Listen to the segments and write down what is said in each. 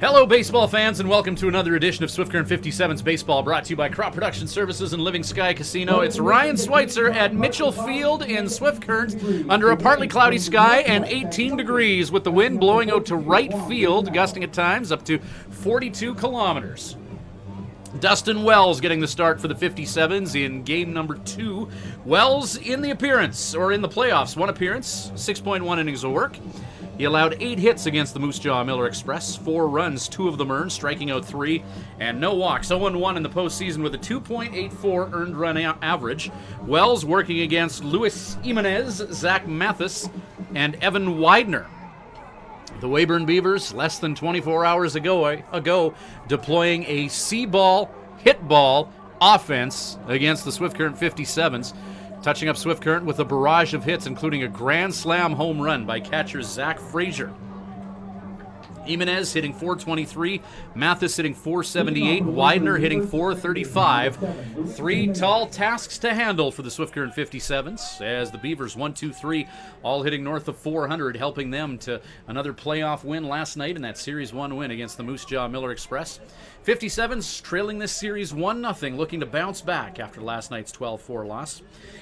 Hello, baseball fans, and welcome to another edition of Swift Current 57's Baseball, brought to you by Crop Production Services and Living Sky Casino. It's Ryan Schweitzer at Mitchell Field in Swift Current under a partly cloudy sky and 18 degrees with the wind blowing out to right field, gusting at times up to 42 kilometers. Dustin Wells getting the start for the 57's in game number 2. Wells in the playoffs. One appearance, 6.1 innings of work. He allowed 8 hits against the Moose Jaw Miller Express, 4 runs, 2 of them earned, striking out 3, and no walks. 0-1 in the postseason with a 2.84 earned run average. Wells working against Luis Jimenez, Zach Mathis, and Evan Widener. The Weyburn Beavers, less than 24 hours ago deploying a C-ball, hit ball offense against the Swift Current 57's. Touching up Swift Current with a barrage of hits, including a grand slam home run by catcher Zach Frazier. Jimenez hitting .423, Mathis hitting .478, Widener hitting .435. 3 tall tasks to handle for the Swift Current 57's as the Beavers 1, 2, 3 all hitting north of .400, helping them to another playoff win last night in that Series 1 win against the Moose Jaw Miller Express. 57's trailing this series 1-0, looking to bounce back after last night's 12-4 loss.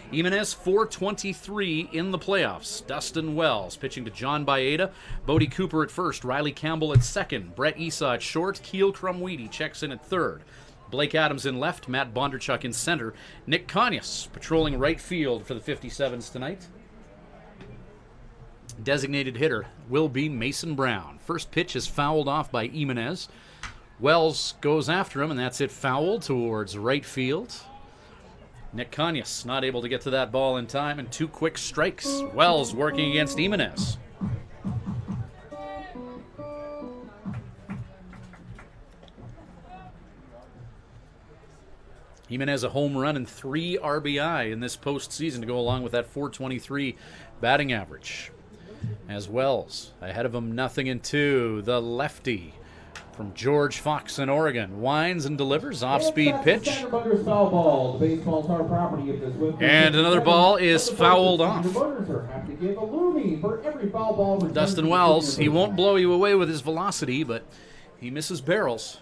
Jimenez .423 in the playoffs. Dustin Wells pitching to John Baeta, Bodie Cooper at first, Riley Campbell at second, Brett Esau at short, Keel Crumweedy checks in at third. Blake Adams in left, Matt Bondarchuk in center. Nick Conyas patrolling right field for the 57's tonight. Designated hitter will be Mason Brown. First pitch is fouled off by Jimenez. Wells goes after him, and that's it foul towards right field. Nick Conyas not able to get to that ball in time, and 2 quick strikes. Wells working against Jimenez. Jimenez a home run and 3 RBI in this postseason to go along with that .423 batting average. As Wells ahead of him 0-2, the lefty from George Fox in Oregon winds and delivers off-speed pitch. And another ball is fouled off. Dustin Wells, he won't blow you away with his velocity, but he misses barrels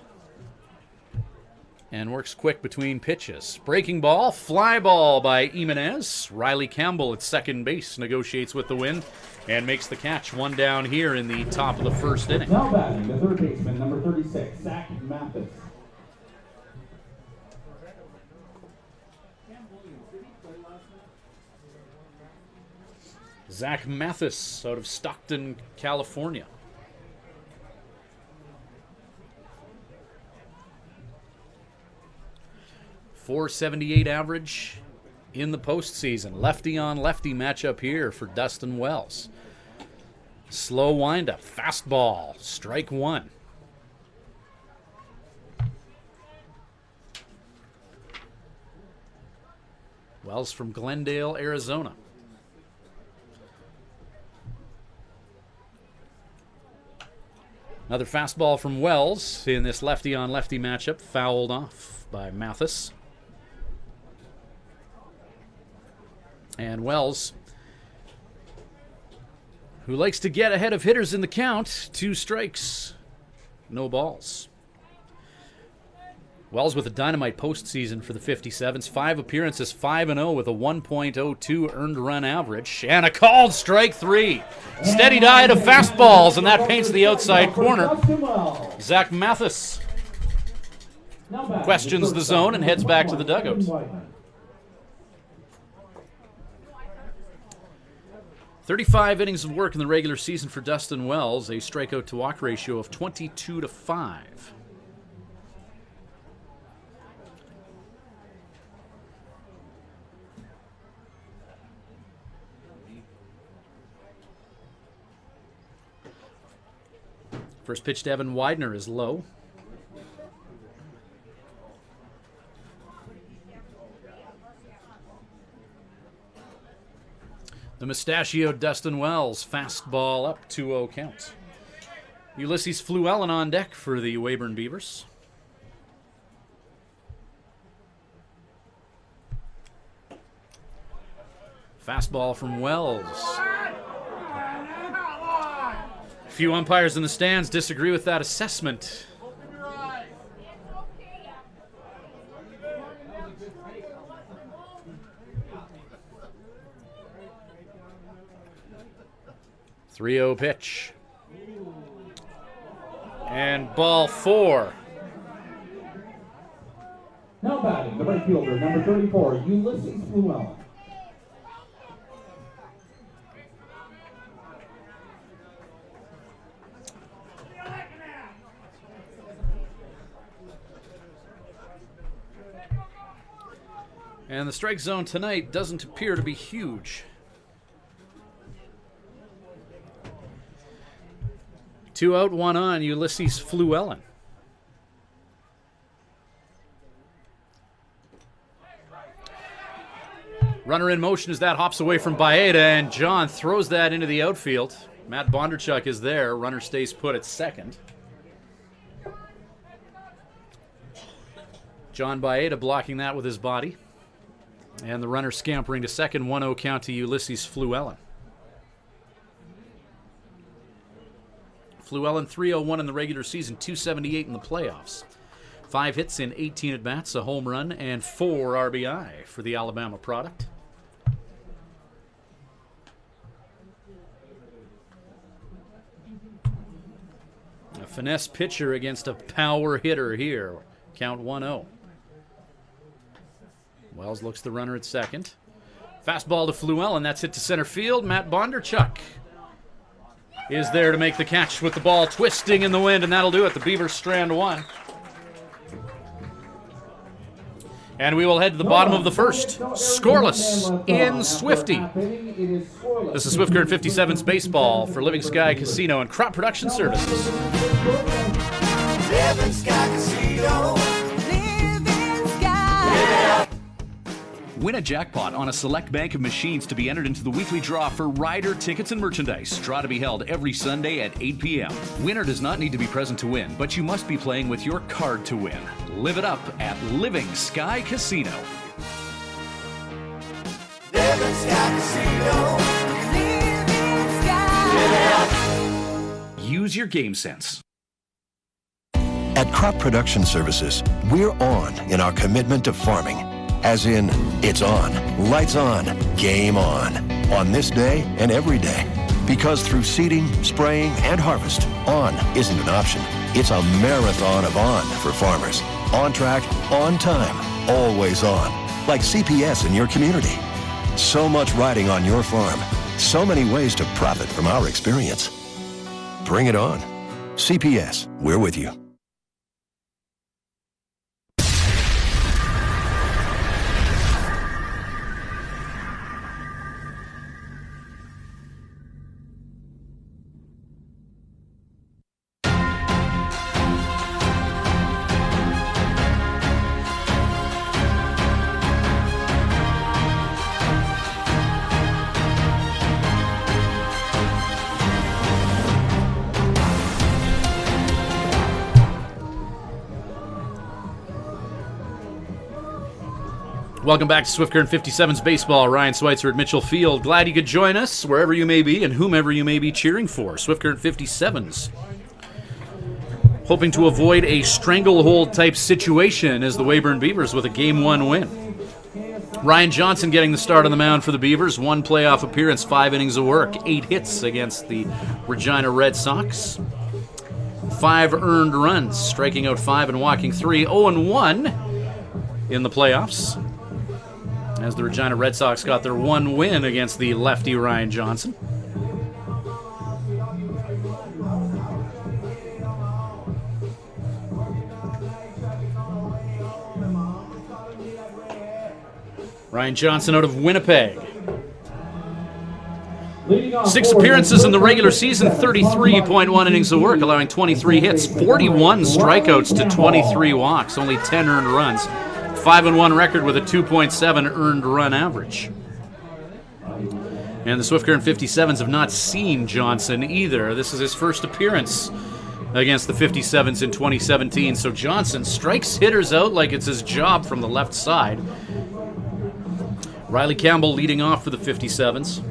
and works quick between pitches. Breaking ball, fly ball by Jimenez. Riley Campbell at second base negotiates with the wind and makes the catch. 1 down here in the top of the first inning. Now batting, the third baseman, number 36, Zach Mathis. Zach Mathis out of Stockton, California. .478 average in the postseason. Lefty on lefty matchup here for Dustin Wells. Slow windup, fastball, strike 1. Wells from Glendale, Arizona. Another fastball from Wells in this lefty on lefty matchup, fouled off by Mathis. And Wells, who likes to get ahead of hitters in the count, 2 strikes, no balls. Wells with a dynamite postseason for the 57's. 5 appearances, 5-0 with a 1.02 earned run average. And a called strike 3. Steady diet of fastballs, and that paints the outside corner. Zach Mathis questions the zone and heads back to the dugout. 35 innings of work in the regular season for Dustin Wells, a strikeout to walk ratio of 22-5. First pitch to Evan Widener is low. The mustachioed Dustin Wells, fastball up, 2-0 count. Ulysses Fluellen on deck for the Weyburn Beavers. Fastball from Wells. Few umpires in the stands disagree with that assessment. .30 pitch. And ball 4. Now batting, the right fielder, number 34, Ulysses Llewellyn. And the strike zone tonight doesn't appear to be huge. 2 out, 1 on, Ulysses Llewellyn. Runner in motion as that hops away from Baeta, and John throws that into the outfield. Matt Bondarchuk is there. Runner stays put at second. John Baeta blocking that with his body. And the runner scampering to second, 1-0 count to Ulysses Llewellyn. Llewellyn 301 in the regular season, 278 in the playoffs. 5 hits in 18 at-bats, a home run, and 4 RBI for the Alabama product. A finesse pitcher against a power hitter here. Count 1-0. Wells looks the runner at second. Fastball to Llewellyn. That's hit to center field. Matt Bondarchuk is there to make the catch with the ball twisting in the wind, and that'll do it. The Beavers strand 1. And we will head to the bottom of the first. Scoreless in Swifty. This is Swift Current 57's baseball for Living Sky Casino and Crop Production Services. Living Sky Casino. Living Sky. Win a jackpot on a select bank of machines to be entered into the weekly draw for rider tickets and merchandise. Draw to be held every Sunday at 8 p.m. Winner does not need to be present to win, but you must be playing with your card to win. Live it up at Living Sky Casino. Living Sky Casino. Living Sky. Use your game sense. At Crop Production Services, we're on in our commitment to farming. As in, it's on, lights on, game on this day and every day. Because through seeding, spraying, and harvest, on isn't an option. It's a marathon of on for farmers. On track, on time, always on. Like CPS in your community. So much riding on your farm. So many ways to profit from our experience. Bring it on. CPS, we're with you. Welcome back to Swift Current 57's baseball. Ryan Schweitzer at Mitchell Field. Glad you could join us wherever you may be and whomever you may be cheering for. Swift Current 57's hoping to avoid a stranglehold type situation as the Weyburn Beavers with a Game 1 win. Ryan Johnson getting the start on the mound for the Beavers. 1 playoff appearance, 5 innings of work, 8 hits against the Regina Red Sox. 5 earned runs, striking out 5 and walking 3. 0-1 in the playoffs, as the Regina Red Sox got their 1 win against the lefty Ryan Johnson. Ryan Johnson out of Winnipeg. 6 appearances in the regular season, 33.1 innings of work, allowing 23 hits, 41 strikeouts to 23 walks, only 10 earned runs. 5-1 record with a 2.7 earned run average. And the Swift Current 57's have not seen Johnson either. This is his first appearance against the 57's in 2017. So Johnson strikes hitters out like it's his job from the left side. Riley Campbell leading off for the 57's.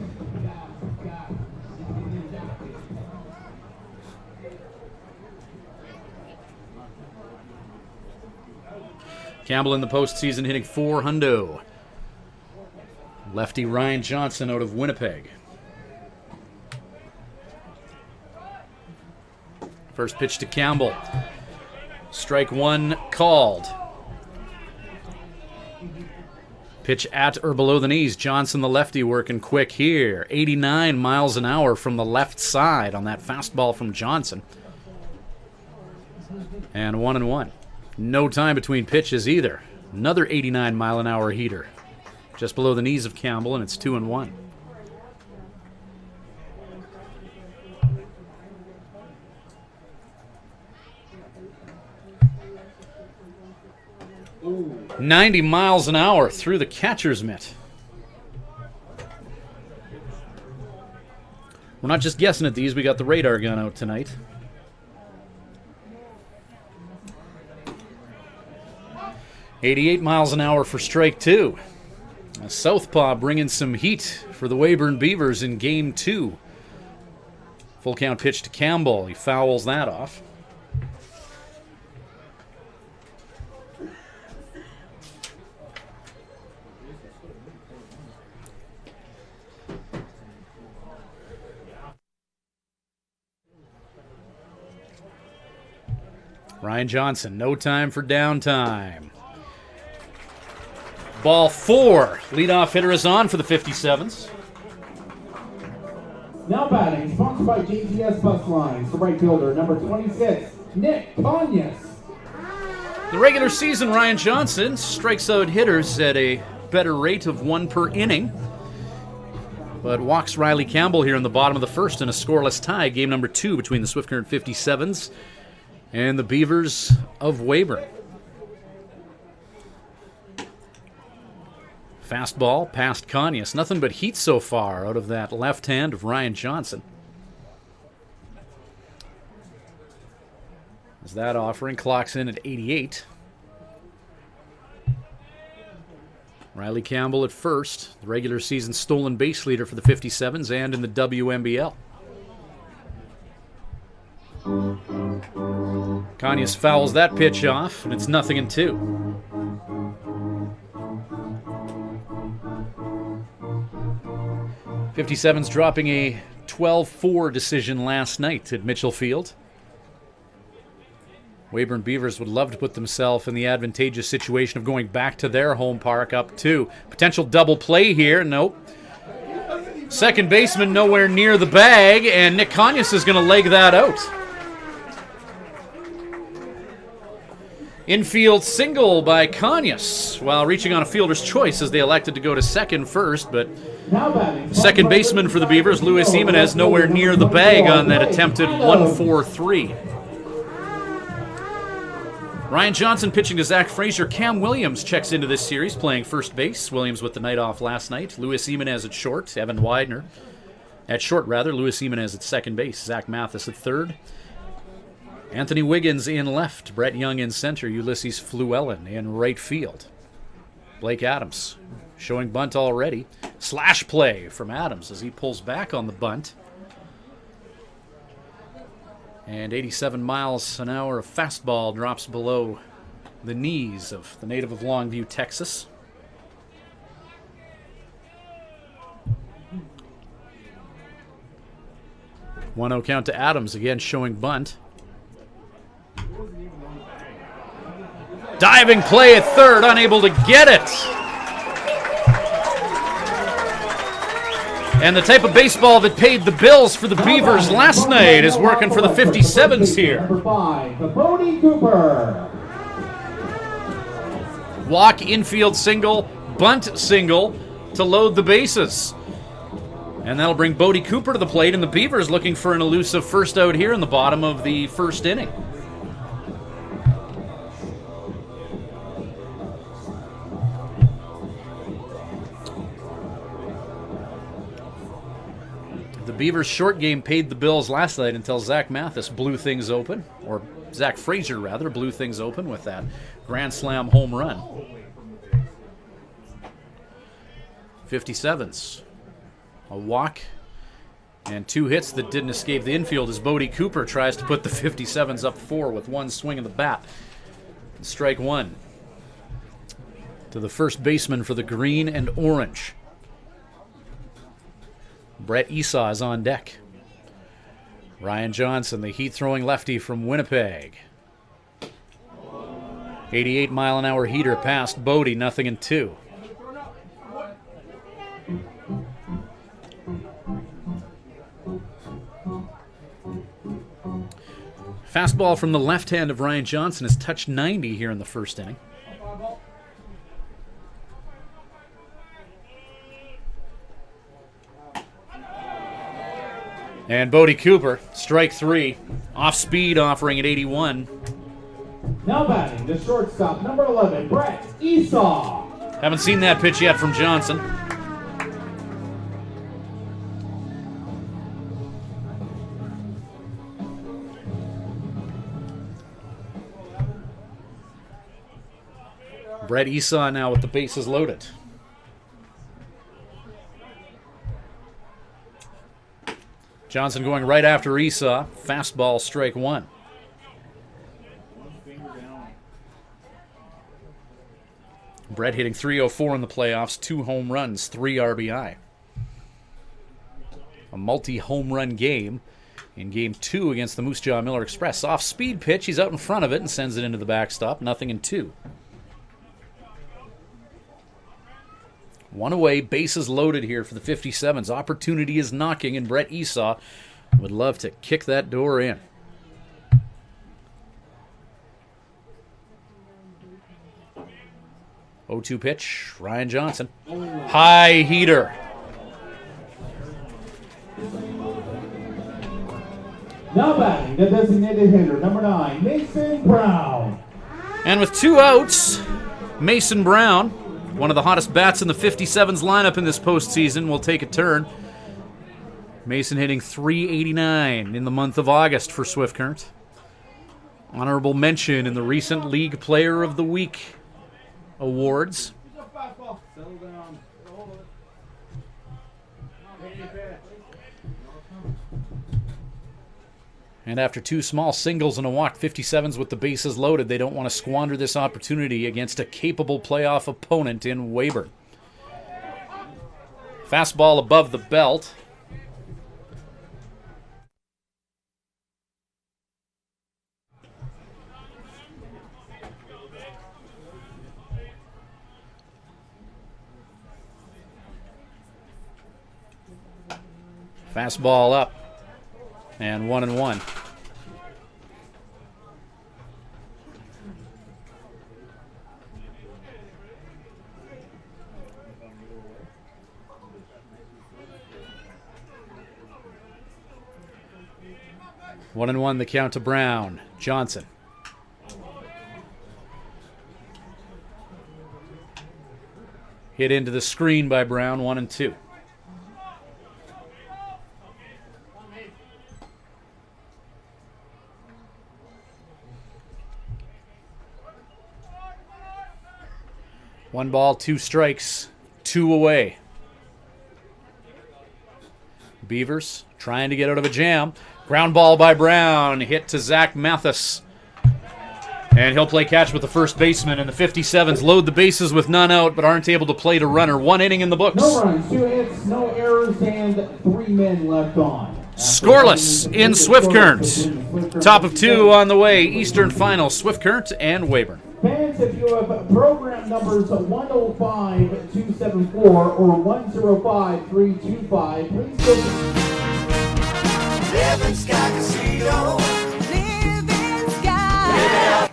Campbell in the postseason hitting .400. Lefty Ryan Johnson out of Winnipeg. First pitch to Campbell. Strike one called. Pitch at or below the knees. Johnson, the lefty, working quick here. 89 miles an hour from the left side on that fastball from Johnson. And 1-1. No time between pitches either. Another 89 mile an hour heater. Just below the knees of Campbell, and it's 2-1. Ooh. 90 miles an hour through the catcher's mitt. We're not just guessing at these, we got the radar gun out tonight. .88 miles an hour for strike two. A southpaw bringing some heat for the Weyburn Beavers in Game 2. Full count pitch to Campbell. He fouls that off. Ryan Johnson, no time for downtime. Ball 4. Leadoff hitter is on for the 57's. Now batting, sponsored by JTS Bus Lines, the right fielder, number 26, Nick Conyas. The regular season, Ryan Johnson strikes out hitters at a better rate of 1 per inning, but walks Riley Campbell here in the bottom of the first in a scoreless tie. Game number 2 between the Swift Current 57's and the Beavers of Weyburn. Fastball past Conyas. Nothing but heat so far out of that left hand of Ryan Johnson. As that offering clocks in at 88. Riley Campbell at first, the regular season stolen base leader for the 57's and in the WMBL. Conyas fouls that pitch off, and it's 0-2. .57's dropping a 12-4 decision last night at Mitchell Field. Weyburn Beavers would love to put themselves in the advantageous situation of going back to their home park up 2. Potential double play here. Nope. Second baseman nowhere near the bag, and Nick Conyas is going to leg that out. Infield single by Conyas while reaching on a fielder's choice as they elected to go to second first, but second baseman for the Beavers, Luis Jimenez, nowhere near the bag on that attempted 1-4-3. Ryan Johnson pitching to Zach Frazier. Cam Williams checks into this series, playing first base. Williams with the night off last night. Luis Jimenez at short. Evan Widener at short, rather. Luis Jimenez at second base. Zach Mathis at third. Anthony Wiggins in left. Brett Young in center. Ulysses Fluellen in right field. Blake Adams showing bunt already. Slash play from Adams as he pulls back on the bunt. And 87 miles an hour of fastball drops below the knees of the native of Longview, Texas. One-0 count to Adams, again showing bunt. Diving play at third, unable to get it. And the type of baseball that paid the bills for the Beavers last night is working for the 57's here. Number 5, Bodie Cooper. Walk, infield single, bunt single to load the bases. And that'll bring Bodie Cooper to the plate, and the Beavers looking for an elusive first out here in the bottom of the first inning. The Beavers' short game paid the bills last night until Zach Mathis blew things open, or Zach Frazier, rather, blew things open with that grand slam home run. 57's. A walk and 2 hits that didn't escape the infield as Bodie Cooper tries to put the 57's up 4 with one swing of the bat. Strike one. to the first baseman for the green and orange. Brett Esau is on deck. Ryan Johnson, the heat-throwing lefty from Winnipeg. 88-mile-an-hour heater past Bodie, 0-2. Fastball from the left hand of Ryan Johnson has touched 90 here in the first inning. And Bodie Cooper, strike 3, off speed, offering at 81. Now batting, the shortstop, number 11, Brett Esau. Haven't seen that pitch yet from Johnson. Brett Esau now with the bases loaded. Johnson going right after Esau. Fastball, strike 1. Brett hitting .304 in the playoffs, 2 home runs, 3 RBI. A multi-home run game in Game 2 against the Moose Jaw Miller Express. Off-speed pitch, he's out in front of it and sends it into the backstop, 0-2. 1 away, bases loaded here for the 57's. Opportunity is knocking, and Brett Esau would love to kick that door in. .0-2 pitch, Ryan Johnson. High heater. Now batting, the designated hitter, number 9, Mason Brown. And with 2 outs, Mason Brown, one of the hottest bats in the 57's lineup in this postseason, will take a turn. Mason hitting .389 in the month of August for Swift Current. Honorable mention in the recent League Player of the Week awards. And after 2 small singles and a walk, 57's with the bases loaded. They don't want to squander this opportunity against a capable playoff opponent in Weyburn. Fastball above the belt. Fastball up. And 1-1. One and one, the count to Brown. Johnson. Hit into the screen by Brown, 1-2. One ball, 2 strikes, 2 away. Beavers trying to get out of a jam. Ground ball by Brown, hit to Zach Mathis. And he'll play catch with the first baseman, and the 57's load the bases with none out, but aren't able to play to runner. 1 inning in the books. No runs, 2 hits, no errors, and 3 men left on. Scoreless in Swift Current. Top of 2 on the way. Eastern Final, Swift Current and Weyburn. Fans, if you have program numbers 105-274 or 105-325, please go to Living Sky Casino. Living Sky.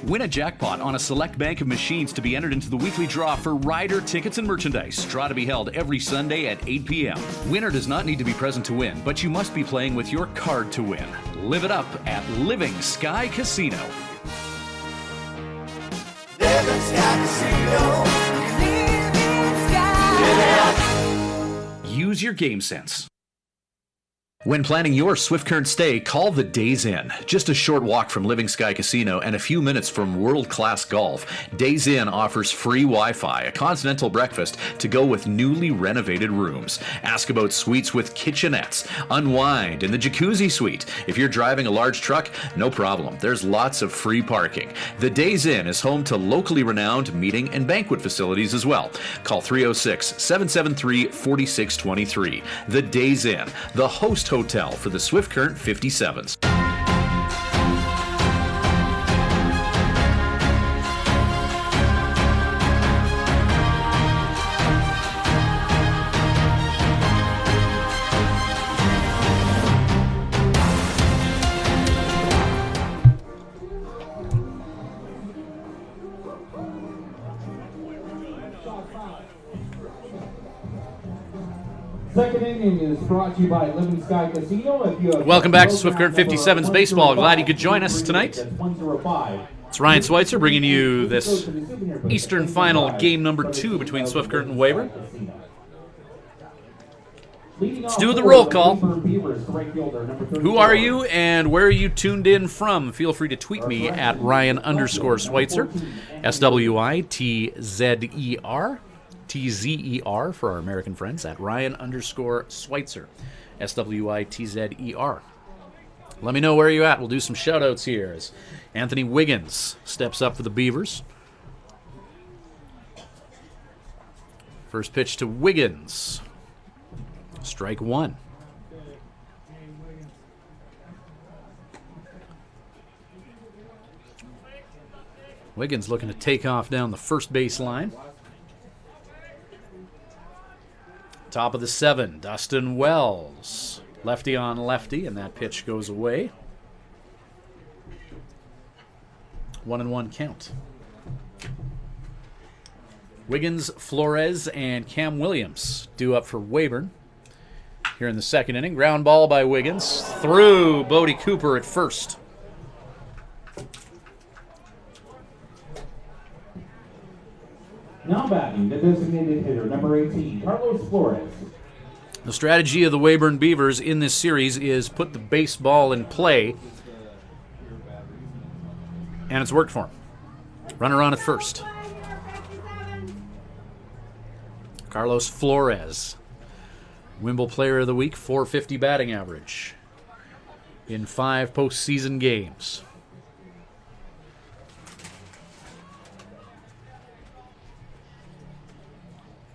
Win a jackpot on a select bank of machines to be entered into the weekly draw for rider tickets and merchandise. Draw to be held every Sunday at 8 p.m. Winner does not need to be present to win, but you must be playing with your card to win. Live it up at Living Sky Casino. Living Sky Casino. Living Sky. Use your game sense. When planning your Swift Current stay, call the Days Inn. Just a short walk from Living Sky Casino and a few minutes from world-class golf, Days Inn offers free Wi-Fi, a continental breakfast to go with newly renovated rooms. Ask about suites with kitchenettes. Unwind in the jacuzzi suite. If you're driving a large truck, no problem. There's lots of free parking. The Days Inn is home to locally renowned meeting and banquet facilities as well. Call 306-773-4623. The Days Inn, the host hotel for the Swift Current 57's. Second inning is brought to you by Living Sky Casino. If you have Welcome back to Swift Current 57's Baseball. Glad you could join us tonight. It's Ryan Schweitzer bringing you this Eastern Final game number 2 between Swift Current and Weyburn. Let's do the roll call. Who are you and where are you tuned in from? Feel free to tweet me at Ryan_Schweitzer, SWITZER. TZER for our American friends at Ryan_Schweitzer, SWITZER. Let me know where you're at. We'll do some shout outs here as Anthony Wiggins steps up for the Beavers. First pitch to Wiggins. Strike one. Wiggins looking to take off down the first base line. Top of the 7, Dustin Wells. Lefty on lefty, and that pitch goes away. 1-1 count. Wiggins, Flores, and Cam Williams due up for Weyburn. Here in the second inning, ground ball by Wiggins. Through Bodie Cooper at first. Now batting, the designated hitter, number 18, Carlos Flores. The strategy of the Weyburn Beavers in this series is put the baseball in play, and it's worked for them. Runner on at first. Carlos Flores, Wimble Player of the Week, .450 batting average in 5 postseason games.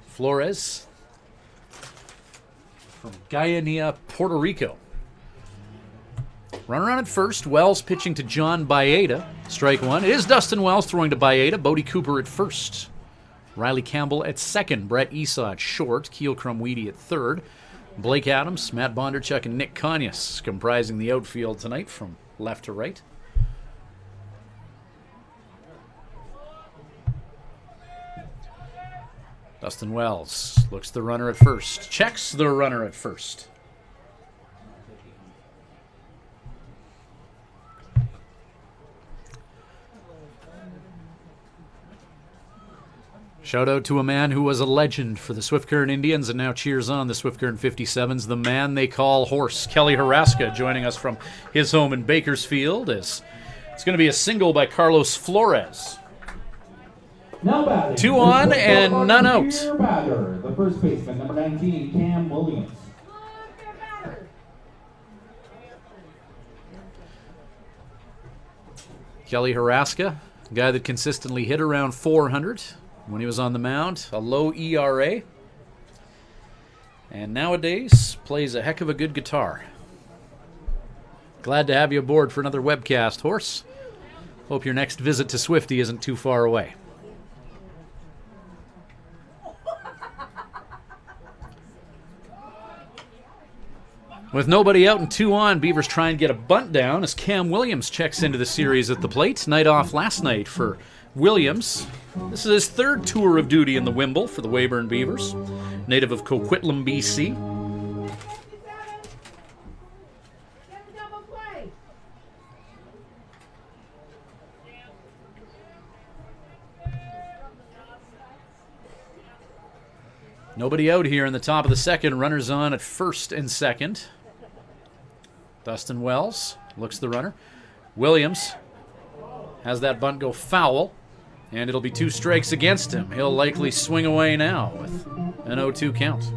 Flores from Guayanilla, Puerto Rico. Runner on at first. Wells pitching to John Baeta. Strike one. It is Dustin Wells throwing to Baeta. Bodie Cooper at first. Riley Campbell at second. Brett Esau at short. Keel Crumweedy at third. Blake Adams, Matt Bondarchuk, and Nick Conyas comprising the outfield tonight from left to right. Dustin Wells looks the runner at first. Checks the runner at first. Shout out to a man who was a legend for the Swift Current Indians and now cheers on the Swift Current 57's, the man they call Horse, Kelly Haraska, joining us from his home in Bakersfield. It's going to be a single by Carlos Flores. Now batting, 2 on and none out. Batter, the first baseman, number 19, Cam Williams. Kelly Haraska, a guy that consistently hit around 400 when he was on the mound, a low ERA, and nowadays plays a heck of a good guitar. Glad to have you aboard for another webcast, Horse. Hope your next visit to Swifty isn't too far away. With nobody out and 2 on, Beavers try and get a bunt down as Cam Williams checks into the series at the plate. Night off last night for Williams. This is his 3rd tour of duty in the Wimble for the Weyburn Beavers. Native of Coquitlam, BC. Nobody out here in the top of the second. Runners on at first and second. Dustin Wells looks the runner. Williams has that bunt go foul, and it'll be 2 strikes against him. He'll likely swing away now with an 0-2 count.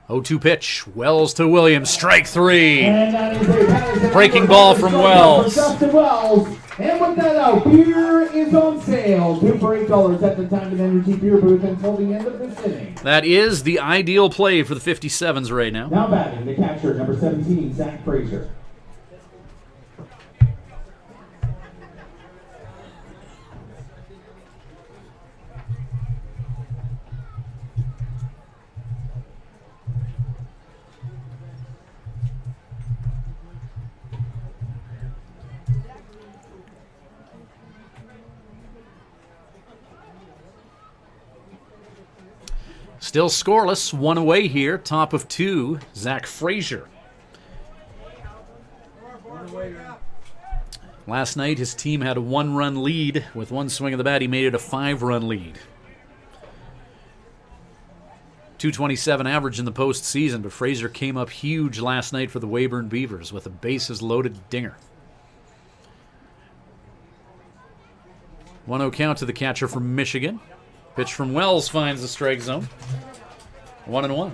Oh, 0-2 pitch. Wells to Williams. Strike 3. Breaking ball from Wells. Dustin Wells. And with that out, beer is on sale. $2 for $8 at the Time and Energy Beer Booth until the end of this inning. That is the ideal play for the 57's right now. Now batting, the catcher, number 17, Zach Frazier. Still scoreless, 1 away here. Top of 2, Zach Frazier. Last night, his team had a 1-run lead. With 1 swing of the bat, he made it a 5-run lead. .227 average in the postseason, but Frazier came up huge last night for the Weyburn Beavers with a bases-loaded dinger. 1-0 count to the catcher from Michigan. Pitch from Wells finds the strike zone. 1-1.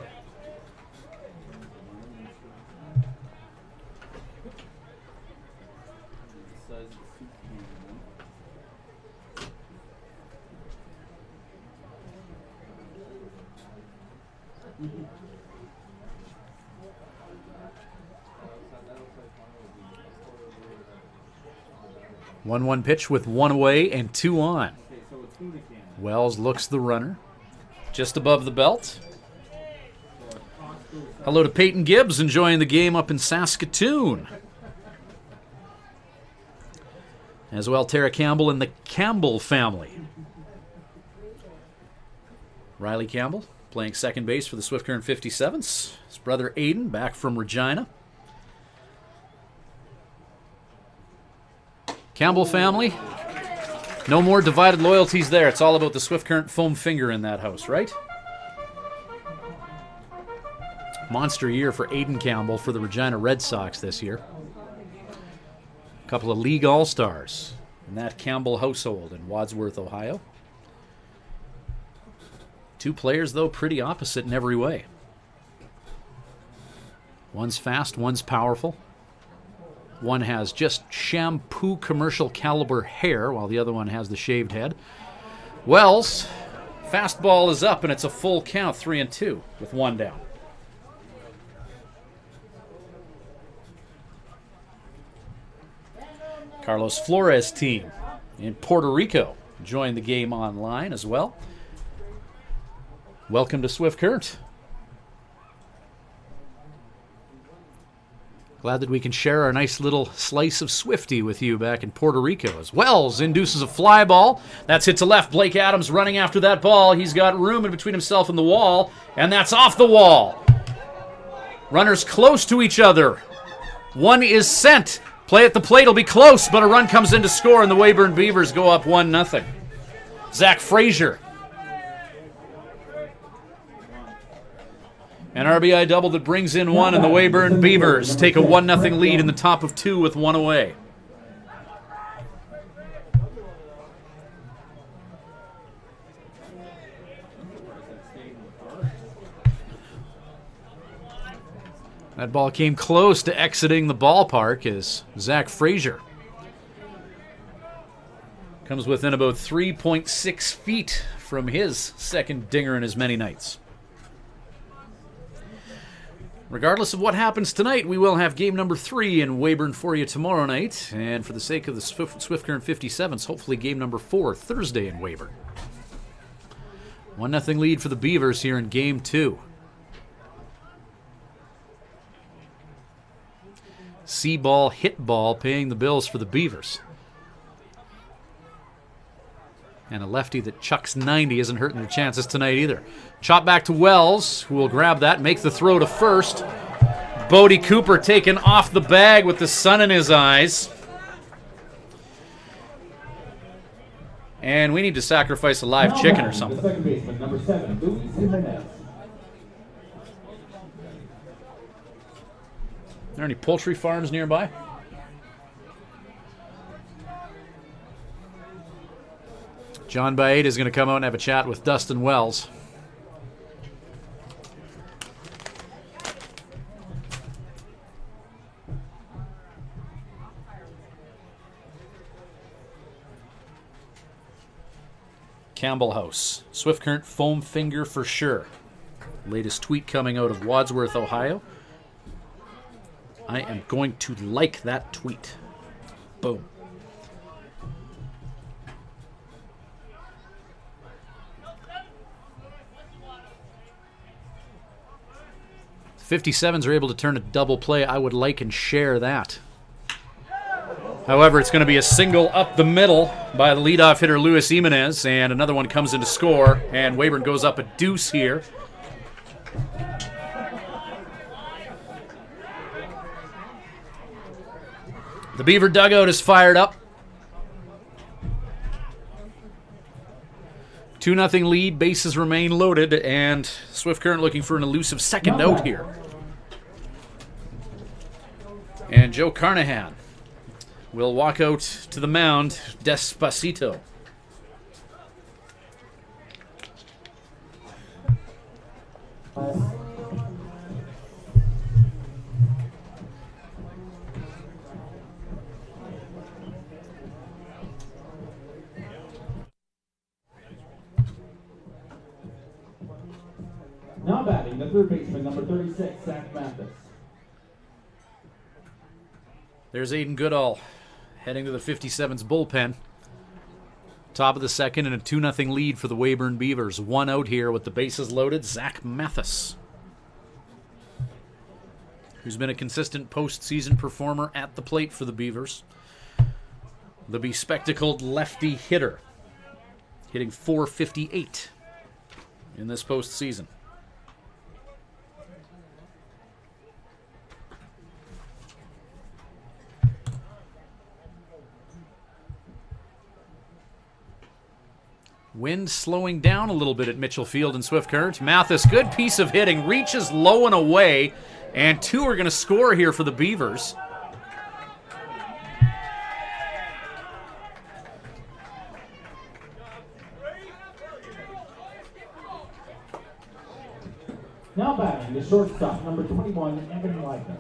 One pitch with 1 away and 2 on. Wells looks the runner just above the belt. Hello to Peyton Gibbs enjoying the game up in Saskatoon. As well, Tara Campbell and the Campbell family. Riley Campbell playing second base for the Swift Current 57's. His brother Aiden back from Regina. Campbell family. No more divided loyalties there. It's all about the Swift Current foam finger in that house, right? Monster year for Aiden Campbell for the Regina Red Sox this year. A couple of league all-stars in that Campbell household in Wadsworth, Ohio. 2 players, though, pretty opposite in every way. One's fast, one's powerful. One has just shampoo commercial caliber hair, while the other one has the shaved head. Wells, fastball is up, and it's a full count, 3-2, with 1 down. Carlos Flores' team in Puerto Rico joined the game online as well. Welcome to Swift Current. Glad that we can share our nice little slice of Swifty with you back in Puerto Rico. As Wells induces a fly ball. That's hit to left. Blake Adams running after that ball. He's got room in between himself and the wall, and that's off the wall. Runners close to each other. One is sent. Play at the plate will be close, but a run comes in to score, and the Weyburn Beavers go up 1-0. Zach Frazier. An RBI double that brings in 1, and the Weyburn Beavers take a 1-0 lead in the top of 2 with 1 away. That ball came close to exiting the ballpark as Zach Frazier comes within about 3.6 feet from his second dinger in as many nights. Regardless of what happens tonight, we will have game number 3 in Weyburn for you tomorrow night. And for the sake of the Swift Current 57's, hopefully game number 4 Thursday in Weyburn. 1-0 lead for the Beavers here in game 2. See ball, hit ball, paying the bills for the Beavers. And a lefty that chucks 90 isn't hurting their chances tonight either. Chop back to Wells, who will grab that, make the throw to first. Bodie Cooper taken off the bag with the sun in his eyes. And we need to sacrifice a live chicken or something. The second baseman, number 7, Luis Jimenez. Are there any poultry farms nearby? John Baade is going to come out and have a chat with Dustin Wells. Campbell House. Swift Current foam finger for sure. Latest tweet coming out of Wadsworth, Ohio. I am going to like that tweet. Boom. If 57's are able to turn a double play, I would like and share that. However, it's going to be a single up the middle by the leadoff hitter Luis Jimenez, and another one comes in to score, and Weyburn goes up a deuce here. The Beaver dugout is fired up. 2-0 lead, bases remain loaded, and Swift Current looking for an elusive second out here. And Joe Carnahan will walk out to the mound, Despacito. Now batting, the third baseman, number 36, Zach Mathis. There's Aiden Goodall heading to the 57's bullpen. Top of the second and a 2-0 lead for the Weyburn Beavers. One out here with the bases loaded, Zach Mathis, who's been a consistent postseason performer at the plate for the Beavers. The bespectacled lefty hitter, hitting .458 in this postseason. Wind slowing down a little bit at Mitchell Field in Swift Current. Mathis, good piece of hitting, reaches low and away, and 2 are going to score here for the Beavers. Now batting, the shortstop, number 21, Evan Leitner.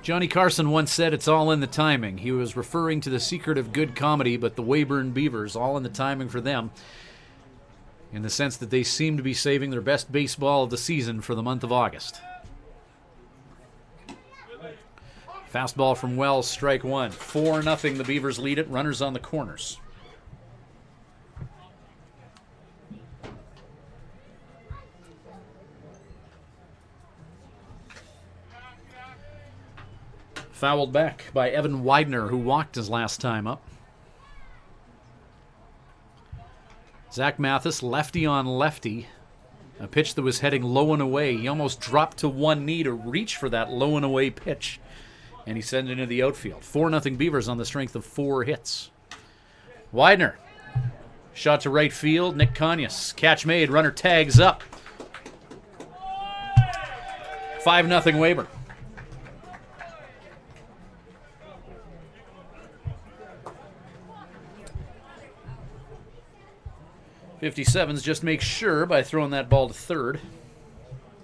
Johnny Carson once said it's all in the timing. He was referring to the secret of good comedy, but the Weyburn Beavers, all in the timing for them, in the sense that they seem to be saving their best baseball of the season for the month of August. Fastball from Wells, strike one. 4-0, the Beavers lead it, runners on the corners. Fouled back by Evan Widener, who walked his last time up. Zach Mathis, lefty on lefty. A pitch that was heading low and away. He almost dropped to one knee to reach for that low and away pitch. And he sent it into the outfield. 4-0 Beavers on the strength of 4 hits. Widener. Shot to right field. Nick Conyas. Catch made. Runner tags up. 5-0 Weyburn. .57's just make sure by throwing that ball to third.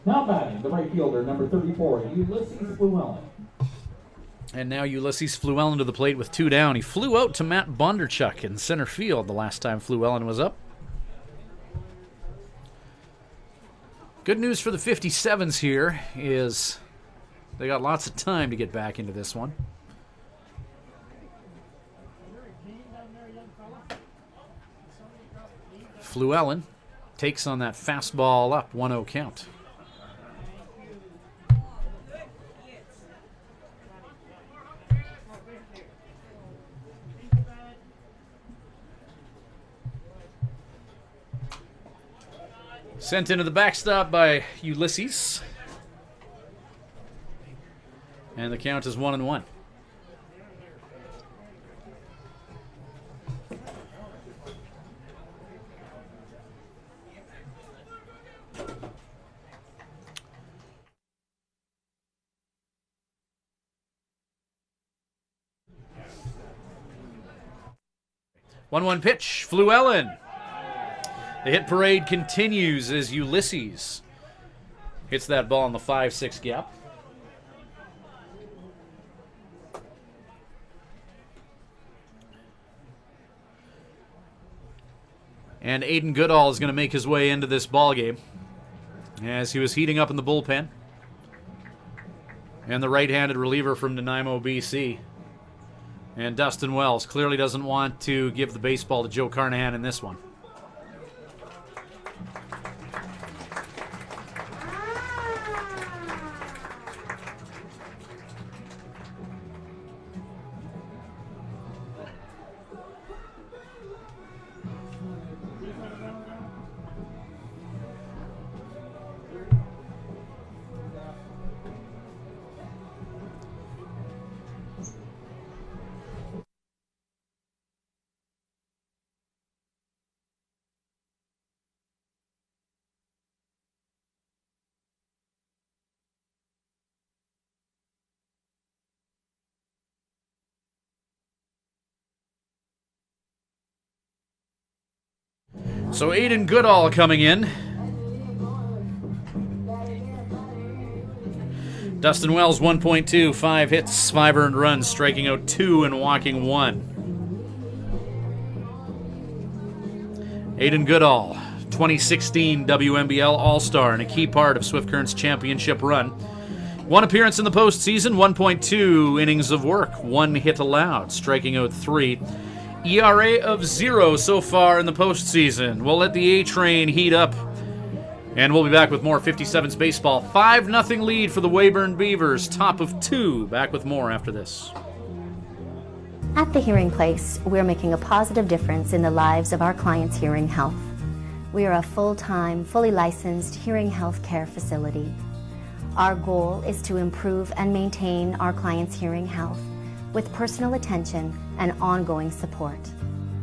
Now batting, the right fielder, number 34, Ulysses Llewellyn. And now Ulysses Llewellyn to the plate with 2 down. He flew out to Matt Bondarchuk in center field the last time Llewellyn was up. Good news for the 57's here is they got lots of time to get back into this one. Llewellyn takes on that fastball up, 1-0 count. Sent into the backstop by Ulysses. And the count is 1-1. One pitch, Fluellen. The hit parade continues as Ulysses hits that ball in the 5-6 gap. And Aiden Goodall is going to make his way into this ball game as he was heating up in the bullpen. And the right-handed reliever from Nanaimo, BC. And Dustin Wells clearly doesn't want to give the baseball to Joe Carnahan in this one. So Aiden Goodall coming in. Dustin Wells, 1.2, 5 hits, 5 earned runs, striking out 2 and walking 1. Aiden Goodall, 2016 WMBL All-Star and a key part of Swift Current's championship run. 1 appearance in the postseason, 1.2 innings of work, 1 hit allowed, striking out 3. ERA of 0 so far in the postseason. We'll let the A-train heat up, and we'll be back with more 57's baseball. 5-0 lead for the Weyburn Beavers, top of 2. Back with more after this. At the Hearing Place, we're making a positive difference in the lives of our clients' hearing health. We are a full-time, fully licensed hearing health care facility. Our goal is to improve and maintain our clients' hearing health with personal attention and ongoing support.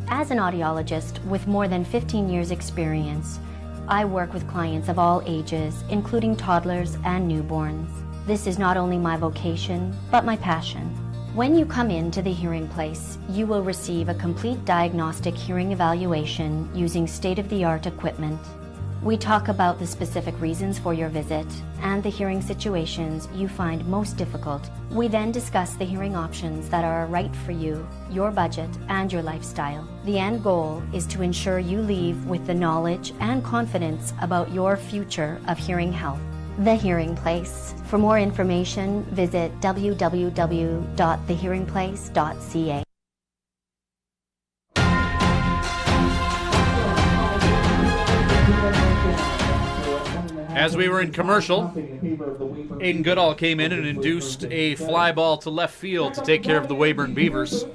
As an audiologist with more than 15 years experience, I work with clients of all ages, including toddlers and newborns. This is not only my vocation, but my passion. When you come into the Hearing Place, you will receive a complete diagnostic hearing evaluation using state-of-the-art equipment. We talk about the specific reasons for your visit and the hearing situations you find most difficult. We then discuss the hearing options that are right for you, your budget, and your lifestyle. The end goal is to ensure you leave with the knowledge and confidence about your future of hearing health. The Hearing Place. For more information, visit www.thehearingplace.ca. As we were in commercial, Aiden Goodall came in and induced a fly ball to left field to take care of the Weyburn Beavers.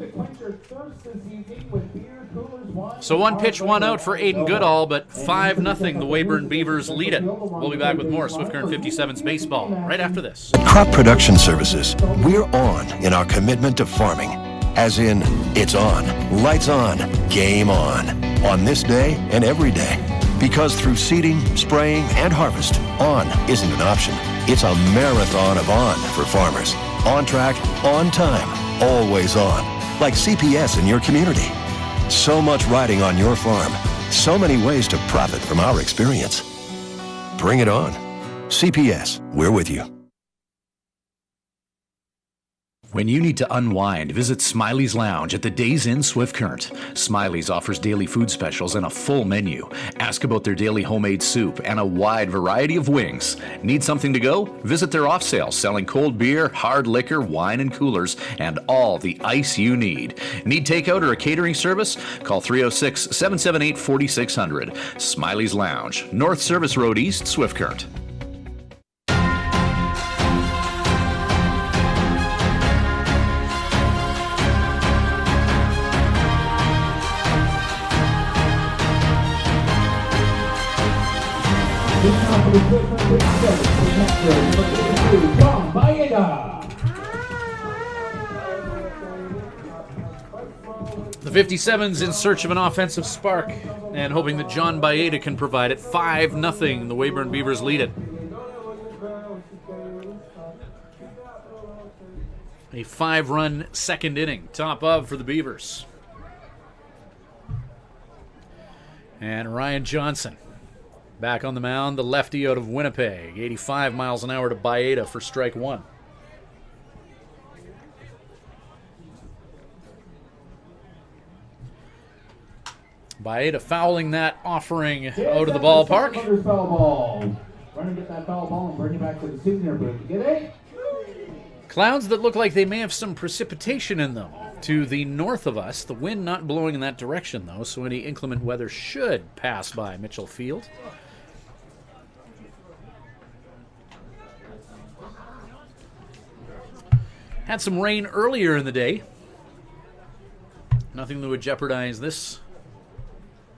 So 1 pitch, 1 out for Aiden Goodall, but 5-0, the Weyburn Beavers lead it. We'll be back with more Swift Current 57's baseball right after this. Crop Production Services, we're on in our commitment to farming. As in, it's on, lights on, game on this day and every day. Because through seeding, spraying, and harvest, on isn't an option. It's a marathon of on for farmers. On track, on time, always on. Like CPS in your community. So much riding on your farm. So many ways to profit from our experience. Bring it on. CPS, we're with you. When you need to unwind, visit Smiley's Lounge at the Days Inn Swift Current. Smiley's offers daily food specials and a full menu. Ask about their daily homemade soup and a wide variety of wings. Need something to go? Visit their off sale selling cold beer, hard liquor, wine and coolers, and all the ice you need. Need takeout or a catering service? Call 306-778-4600. Smiley's Lounge, North Service Road East, Swift Current. The 57's in search of an offensive spark and hoping that John Baeta can provide it. 5-0. The Weyburn Beavers lead it. A 5-run second inning. Top of for the Beavers. And Ryan Johnson back on the mound, the lefty out of Winnipeg. 85 miles an hour to Baeta for strike one. Baeta fouling that offering out of the ballpark. Foul ball. Trying to get that foul ball and bring it back to the senior booth. Get it? Clouds that look like they may have some precipitation in them to the north of us. The wind not blowing in that direction, though, so any inclement weather should pass by Mitchell Field. Had some rain earlier in the day. Nothing that would jeopardize this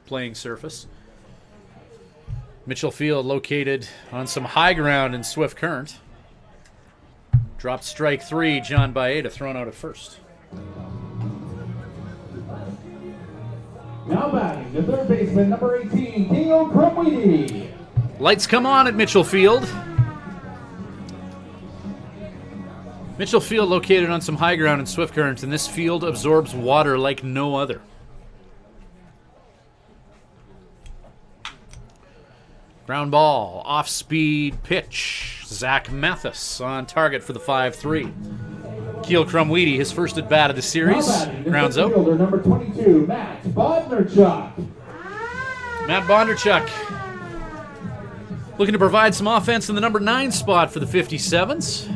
playing surface. Mitchell Field located on some high ground in Swift Current. Dropped strike three. John Baeta thrown out at first. Now batting, the third baseman, number 18, Theo Crumweedy. Lights come on at Mitchell Field. Mitchell Field located on some high ground in Swift Current, and this field absorbs water like no other. Ground ball, off-speed pitch. Zach Mathis on target for the 5-3. Keel Crumweedy, his first at bat of the series. Grounds out. Fielder, number 22, Matt Bondarchuk. Matt Bondarchuk looking to provide some offense in the number 9 spot for the 57's.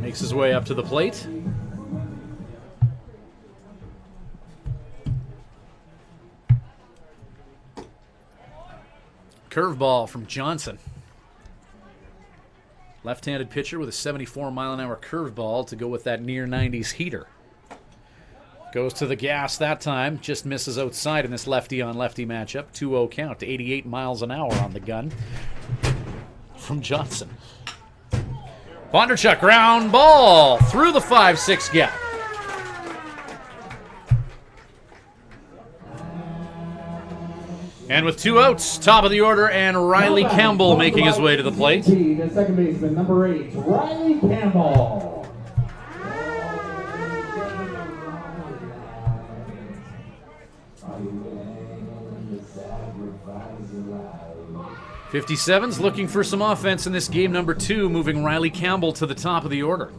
Makes his way up to the plate. Curveball from Johnson. Left-handed pitcher with a 74-mile-an-hour curveball to go with that near 90s heater. Goes to the gas that time. Just misses outside in this lefty-on-lefty matchup. 2-0 count to 88 miles an hour on the gun from Johnson. Bondarchuk, ground ball through the 5-6 gap. And with 2 outs, top of the order, and Riley Campbell making his way to the plate. The second baseman, number 8, Riley Campbell. 57's looking for some offense in this game number 2, moving Riley Campbell to the top of the order.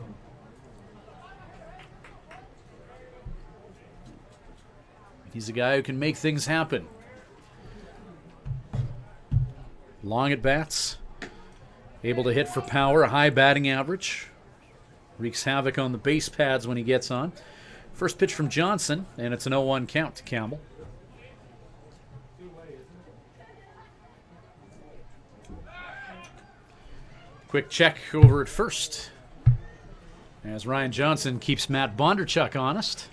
He's a guy who can make things happen. Long at bats, able to hit for power, a high batting average. Wreaks havoc on the base pads when he gets on. First pitch from Johnson, and it's an 0-1 count to Campbell. Quick check over at first as Ryan Johnson keeps Matt Bondarchuk honest.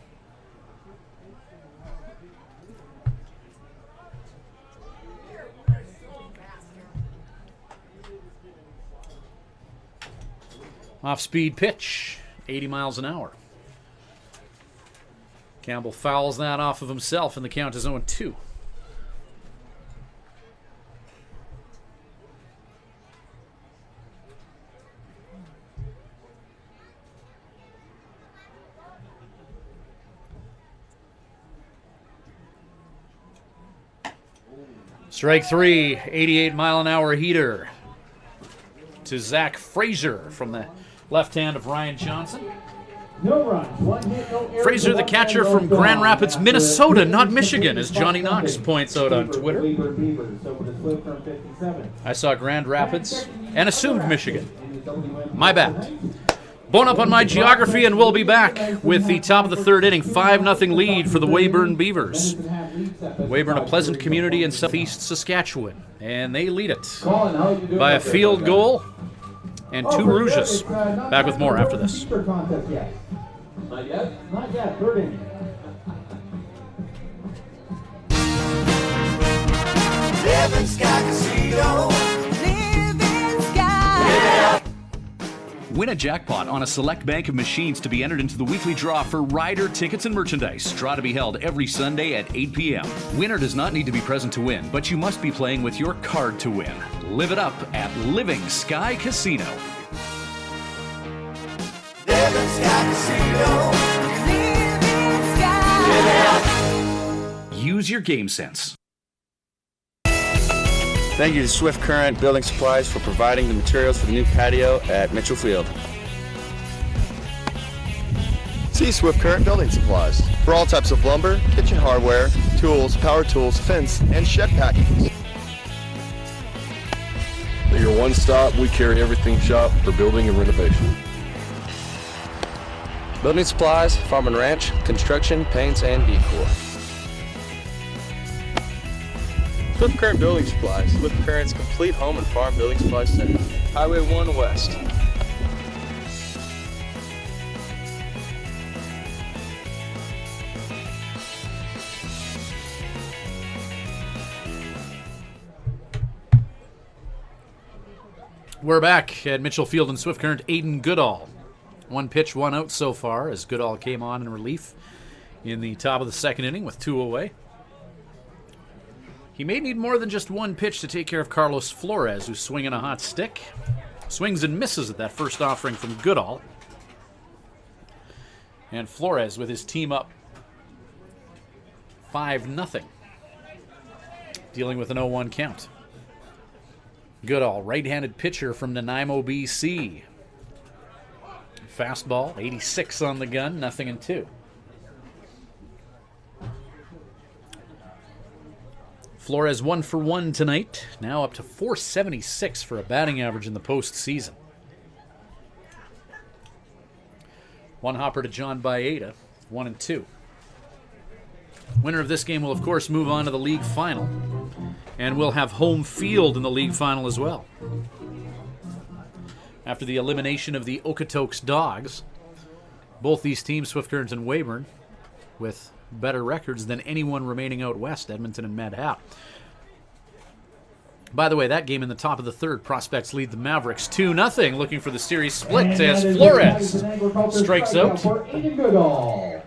Off-speed pitch, 80 miles an hour. Campbell fouls that off of himself, and the count is 0-2. Strike 3, 88-mile-an-hour heater to Zach Frazier from the left hand of Ryan Johnson. No runs, 1 hit, no errors. Frazier, the catcher from Grand Rapids, Minnesota, not Michigan, as Johnny Knox points out on Twitter. I saw Grand Rapids and assumed Michigan. My bad. Bone up on my geography, and we'll be back with the top of the third inning. 5-0 lead for the Weyburn Beavers. Weyburn, a pleasant community in southeast Saskatchewan, and they lead it by a field goal and 2 rouges. Back with more after this. Not yet. Not yet. Third inning. Living Sky Casino. Living Sky. Win a jackpot on a select bank of machines to be entered into the weekly draw for rider tickets and merchandise. Draw to be held every Sunday at 8 p.m. Winner does not need to be present to win, but you must be playing with your card to win. Live it up at Living Sky Casino. Living Sky Casino. Living Sky. Use your game sense. Thank you to Swift Current Building Supplies for providing the materials for the new patio at Mitchell Field. See Swift Current Building Supplies for all types of lumber, kitchen hardware, tools, power tools, fence, and shed packages. At your one-stop, we carry everything shop for building and renovation. Building supplies, farm and ranch, construction, paints, and decor. Swift Current Building Supplies, Swift Current's complete home and farm building supply center. Highway 1 West. We're back at Mitchell Field in Swift Current. Aiden Goodall. 1 pitch, 1 out so far as Goodall came on in relief in the top of the second inning with 2 away. He may need more than just 1 pitch to take care of Carlos Flores, who's swinging a hot stick. Swings and misses at that first offering from Goodall. And Flores with his team up 5-0, dealing with an 0-1 count. Goodall, right-handed pitcher from Nanaimo, BC. Fastball, 86 on the gun, 0-2. Flores 1 for 1 tonight, now up to .476 for a batting average in the postseason. 1 hopper to John Baeta, 1-2. Winner of this game will, of course, move on to the league final, and will have home field in the league final as well. After the elimination of the Okotoks Dogs, both these teams, Swift Current and Weyburn, with better records than anyone remaining out west, Edmonton and Mad Hat. By the way, that game in the top of the third, Prospects lead the Mavericks 2-0, looking for the series split as Flores strikes out. For Aiden Goodall.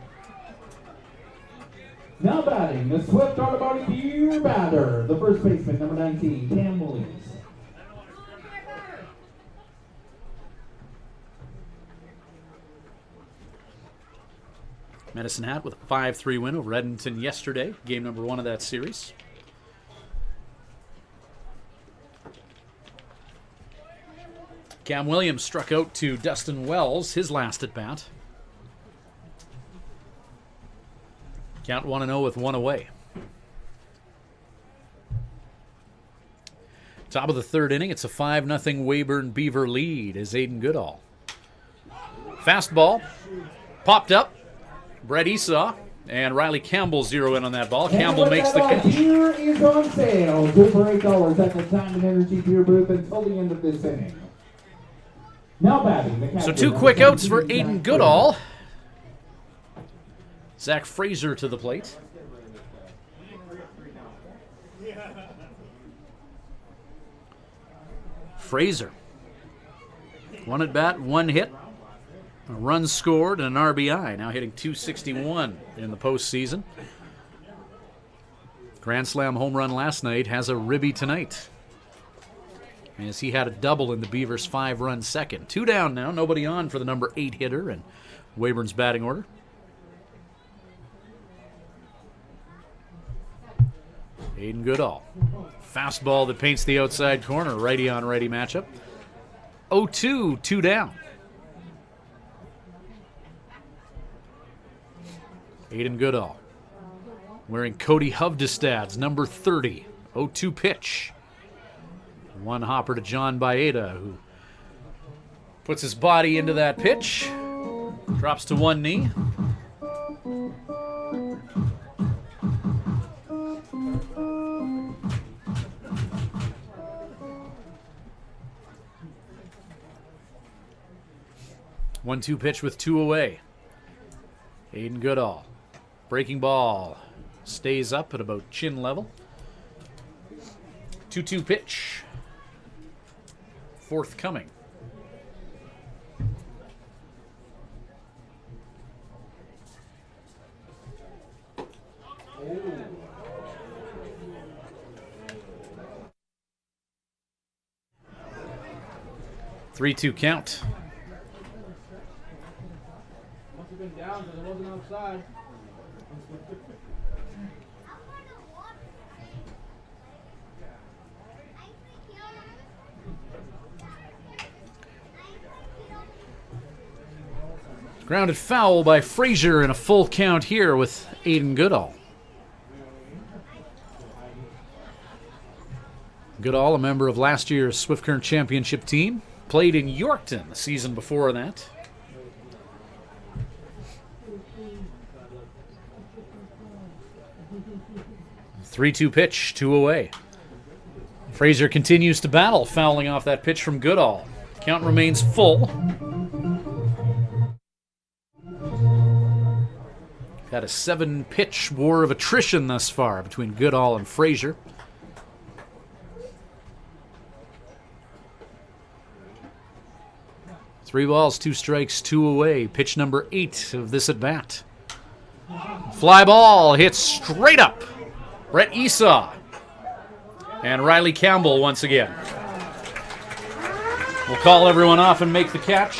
Now batting, the Swift Autobody Beer batter, the first baseman, number 19, Cam Williams. Medicine Hat with a 5-3 win over Edmonton yesterday, game number 1 of that series. Cam Williams struck out to Dustin Wells, his last at bat. Count 1-0 with 1 away. Top of the third inning, it's a 5-0 Weyburn Beaver lead as Aiden Goodall. Fastball, popped up. Brett Esau and Riley Campbell zero in on that ball. Campbell makes the catch. Beer is on sale, $2 for $8 at the Time and Energy Beer booth until the end of this inning. Now batting, the So 2 quick outs for Aiden Goodall. Zach Frazier to the plate. Frazier. 1 at bat, 1 hit. A run scored and an RBI, now hitting .261 in the postseason. Grand Slam home run last night, has a ribby tonight, as he had a double in the Beavers' 5-run second. 2 down now, nobody on for the number 8 hitter in Weyburn's batting order. Aiden Goodall. Fastball that paints the outside corner, righty on righty matchup. 0-2, 2 down. Aiden Goodall wearing Cody Hovdestad's number 30. 0-2 pitch. One hopper to John Baeta, who puts his body into that pitch. Drops to one knee. One-two pitch with 2 away. Aiden Goodall. Breaking ball. Stays up at about chin level. 2-2 pitch. Forthcoming. Three-two count. Must have been down because it wasn't outside. Grounded foul by Frazier and a full count here with Aiden Goodall. Goodall, a member of last year's Swift Current Championship team, played in Yorkton the season before that. Three-two pitch, 2 away. Frazier continues to battle, fouling off that pitch from Goodall. Count remains full. Had a 7-pitch war of attrition thus far between Goodall and Frazier. Three balls, 2 strikes, 2 away. Pitch number 8 of this at-bat. Fly ball hits straight up. Brett Esau. And Riley Campbell once again. We'll call everyone off and make the catch.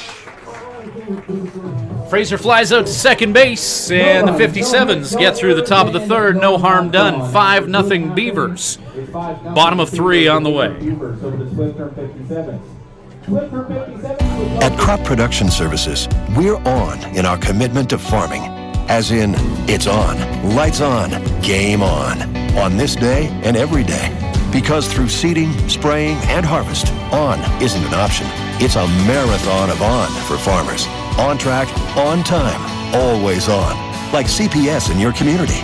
Frazier flies out to second base, and the 57's get through the top of the third. No harm done. 5-0 Beavers. Bottom of 3 on the way. At Crop Production Services, we're on in our commitment to farming. As in, it's on, lights on, game on this day and every day. Because through seeding, spraying, and harvest, on isn't an option. It's a marathon of on for farmers. On track, on time, always on. Like CPS in your community.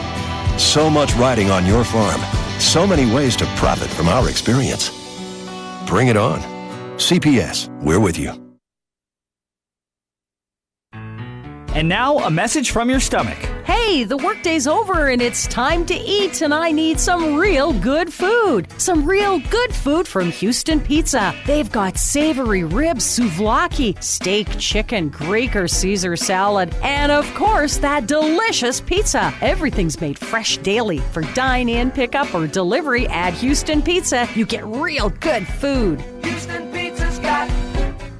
So much riding on your farm. So many ways to profit from our experience. Bring it on. CPS, we're with you. And now, a message from your stomach. Hey, the workday's over and it's time to eat, and I need some real good food. Some real good food from Houston Pizza. They've got savory ribs, souvlaki, steak, chicken, Greek or Caesar salad, and of course, that delicious pizza. Everything's made fresh daily. For dine-in, pickup, or delivery at Houston Pizza, you get real good food. Houston Pizza's got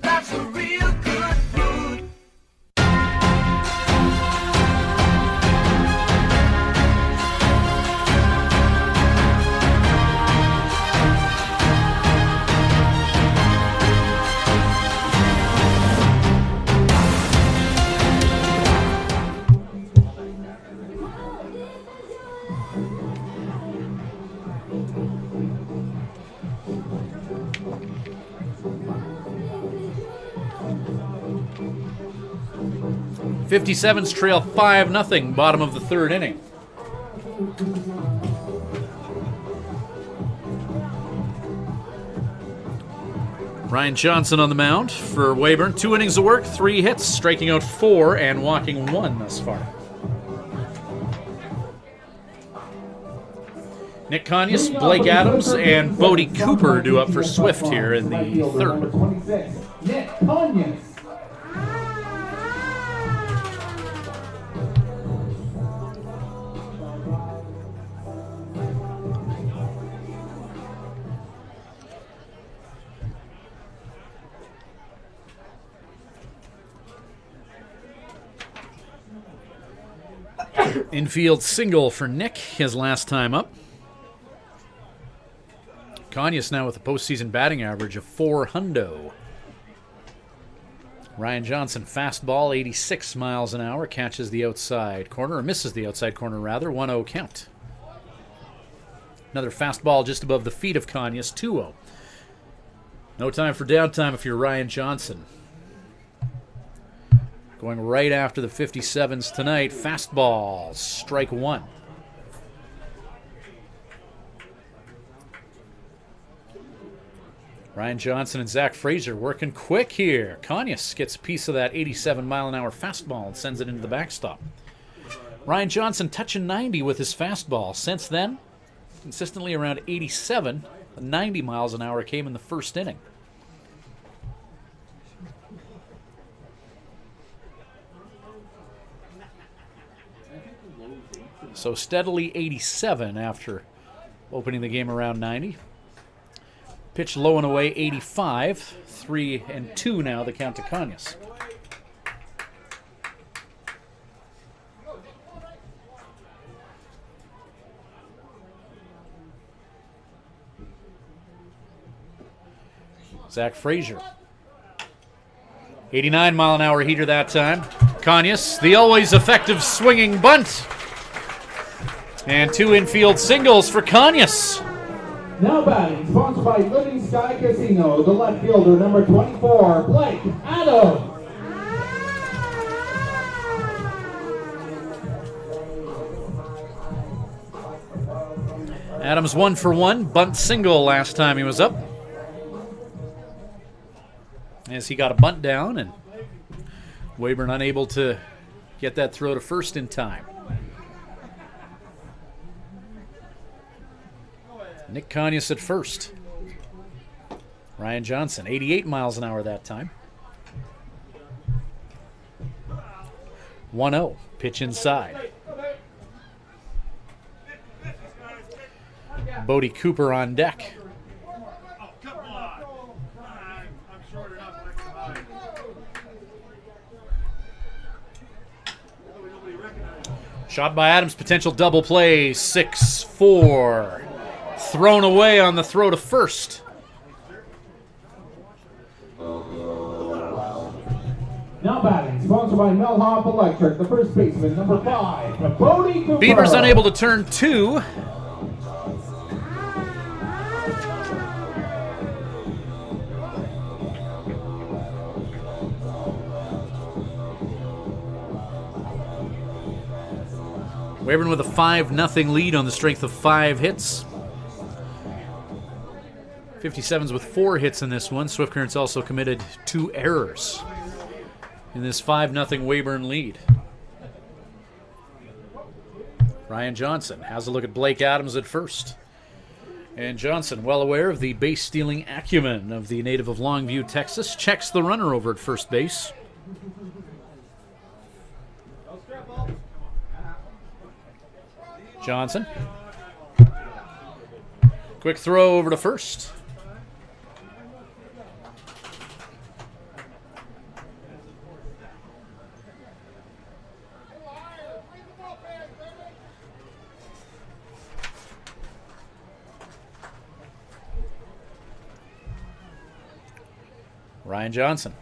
lots of real good food. '57's trail 5-0, bottom of the third inning. Ryan Johnson on the mound for Weyburn. 2 innings of work, 3 hits, striking out 4 and walking 1 thus far. Nick Conyers, Blake Adams, and Bodie Cooper due up for Swift here in the third. Nick Conyers. Infield single for Nick, his last time up. Conyers now with a postseason batting average of 4 hundo. Ryan Johnson, fastball, 86 miles an hour, catches the outside corner, or misses the outside corner rather, 1-0 count. Another fastball just above the feet of Conyers, 2-0. No time for downtime if you're Ryan Johnson. Going right after the 57's tonight, fastball, strike one. Ryan Johnson and Zach Frazier working quick here. Conyers gets a piece of that 87-mile-an-hour fastball and sends it into the backstop. Ryan Johnson touching 90 with his fastball. Since then, consistently around 87. 90 miles an hour came in the first inning. So steadily 87 after opening the game around 90. Pitch low and away, 85. 3-2 now, the count to Conyers. Zach Frazier. 89-mile-an-hour heater that time. Conyers, the always effective swinging bunt. And 2 infield singles for Conyers. Now batting, sponsored by Living Sky Casino, the left fielder, number 24, Blake Adams. Adams 1 for 1, bunt single last time he was up. As he got a bunt down, and Weyburn unable to get that throw to first in time. Nick Conyers at first. Ryan Johnson, 88 miles an hour that time. 1-0, pitch inside. Bodie Cooper on deck. Shot by Adams, potential double play, 6-4. Thrown away on the throw to first. Now batting, sponsored by Melhoff Electric, the first baseman, number 5, Bodie Cooper. Beavers unable to turn 2. Weyburn with a 5-0 lead on the strength of 5 hits. 57's with 4 hits in this one. Swift Currents also committed 2 errors in this 5-0 Weyburn lead. Ryan Johnson has a look at Blake Adams at first. And Johnson, well aware of the base-stealing acumen of the native of Longview, Texas, checks the runner over at first base. Johnson. Quick throw over to first. Ryan Johnson.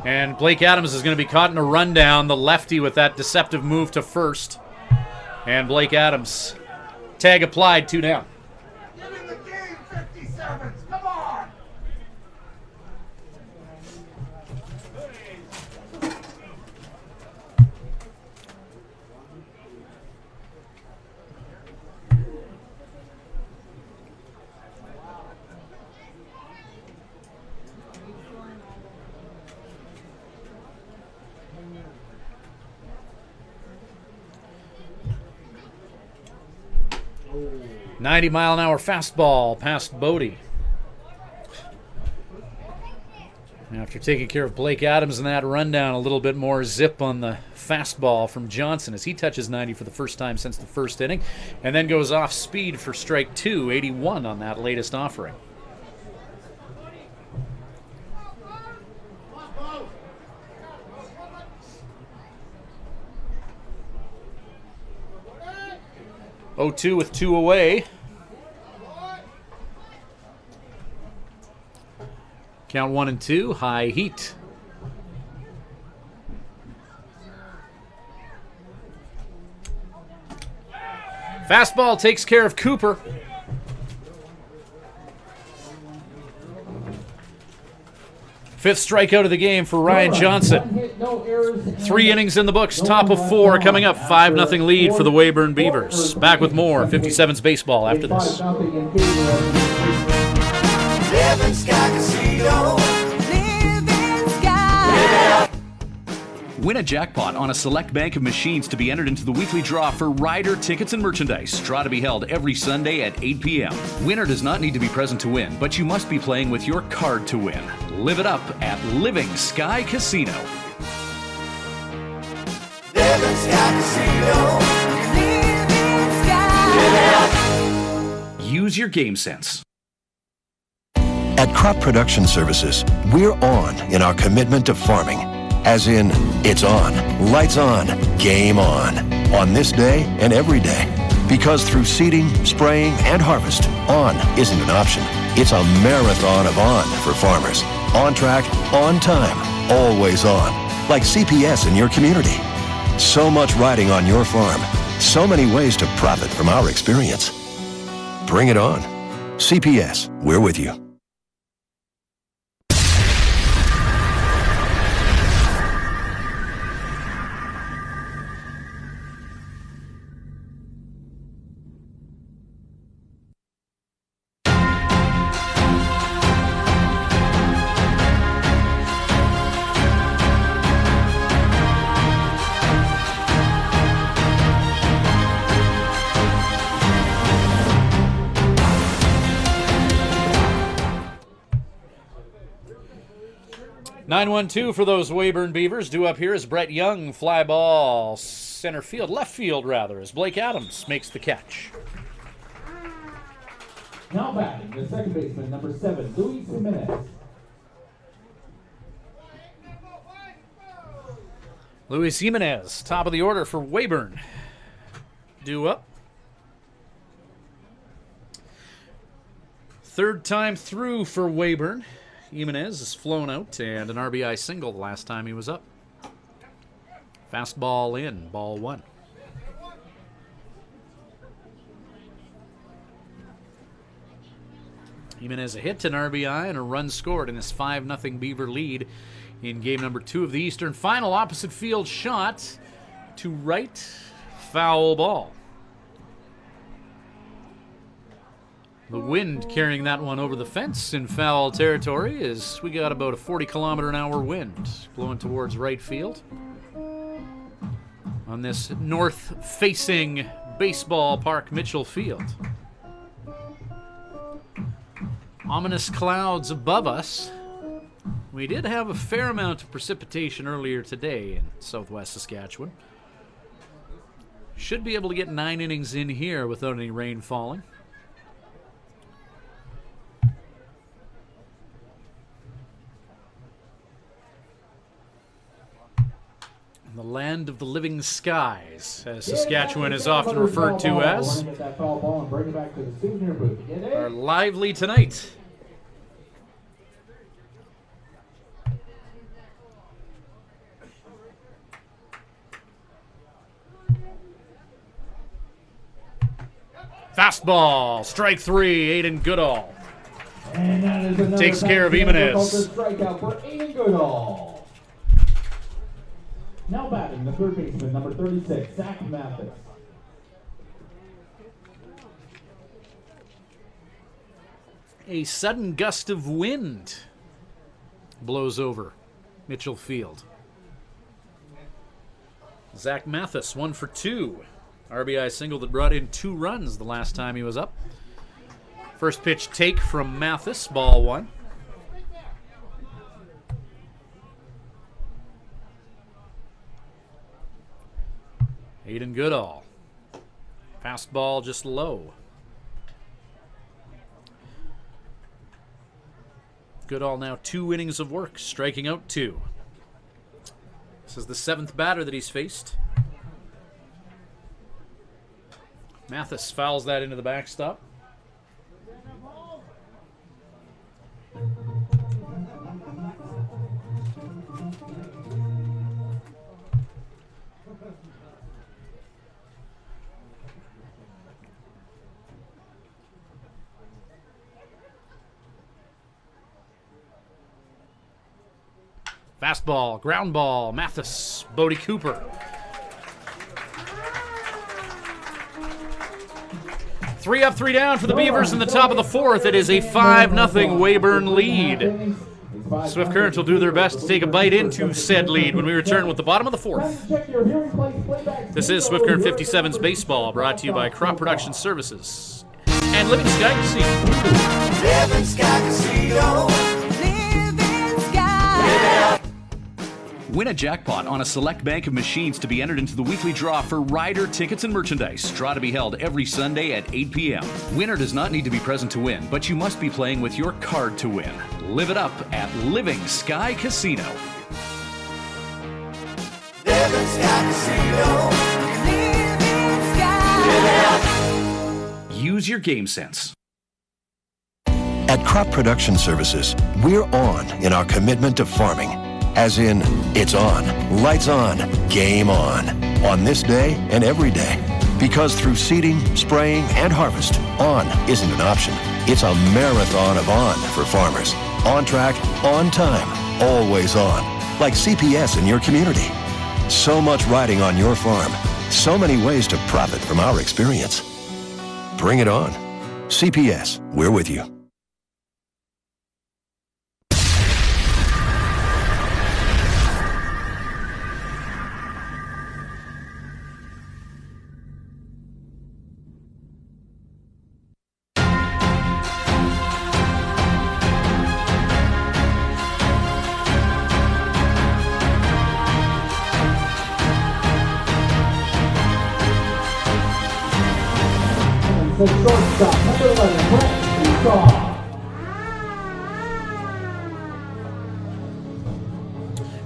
And Blake Adams is going to be caught in a rundown, the lefty with that deceptive move to first. And Blake Adams, tag applied, 2 down. Get in the game, 57's. Come on. Oh. 90-mile-an-hour fastball past Bodie. After taking care of Blake Adams in that rundown, a little bit more zip on the fastball from Johnson as he touches 90 for the first time since the first inning, and then goes off speed for strike 2, 81 on that latest offering. Oh, 2 with 2 away. Count 1-2, high heat. Fastball takes care of Cooper. Fifth strikeout of the game for Ryan Johnson. 3 innings in the books, top of 4 coming up. 5-0 lead for the Weyburn Beavers. Back with more 57's baseball after this. Living Sky Casino. Living Sky. Win a jackpot on a select bank of machines to be entered into the weekly draw for rider tickets and merchandise. Draw to be held every Sunday at 8 p.m. Winner does not need to be present to win, but you must be playing with your card to win. Live it up at Living Sky Casino. Living Sky Casino. Living Sky. Use your game sense. At Crop Production Services, we're on in our commitment to farming. As in, it's on, lights on, game on this day and every day. Because through seeding, spraying, and harvest, on isn't an option. It's a marathon of on for farmers. On track, on time, always on. Like CPS in your community. So much riding on your farm. So many ways to profit from our experience. Bring it on. CPS, we're with you. (9-1-2) for those Weyburn Beavers. Due up here is Brett Young. Fly ball center field, left field rather, as Blake Adams makes the catch. Now batting, the second baseman, number 7, Luis Jimenez. Luis Jimenez, top of the order for Weyburn. Due up. Third time through for Weyburn. Jimenez has flown out, and an RBI single the last time he was up. Fastball in, ball 1. Jimenez a hit, an RBI, and a run scored in his 5-0 Beaver lead in game number 2 of the Eastern Final. Opposite field shot to right, foul ball. The wind carrying that one over the fence in foul territory as we got about a 40-kilometer-an-hour wind blowing towards right field on this north-facing baseball park Mitchell Field. Ominous clouds above us. We did have a fair amount of precipitation earlier today in southwest Saskatchewan. Should be able to get 9 innings in here without any rain falling. The land of the living skies, as Saskatchewan is often referred to as, are lively tonight. Fastball, strike 3, Aiden Goodall. Takes care of Jimenez. Strikeout for Aiden Goodall. Now batting, the third baseman, number 36, Zach Mathis. A sudden gust of wind blows over Mitchell Field. Zach Mathis, 1 for 2. RBI single that brought in 2 runs the last time he was up. First pitch take from Mathis, ball 1. Aiden Goodall. Fastball just low. Goodall now 2 innings of work, striking out 2. This is the 7th batter that he's faced. Mathis fouls that into the backstop. Fastball, ground ball, Mathis, Bodie Cooper. 3 up, 3 down for the Beavers in the top of the fourth. It is a 5-0 Weyburn lead. Swift Current will do their best to take a bite into said lead when we return with the bottom of the fourth. This is Swift Current 57's Baseball, brought to you by Crop Production Services and Living Sky Casino. Living Sky Casino. Living Sky. Win a jackpot on a select bank of machines to be entered into the weekly draw for rider tickets and merchandise. Draw to be held every Sunday at 8 p.m. Winner does not need to be present to win, but you must be playing with your card to win. Live it up at Living Sky Casino. Living Sky Casino. Living Sky. Use your game sense. At Crop Production Services, we're on in our commitment to farming. As in, it's on, lights on, game on this day and every day. Because through seeding, spraying, and harvest, on isn't an option. It's a marathon of on for farmers. On track, on time, always on. Like CPS in your community. So much riding on your farm. So many ways to profit from our experience. Bring it on. CPS, we're with you. The shortstop, number 11, Brett Esau.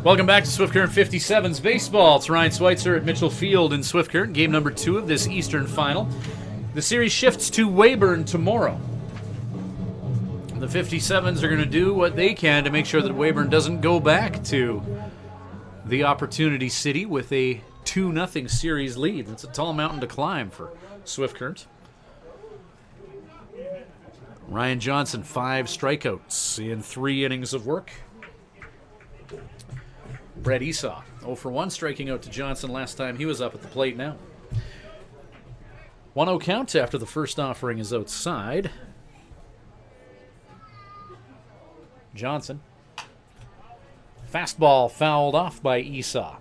Welcome back to Swift Current 57's Baseball. It's Ryan Schweitzer at Mitchell Field in Swift Current, game number 2 of this Eastern Final. The series shifts to Weyburn tomorrow. The 57's are going to do what they can to make sure that Weyburn doesn't go back to the Opportunity City with a 2-0 series lead. That's a tall mountain to climb for Swift Current. Ryan Johnson, 5 strikeouts in 3 innings of work. Brett Esau, 0 for 1, striking out to Johnson last time he was up at the plate now. 1-0 count after the first offering is outside. Johnson. Fastball fouled off by Esau.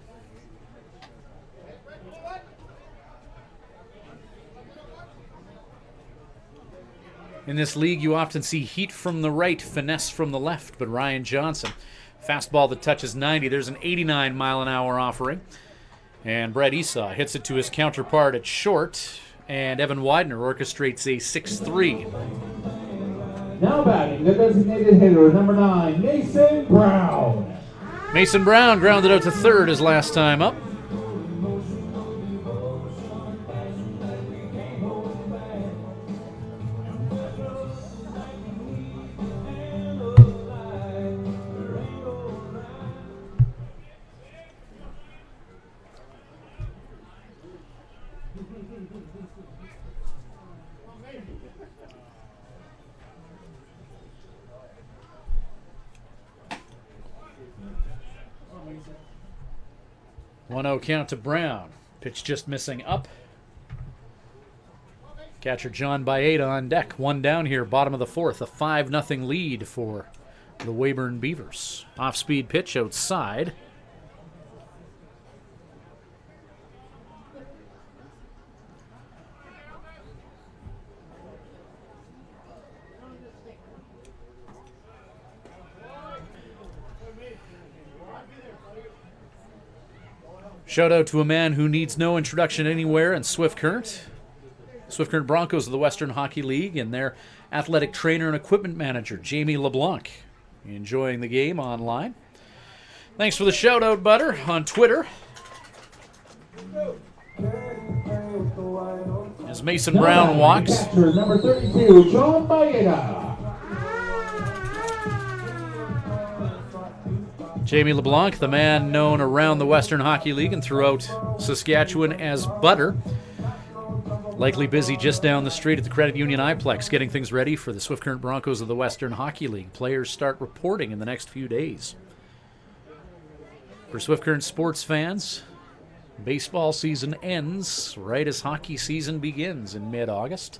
In this league, you often see heat from the right, finesse from the left, but Ryan Johnson, fastball that touches 90. There's an 89-mile-an-hour offering. And Brett Esau hits it to his counterpart at short, and Evan Widener orchestrates a 6-3. Now batting, the designated hitter, number 9, Mason Brown. Mason Brown grounded out to third his last time up. One 1-0 count to Brown. Pitch just missing up. Catcher John Baeta on deck. 1 down here, bottom of the fourth. A 5-0 lead for the Weyburn Beavers. Off-speed pitch outside. Shout out to a man who needs no introduction anywhere in Swift Current. Swift Current Broncos of the Western Hockey League and their athletic trainer and equipment manager, Jamie LeBlanc. Enjoying the game online. Thanks for the shout out, Butter, on Twitter. As Mason Brown walks. Number 32, John Baeta. Jamie LeBlanc, the man known around the Western Hockey League and throughout Saskatchewan as Butter. Likely busy just down the street at the Credit Union Iplex getting things ready for the Swift Current Broncos of the Western Hockey League. Players start reporting in the next few days. For Swift Current sports fans, baseball season ends right as hockey season begins in mid-August.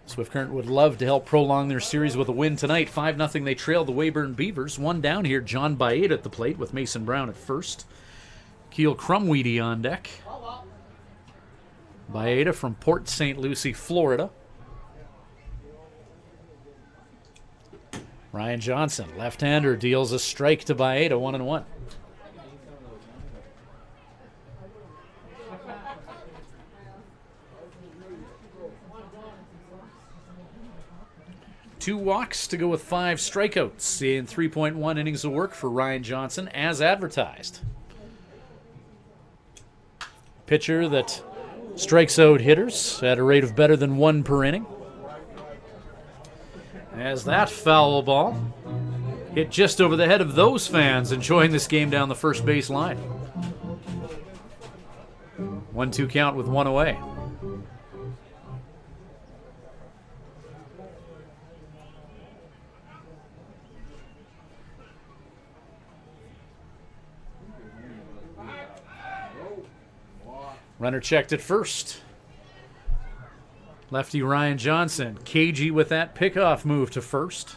Swift Current would love to help prolong their series with a win tonight. 5-0 they trail the Weyburn Beavers. One down here, John Baeta at the plate with Mason Brown at first. Keel Crumweedy on deck. Baeta from Port St. Lucie, Florida. Ryan Johnson, left-hander, deals a strike to Baeta, 1-1. Two walks to go with 5 strikeouts in 3.1 innings of work for Ryan Johnson, as advertised. Pitcher that strikes out hitters at a rate of better than 1 per inning. As that foul ball hit just over the head of those fans enjoying this game down the first base line. 1-2 count with 1 away. Runner checked at first. Lefty Ryan Johnson, cagey with that pickoff move to first.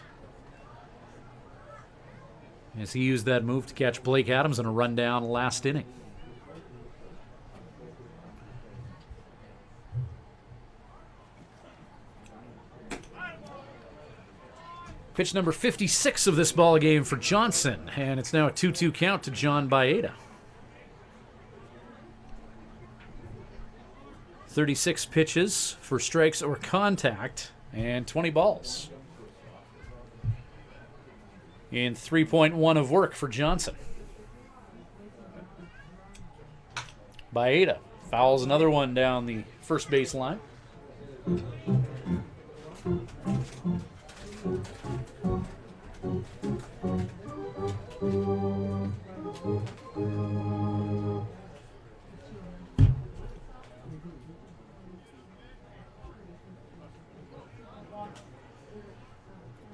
As he used that move to catch Blake Adams in a rundown last inning. Pitch number 56 of this ball game for Johnson, and it's now a 2-2 count to John Baeta. 36 pitches for strikes or contact, and 20 balls. In 3.1 of work for Johnson. Baeta fouls another one down the first base line.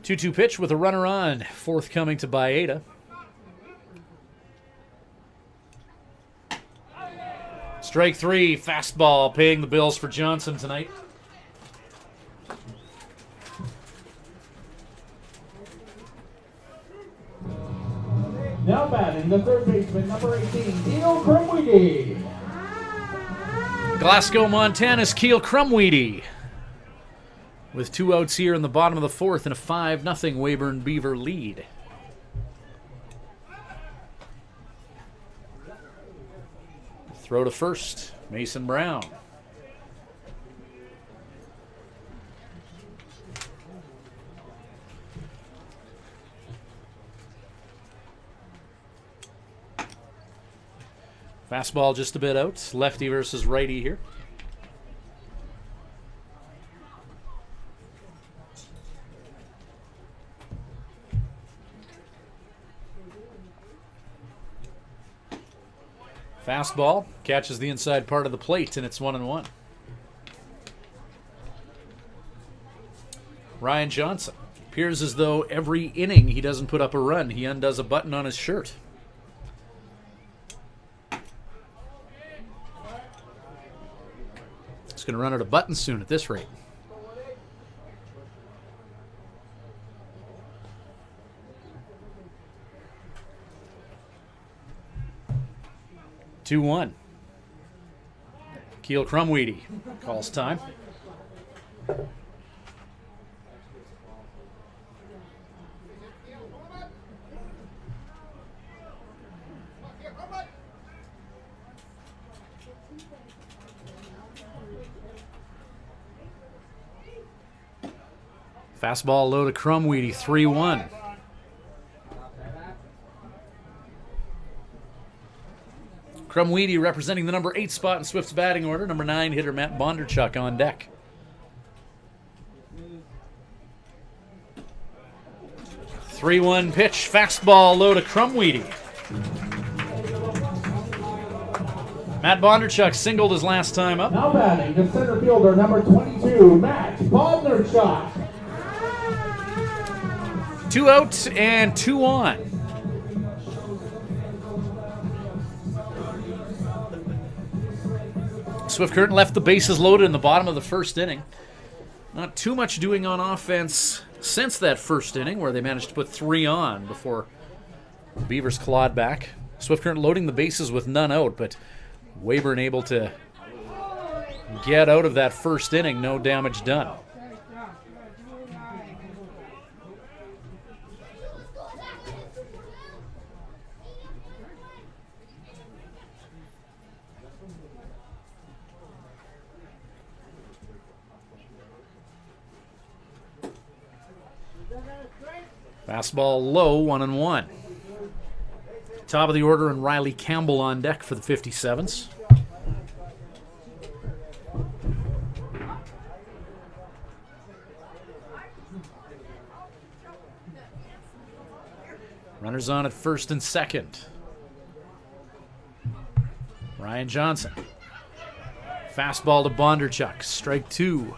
Two-two pitch with a runner on, forthcoming to Baeta. Strike 3, fastball, paying the bills for Johnson tonight. Now batting, the third baseman, number 18, Keel Crumweedy. Glasgow, Montana's Keel Crumweedy. With 2 outs here in the bottom of the 4th and a 5-0 Weyburn Beaver lead. Throw to first, Mason Brown. Fastball just a bit out, lefty versus righty here. Fastball catches the inside part of the plate, and it's 1-1. Ryan Johnson appears as though every inning he doesn't put up a run, he undoes a button on his shirt. He's going to run out of buttons soon at this rate. Two-one. Keel Crumweedy calls time. Fastball low to Crumweedy, 3-1. Crumweedy representing the number 8 spot in Swift's batting order. Number 9 hitter Matt Bondarchuk on deck. Three-one pitch, fastball low to Crumweedy. Matt Bondarchuk singled his last time up. Now batting, the center fielder, number 22, Matt Bondarchuk. 2 out and 2 on. Swift Current left the bases loaded in the bottom of the first inning. Not too much doing on offense since that first inning, where they managed to put 3 on before the Beavers clawed back. Swift Current loading the bases with none out, but Weyburn able to get out of that first inning, no damage done. Fastball low, 1-1. Top of the order, and Riley Campbell on deck for the 57's. Runners on at first and second. Ryan Johnson. Fastball to Bondarchuk. Strike 2.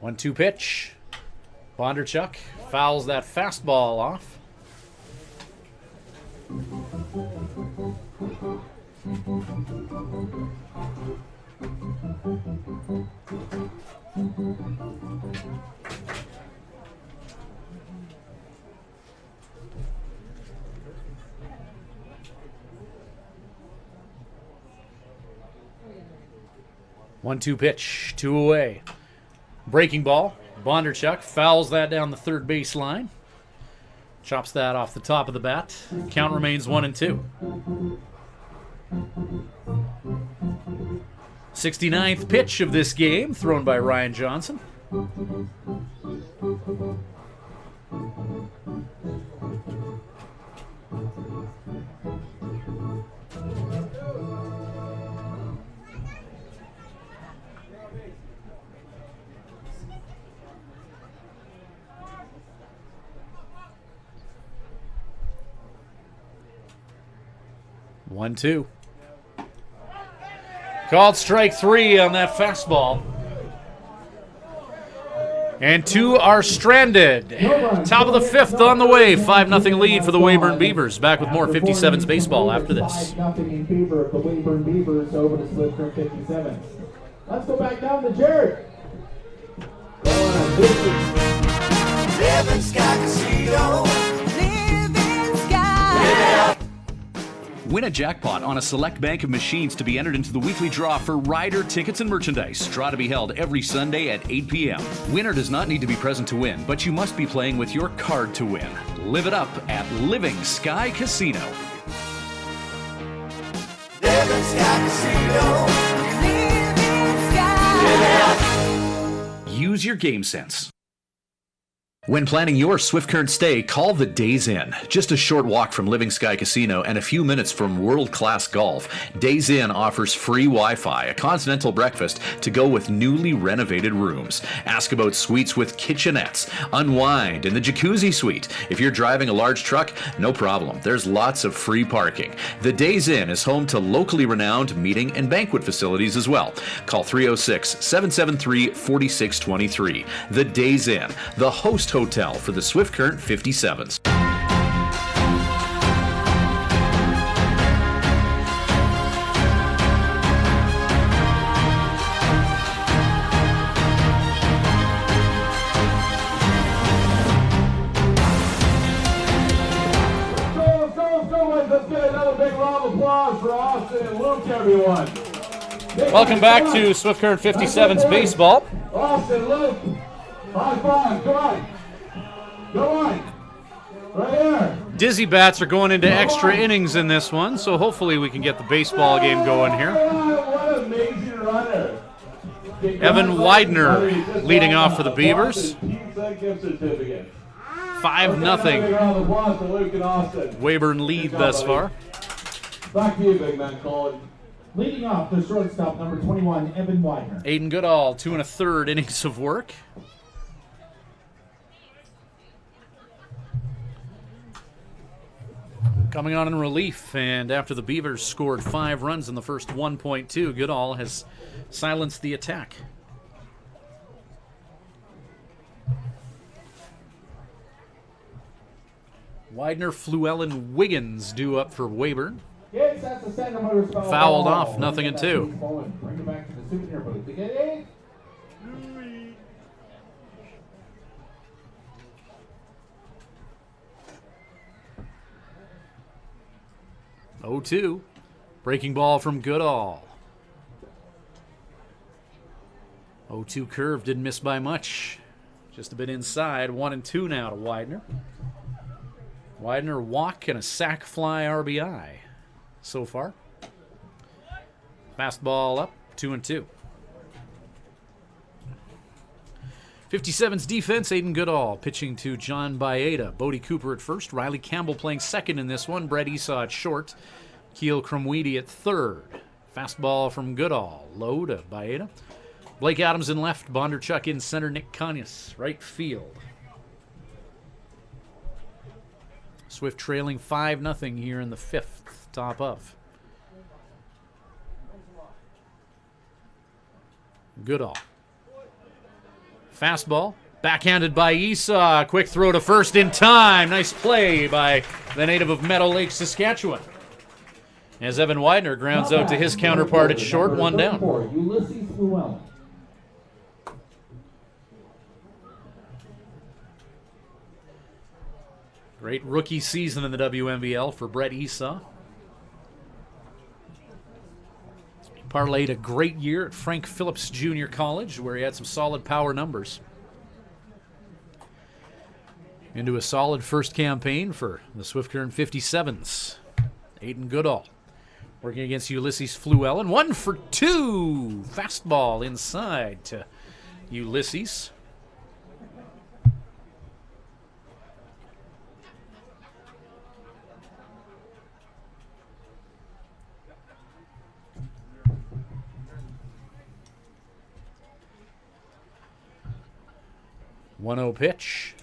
One-two pitch. Bondarchuk fouls that fastball off. One-two pitch, 2 away. Breaking ball. Bondarchuk fouls that down the third base line. Chops that off the top of the bat. Count remains 1-2. 69th pitch of this game, thrown by Ryan Johnson. One, two. Called strike 3 on that fastball. And 2 are stranded. Top of the 5th on the way. 5-0 lead for the Weyburn Beavers. Back with more 57's baseball after this. 5-0 in favor of the Weyburn Beavers over to Swift Current 57's. Let's go back down to Jared. Living Sky Casino. Living Sky. Win a jackpot on a select bank of machines to be entered into the weekly draw for rider tickets and merchandise. Draw to be held every Sunday at 8 p.m. Winner does not need to be present to win, but you must be playing with your card to win. Live it up at Living Sky Casino. Living Sky Casino. Living Sky. Use your game sense. When planning your Swift Current stay, call the Days Inn. Just a short walk from Living Sky Casino and a few minutes from world-class golf, Days Inn offers free Wi-Fi, a continental breakfast to go with newly renovated rooms. Ask about suites with kitchenettes. Unwind in the jacuzzi suite. If you're driving a large truck, no problem. There's lots of free parking. The Days Inn is home to locally renowned meeting and banquet facilities as well. Call 306-773-4623. The Days Inn, the host hotel for the Swift Current 57's. Let's get another big round of applause for Austin and Luke, everyone. Welcome back to Swift Current 57's baseball. Austin, Luke, high five, come on. Go on. Right here. Dizzy bats are going into extra innings in this one, so hopefully we can get the baseball game going here. What an amazing runner. Evan Widener leading off for the Beavers. 5-0. Weyburn lead thus far. Back to you, big man, Colin. Leading off the shortstop, number 21, Evan Widener. Aiden Goodall, 2 1/3 innings of work. Coming on in relief, and after the Beavers scored 5 runs in the first 1.2, Goodall has silenced the attack. Widener, Fluellen, Wiggins due up for Weyburn. Fouled off, 0-2. Bring it back to the souvenir booth. To get it. 0-2. Breaking ball from Goodall. 0-2 curve, didn't miss by much. Just a bit inside. 1-2 now to Widener. Widener walk and a sac fly RBI so far. Fastball up, 2-2. 57's defense, Aiden Goodall pitching to John Baeta. Bodie Cooper at first. Riley Campbell playing second in this one. Brett Esau at short. Keel Crumweedy at third. Fastball from Goodall. Low to Baeta. Blake Adams in left. Bondarchuk in center. Nick Conyas right field. Swift trailing 5-0 here in the 5th. Top of. Goodall. Fastball. Backhanded by Esau. Quick throw to first in time. Nice play by the native of Meadow Lake, Saskatchewan. As Evan Widener grounds out to his counterpart at short, 1 down. Ulysses Fluellen. Great rookie season in the WMBL for Brett Esau. He parlayed a great year at Frank Phillips Junior College, where he had some solid power numbers. Into a solid first campaign for the Swift Current 57's. Aiden Goodall working against Ulysses Fluellen. 1 for 2. Fastball inside to Ulysses. One-0 pitch.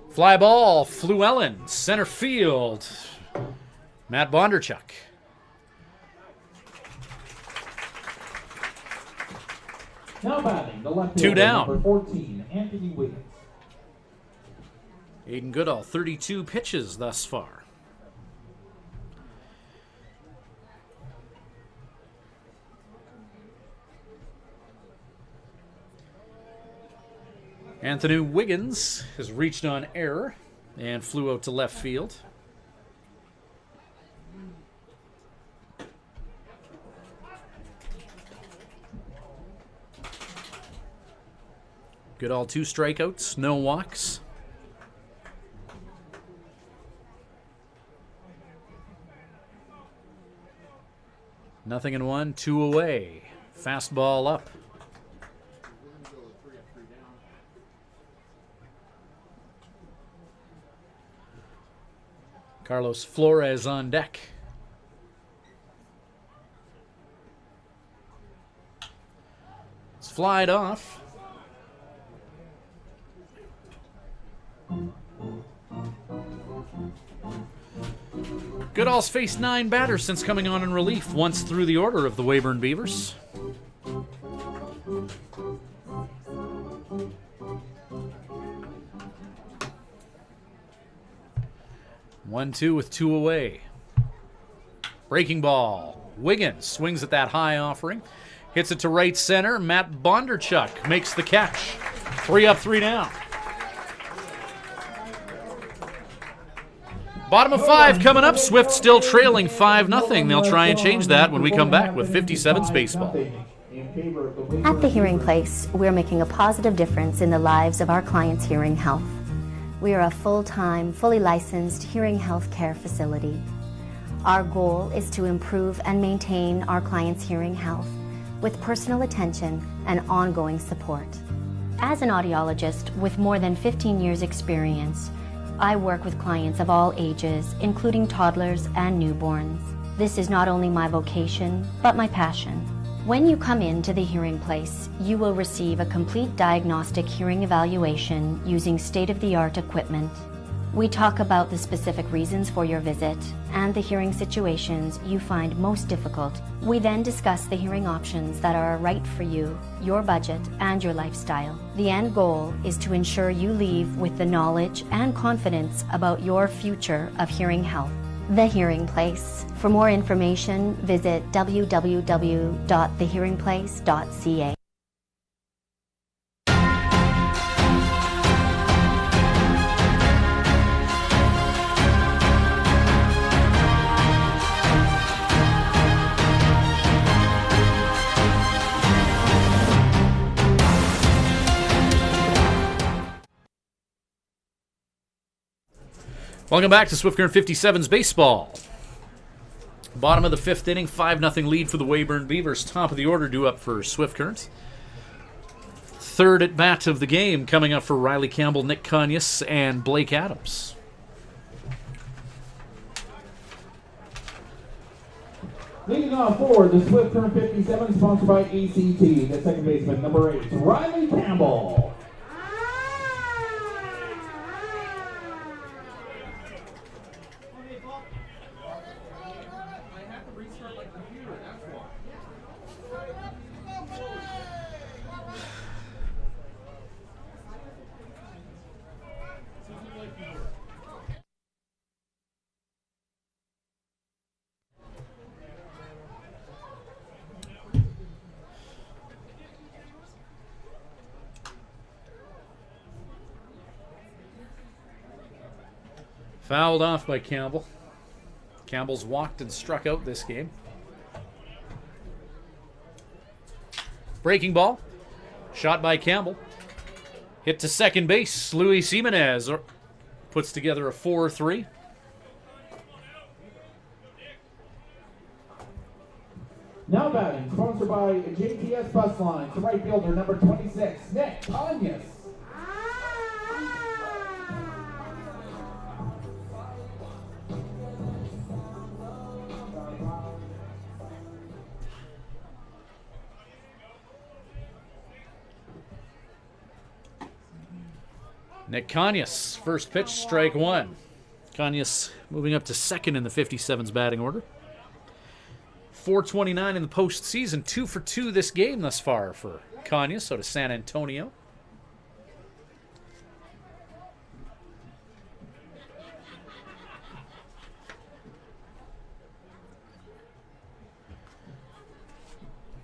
Fly ball, Fluellen, center field. Matt Bondarchuk. Now batting, the left 2 down. Number 14, Anthony Wiggins. Aiden Goodall, 32 pitches thus far. Anthony Wiggins has reached on error and flew out to left field. Goodall 2 strikeouts, no walks. Nothing in 1, 2 away. Fastball up. Carlos Flores on deck. It's flied off. Goodall's faced 9 batters since coming on in relief, once through the order of the Weyburn Beavers. One, 2 with 2 away. Breaking ball. Wiggins swings at that high offering. Hits it to right center. Matt Bondarchuk makes the catch. 3 up, 3 down. Bottom of 5 coming up. Swift still trailing 5-0. They'll try and change that when we come back with 57's baseball. At the Hearing Place, we're making a positive difference in the lives of our clients' hearing health. We are a full-time, fully licensed hearing health care facility. Our goal is to improve and maintain our clients' hearing health with personal attention and ongoing support. As an audiologist with more than 15 years' experience, I work with clients of all ages, including toddlers and newborns. This is not only my vocation, but my passion. When you come into the Hearing Place, you will receive a complete diagnostic hearing evaluation using state-of-the-art equipment. We talk about the specific reasons for your visit and the hearing situations you find most difficult. We then discuss the hearing options that are right for you, your budget, and your lifestyle. The end goal is to ensure you leave with the knowledge and confidence about your future of hearing health. The Hearing Place. For more information, visit www.thehearingplace.ca. Welcome back to Swift Current 57's baseball. Bottom of the fifth inning, 5-0 lead for the Weyburn Beavers. Top of the order due up for Swift Current. Third at bat of the game coming up for Riley Campbell, Nick Conyas, and Blake Adams. Leading off for the Swift Current 57, sponsored by ACT. The second baseman, number 8, Riley Campbell. Fouled off by Campbell. Campbell's walked and struck out this game. Breaking ball. Shot by Campbell. Hit to second base. Luis Jimenez puts together a 4-3. Now batting, sponsored by JTS Bus Line, to right fielder number 26, Nick Conyas. Nick Conyas, first pitch, strike one. Conyas moving up to second in the 57's batting order. 429 in the postseason, 2 for 2 this game thus far for Conyas out of San Antonio.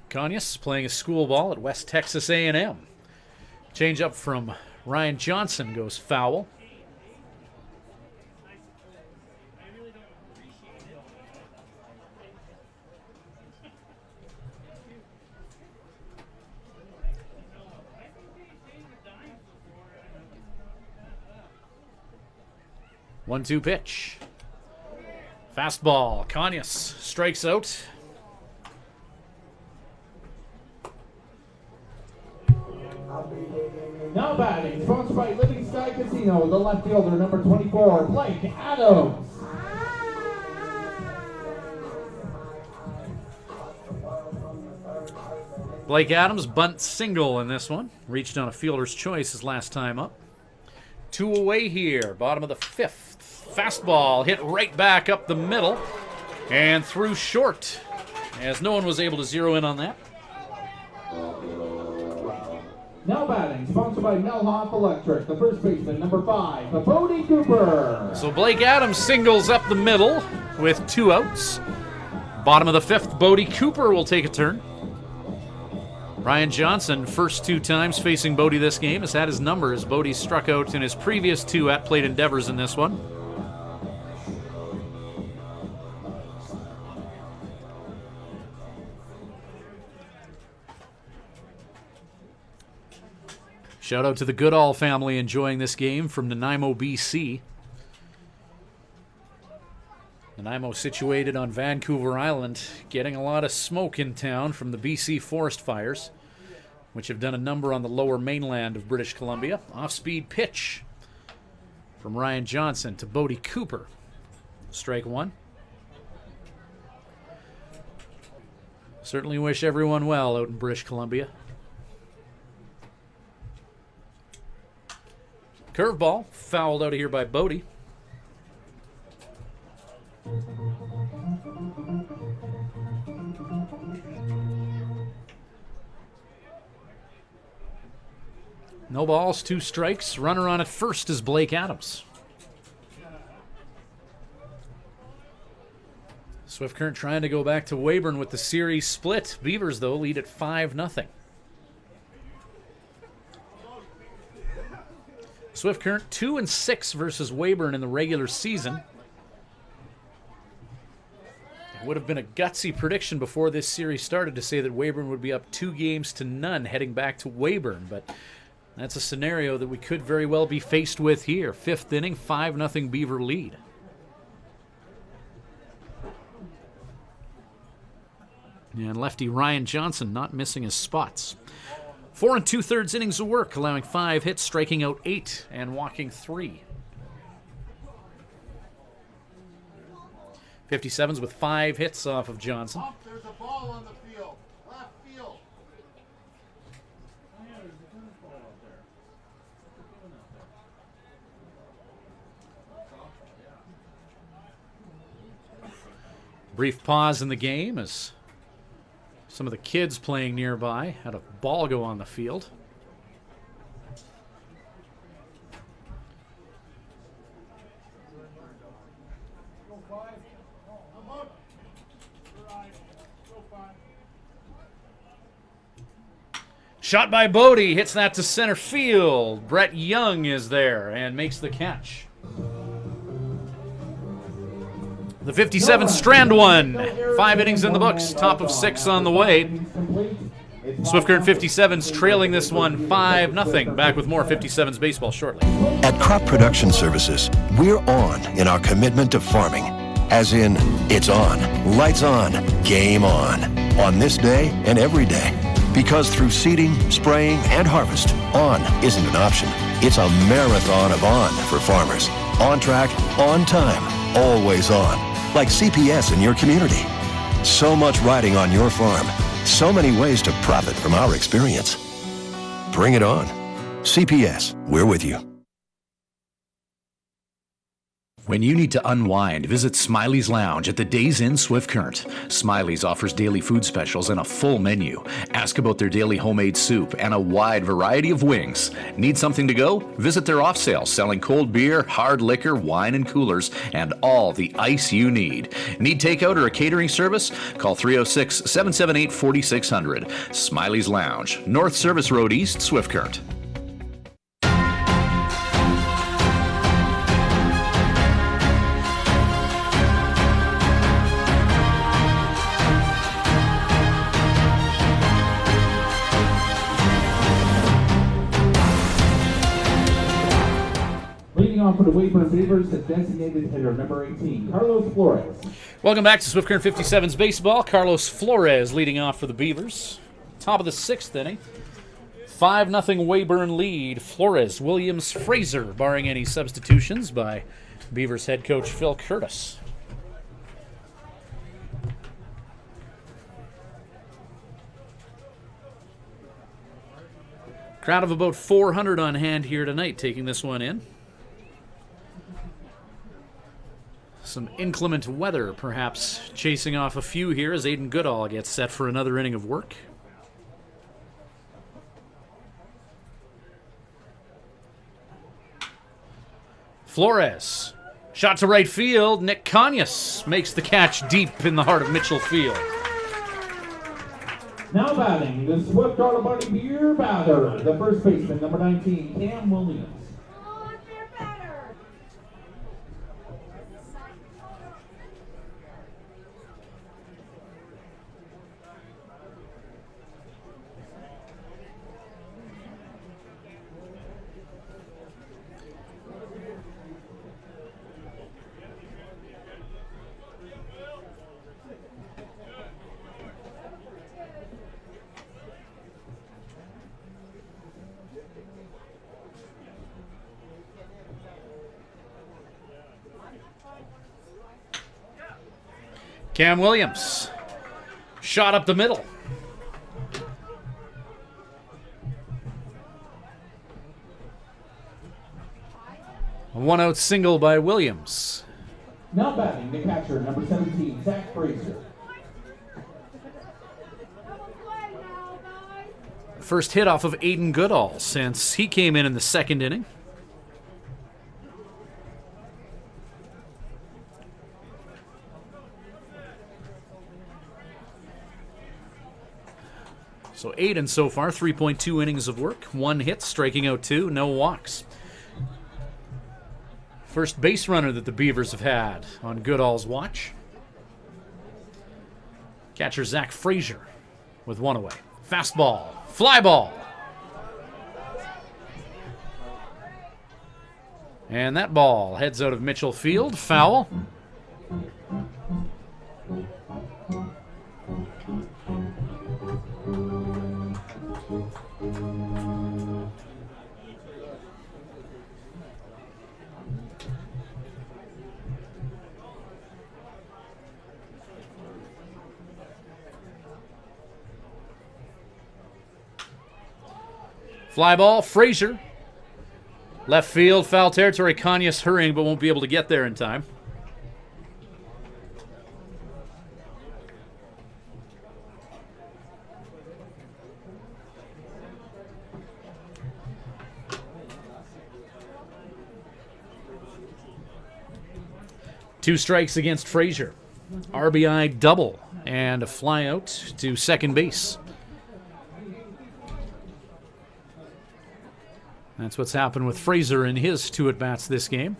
Conyas playing a school ball at West Texas A&M. Change up from Ryan Johnson goes foul. One-two pitch. Fastball. Conyas strikes out. Now batting, sponsored by Living Sky Casino, the left fielder, number 24, Blake Adams. Blake Adams, bunt single in this one. Reached on a fielder's choice his last time up. 2 away here, bottom of the fifth. Fastball hit right back up the middle and through short, as no one was able to zero in on that. Now batting, sponsored by Melhoff Electric, the first baseman, number 5, Bodie Cooper. So Blake Adams singles up the middle with 2 outs. Bottom of the fifth, Bodie Cooper will take a turn. Ryan Johnson, first 2 times facing Bodie this game, has had his number as Bodie struck out in his previous 2 at-plate endeavors in this one. Shout out to the Goodall family enjoying this game from Nanaimo, BC. Nanaimo situated on Vancouver Island, getting a lot of smoke in town from the BC forest fires, which have done a number on the lower mainland of British Columbia. Off-speed pitch from Ryan Johnson to Bodie Cooper. Strike one. Certainly wish everyone well out in British Columbia. Curveball, fouled out of here by Bodie. No balls, 2 strikes. Runner on at first is Blake Adams. Swift Current trying to go back to Weyburn with the series split. Beavers, though, lead at 5-0. Swift Current 2-6 versus Weyburn in the regular season. It would have been a gutsy prediction before this series started to say that Weyburn would be up 2-0 heading back to Weyburn, but that's a scenario that we could very well be faced with here. 5th inning, 5-0 Beaver lead. And lefty Ryan Johnson not missing his spots. 4 2/3 innings of work, allowing 5 hits, striking out 8, and walking 3. 57's with 5 hits off of Johnson. There's a ball on the field. Left field. Brief pause in the game as some of the kids playing nearby had a ball go on the field. Shot by Bodie, hits that to center field. Brett Young is there and makes the catch. The 57 strand one. 5 innings in the books, top of 6 on the way. Swift Current 57's trailing this one 5-0. Back with more 57's baseball shortly. At Crop Production Services, we're on in our commitment to farming. As in, it's on, lights on, game on this day and every day. Because through seeding, spraying, and harvest, on isn't an option. It's a marathon of on for farmers. On track, on time, always on. Like CPS in your community. So much riding on your farm. So many ways to profit from our experience. Bring it on. CPS, we're with you. When you need to unwind, visit Smiley's Lounge at the Days Inn Swift Current. Smiley's offers daily food specials and a full menu. Ask about their daily homemade soup and a wide variety of wings. Need something to go? Visit their off sale selling cold beer, hard liquor, wine and coolers, and all the ice you need. Need takeout or a catering service? Call 306-778-4600. Smiley's Lounge, North Service Road East, Swift Current. On for the Weyburn Beavers, the designated hitter, number 18, Carlos Flores. Welcome back to Swift Current 57's baseball. Carlos Flores leading off for the Beavers. Top of the 6th inning. 5-0 Weyburn lead. Flores, Williams, Fraser, barring any substitutions by Beavers head coach Phil Curtis. Crowd of about 400 on hand here tonight taking this one in. Some inclement weather, perhaps, chasing off a few here as Aiden Goodall gets set for another inning of work. Flores, shot to right field. Nick Conyas makes the catch deep in the heart of Mitchell Field. Now batting, the Swift Autobody Beer batter, the first baseman, number 19, Cam Williams. Cam Williams, shot up the middle. A 1-out single by Williams. Now batting the catcher, number 17, Zach Frazier. First hit off of Aiden Goodall since he came in the second inning. So Aiden so far, 3.2 innings of work, 1 hit, striking out 2, no walks. First base runner that the Beavers have had on Goodall's watch. Catcher Zach Frazier with 1 away. Fastball, fly ball. And that ball heads out of Mitchell Field, foul. Fly ball, Frazier. Left field, foul territory. Kanyas hurrying, but won't be able to get there in time. Two strikes against Frazier. RBI double and a fly out to second base. That's what's happened with Frazier in his 2 at-bats this game.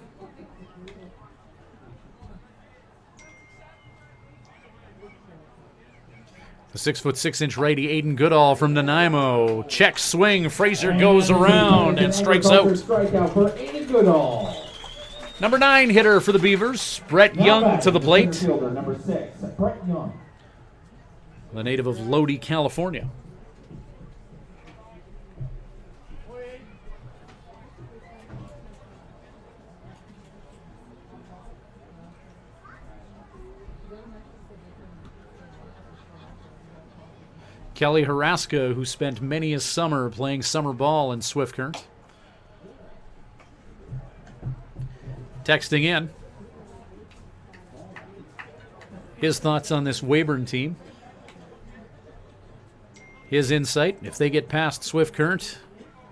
The 6'6" righty Aiden Goodall from Nanaimo. Check swing. Frazier goes around and strikes out. Strikeout for Aiden Goodall. Number 9 hitter for the Beavers, Brett Young to the plate. Fielder, number 6, Brett Young. The native of Lodi, California. Kelly Haraska, who spent many a summer playing summer ball in Swift Current. Texting in his thoughts on this Weyburn team. His insight, if they get past Swift Current,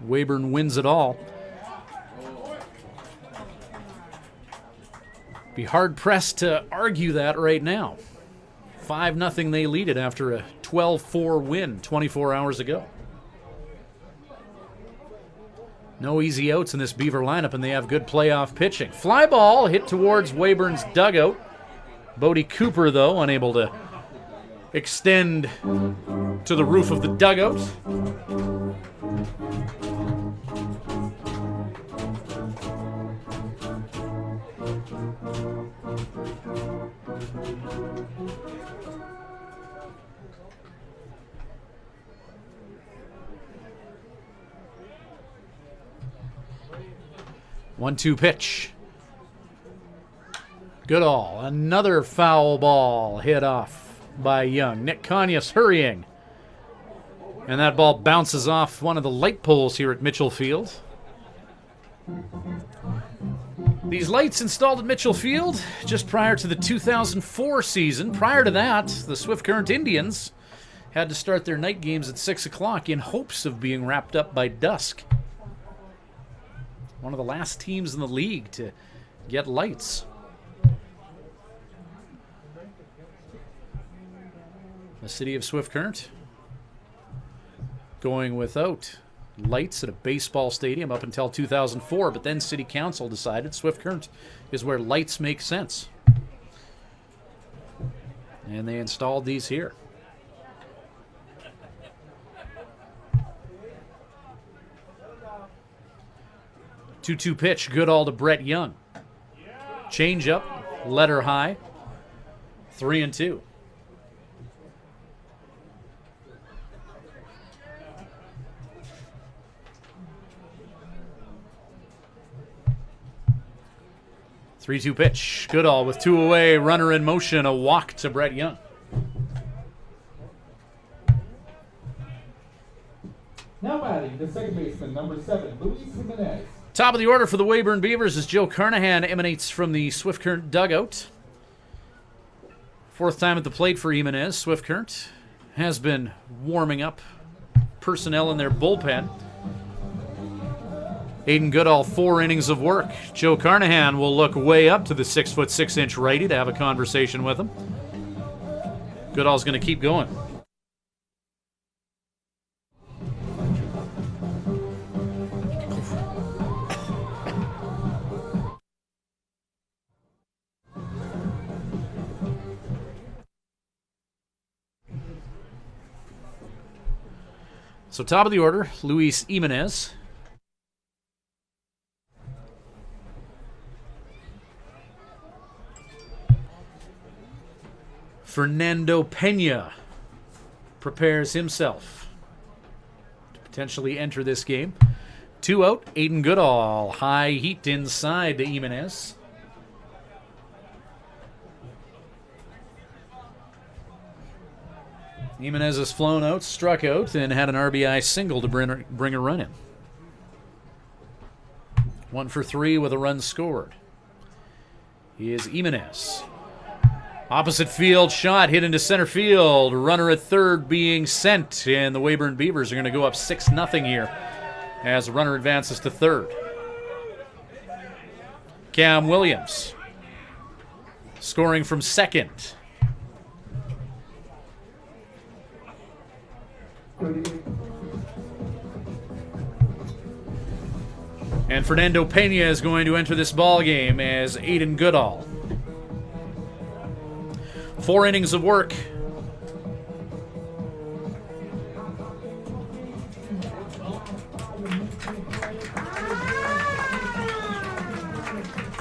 Weyburn wins it all. Be hard-pressed to argue that right now. 5-0 they lead it after a 12-4 win 24 hours ago. No easy outs in this Beaver lineup, and they have good playoff pitching. Fly ball hit towards Weyburn's dugout. Bodie Cooper, though, unable to extend to the roof of the dugout. One-two pitch. Goodall, another foul ball hit off by Young. Nick Kanyas hurrying. And that ball bounces off one of the light poles here at Mitchell Field. These lights installed at Mitchell Field just prior to the 2004 season. Prior to that, the Swift Current Indians had to start their night games at 6 o'clock in hopes of being wrapped up by dusk. One of the last teams in the league to get lights. The city of Swift Current going without lights at a baseball stadium up until 2004, but then City Council decided Swift Current is where lights make sense. And they installed these here. 2-2 pitch, Goodall to Brett Young. Change up, letter high, 3-2. Three-two pitch, Goodall with 2 away, runner in motion, a walk to Brett Young. Now batting the second baseman, number 7, Luis Jimenez. Top of the order for the Weyburn Beavers as Joe Carnahan emanates from the Swift Current dugout. Fourth time at the plate for Jimenez. Swift Current has been warming up personnel in their bullpen. Aiden Goodall, 4 innings of work. Joe Carnahan will look way up to the 6'6" righty to have a conversation with him. Goodall's going to keep going. So top of the order, Luis Jimenez. Fernando Pena prepares himself to potentially enter this game. 2 out, Aiden Goodall. High heat inside to Jimenez. Jimenez has flown out, struck out, and had an RBI single to bring a run in. 1 for 3 with a run scored. He is Jimenez. Opposite field shot hit into center field. Runner at third being sent, and the Weyburn Beavers are going to go up 6-0 here as the runner advances to third. Cam Williams scoring from second. And Fernando Pena is going to enter this ball game as Aiden Goodall. 4 innings of work.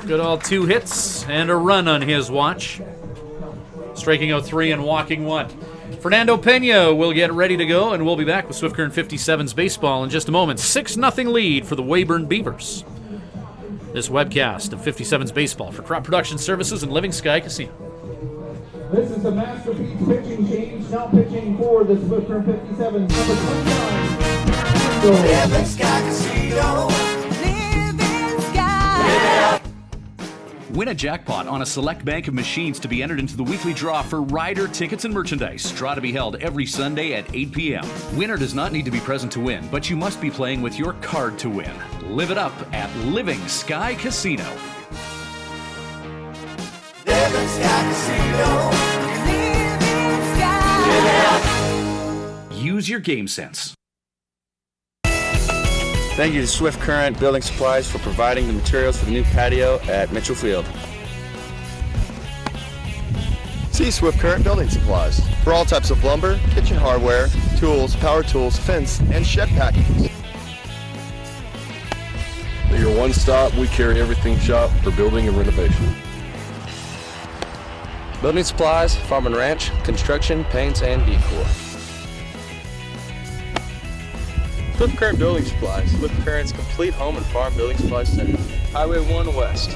Goodall 2 hits and a run on his watch. Striking out 3 and walking 1. Fernando Pena will get ready to go, and we'll be back with Swift Current 57's baseball in just a moment. 6-0 lead for the Weyburn Beavers. This webcast of 57's baseball for Crop Production Services and Living Sky Casino. This is the masterpiece pitching change. Now pitching for the Swift Current 57, number 29. Living Sky Casino. Living Sky. Win a jackpot on a select bank of machines to be entered into the weekly draw for rider tickets and merchandise. Draw to be held every Sunday at 8 p.m. Winner does not need to be present to win, but you must be playing with your card to win. Live it up at Living Sky Casino. Living Sky Casino. Living Sky. Use your game sense. Thank you to Swift Current Building Supplies for providing the materials for the new patio at Mitchell Field. See Swift Current Building Supplies for all types of lumber, kitchen hardware, tools, power tools, fence, and shed packing. At your one-stop, we carry everything shop for building and renovation. Building supplies, farm and ranch, construction, paints, and decor. Swift Current Building Supplies, Swift Current's complete home and farm building supply center. Highway 1 West.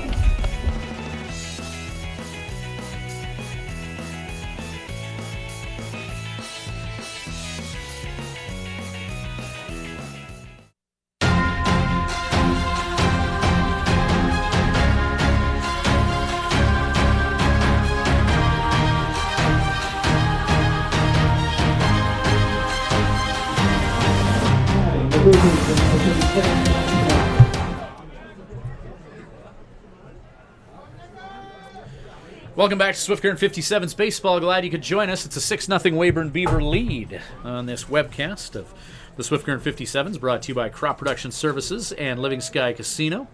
Welcome back to Swift Current 57's baseball. Glad you could join us. It's a 6-0 Weyburn Beaver lead on this webcast of the Swift Current 57's, brought to you by Crop Production Services and Living Sky Casino.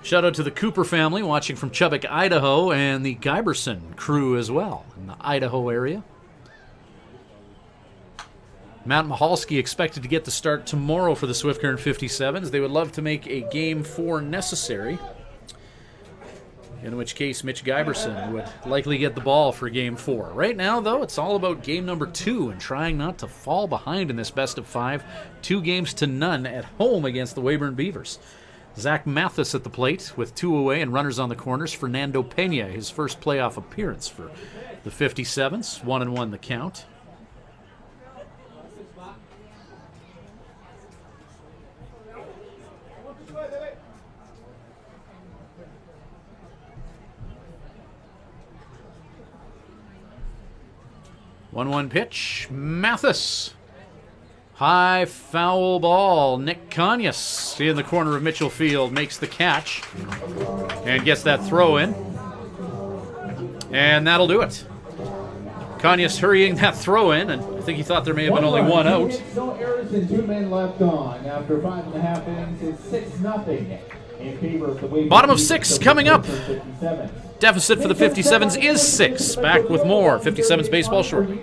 Shout out to the Cooper family watching from Chubbuck, Idaho, and the Giberson crew as well in the Idaho area. Matt Mahalski expected to get the start tomorrow for the Swift Current 57's. They would love to make a Game 4 necessary, in which case Mitch Giberson would likely get the ball for Game 4. Right now, though, it's all about Game number 2 and trying not to fall behind in this best-of-5, 2-0 at home against the Weyburn Beavers. Zach Mathis at the plate with 2 away and runners on the corners. Fernando Pena, his first playoff appearance for the 57's, 1-1 the count. 1-1 pitch. Mathis. High foul ball. Nick Conyas in the corner of Mitchell Field makes the catch and gets that throw in. And that'll do it. Conyas hurrying that throw in, and I think he thought there may have been only one out. No errors and 2 men left on. After 5.5 innings, it's 6-0 in favor of the Weyburn. Bottom of 6 coming up. Deficit for the 57's is 6. Back with more 57's baseball shortly.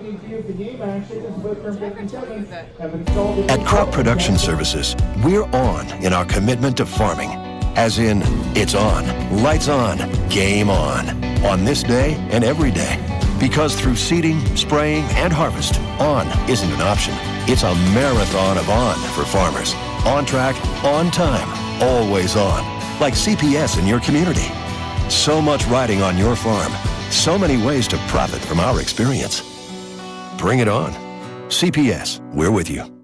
At Crop Production Services, we're on in our commitment to farming. As in, it's on, lights on, game on this day and every day. Because through seeding, spraying, and harvest, on isn't an option. It's a marathon of on for farmers. On track, on time, always on. Like CPS in your community. So much riding on your farm. So many ways to profit from our experience. Bring it on. CPS, we're with you.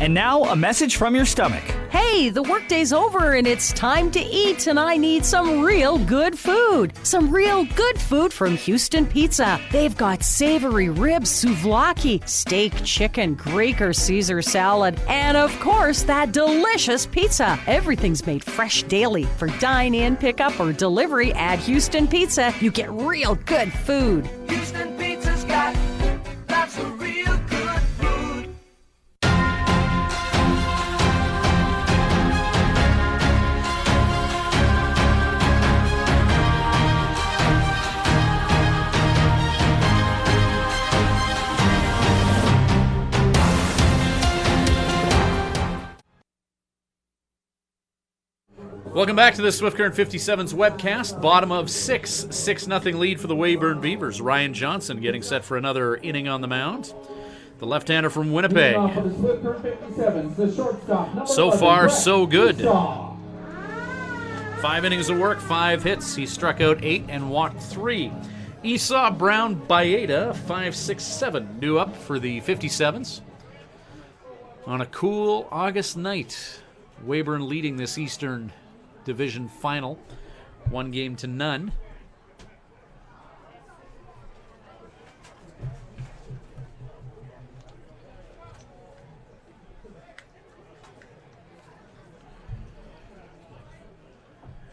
And now, a message from your stomach. Hey, the workday's over and it's time to eat, and I need some real good food. Some real good food from Houston Pizza. They've got savory ribs, souvlaki, steak, chicken, Greek or Caesar salad, and of course, that delicious pizza. Everything's made fresh daily. For dine-in, pickup, or delivery at Houston Pizza, you get real good food. Houston Pizza's got lots of real good food. Welcome back to the Swift Current 57's webcast. Bottom of 6, 6-0 lead for the Weyburn Beavers. Ryan Johnson getting set for another inning on the mound. The left-hander from Winnipeg. So far, so good. 5 innings of work, 5 hits. He struck out 8 and walked 3. Esau Brown Baeta, 5.67, due up for the 57's. On a cool August night, Weyburn leading this Eastern Division final, 1-0.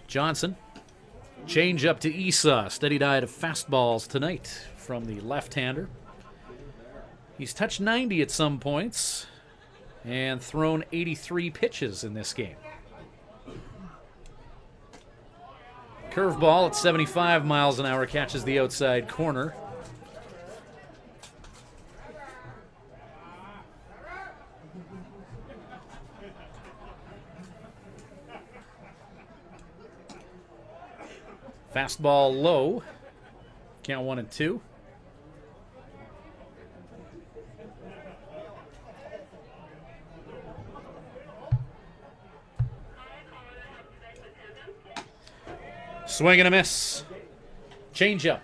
Johnson, change up to Esau. Steady diet of fastballs tonight from the left-hander. He's touched 90 at some points and thrown 83 pitches in this game. Curveball at 75 miles an hour catches the outside corner. Fastball low. Count 1 and 2. Swing and a miss. Change up.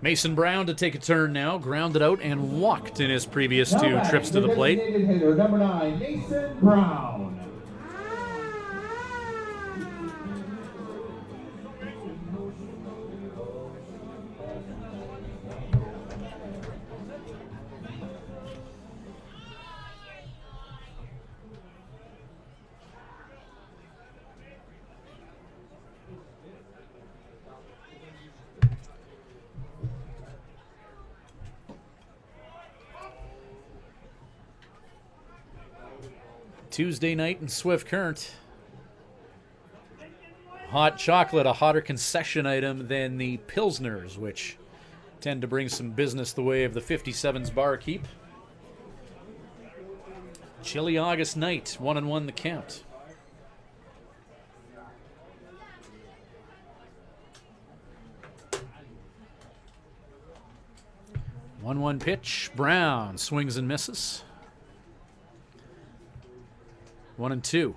Mason Brown to take a turn now. Grounded out and walked in his previous 2 trips to the plate. Hitter, number 9, Mason Brown. Tuesday night in Swift Current. Hot chocolate, a hotter concession item than the Pilsners, which tend to bring some business the way of the 57's barkeep. Chilly August night, 1-1 the count. One pitch. Brown swings and misses. 1 and 2.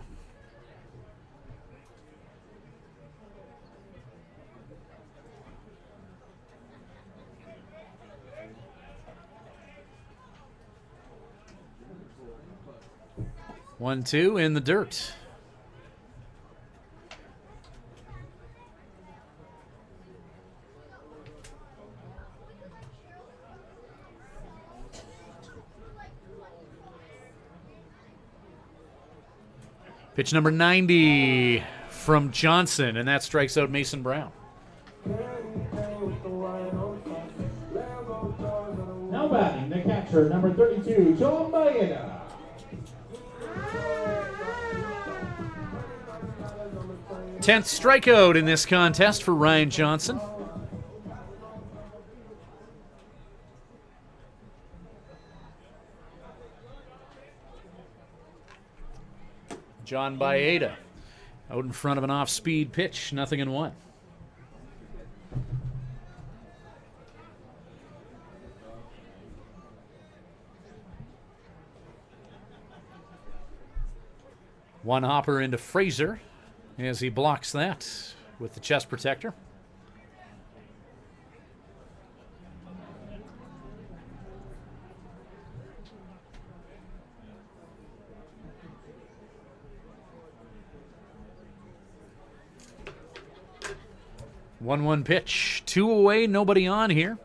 One, 2 in the dirt. Pitch number 90 from Johnson, and that strikes out Mason Brown. Now batting, the catcher, number 32, John Maeda. Tenth strikeout in this contest for Ryan Johnson. John Baeta out in front of an off-speed pitch, 0-1. One hopper into Fraser as he blocks that with the chest protector. One pitch, 2 away, nobody on here.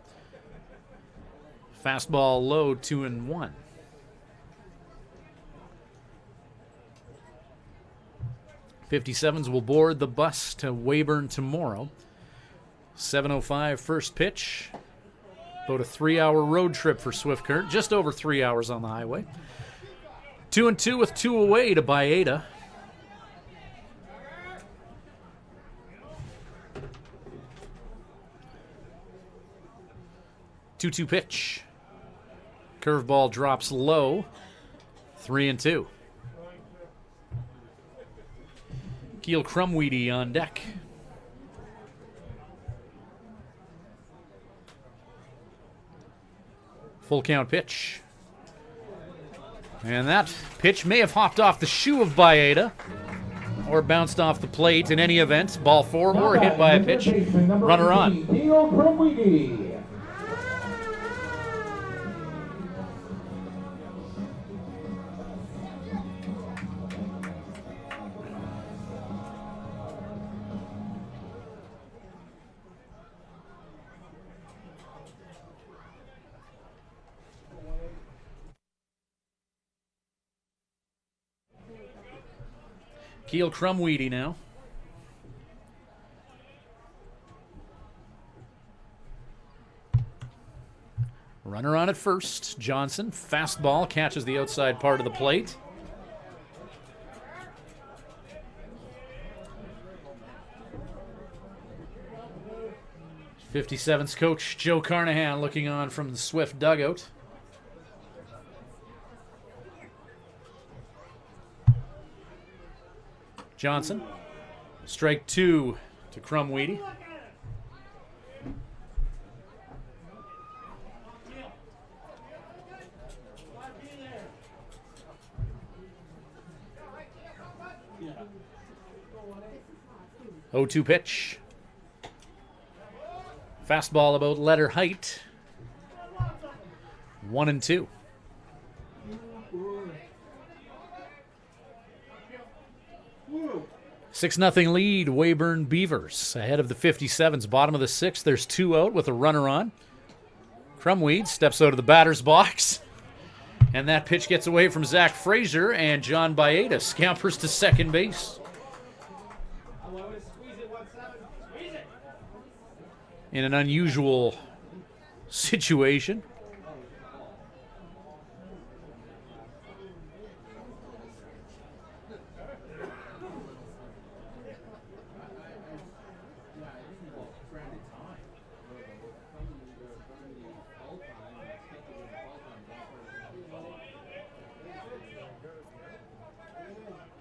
Fastball low, 2-1. '57's will board the bus to Weyburn tomorrow. 7:05 first pitch. About a 3-hour road trip for Swift Current. Just over 3 hours on the highway. 2-2 with 2 away to Baeta. Two pitch. Curveball drops low. 3-2. Keel Crumweedy on deck. Full count pitch. And that pitch may have hopped off the shoe of Baeta or bounced off the plate. In any event, ball 4 or hit by a pitch. Runner on. Keel Crumweedy. Keel Crumweedy now. Runner on at first. Johnson, fastball, catches the outside part of the plate. '57's coach Joe Carnahan looking on from the Swift dugout. Johnson, strike 2 to Crumweedy. Oh, 2 pitch. Fastball about letter height. 1-2. Six-0 lead, Weyburn Beavers ahead of the '57's. Bottom of the 6th, there's 2 out with a runner on. Crumweed steps out of the batter's box, and that pitch gets away from Zach Fraser, and John Baeta scampers to second base. In an unusual situation.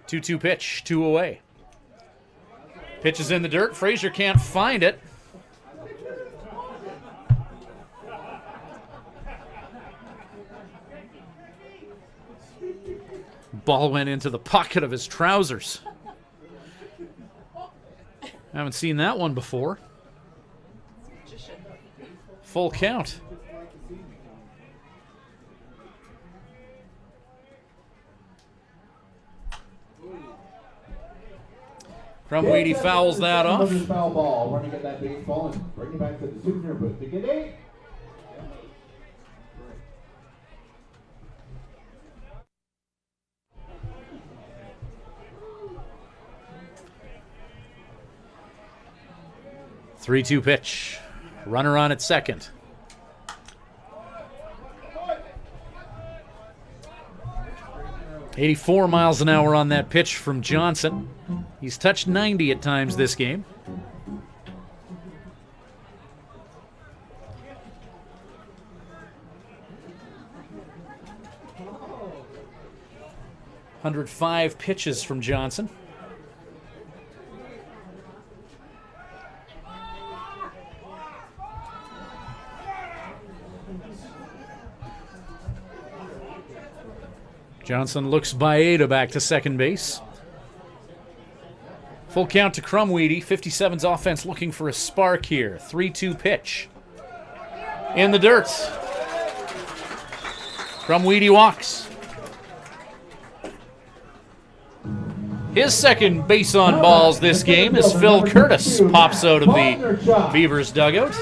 Two pitch, 2 away. Pitch is in the dirt. Frazier can't find it. Ball went into the pocket of his trousers. Haven't seen that one before. Full count. Crumweedy fouls that off. Foul ball. Running at that baseball and bring it back to the souvenir booth to get 8. 3-2 pitch. Runner on at second. .84 miles an hour on that pitch from Johnson. He's touched 90 at times this game. .105 pitches from Johnson. Johnson looks Baeda back to second base. Full count to Crumweedy. 57's offense looking for a spark here. 3-2 pitch. In the dirt. Crumweedy walks. His second base on balls this game as Phil Curtis pops out of the Beavers dugout.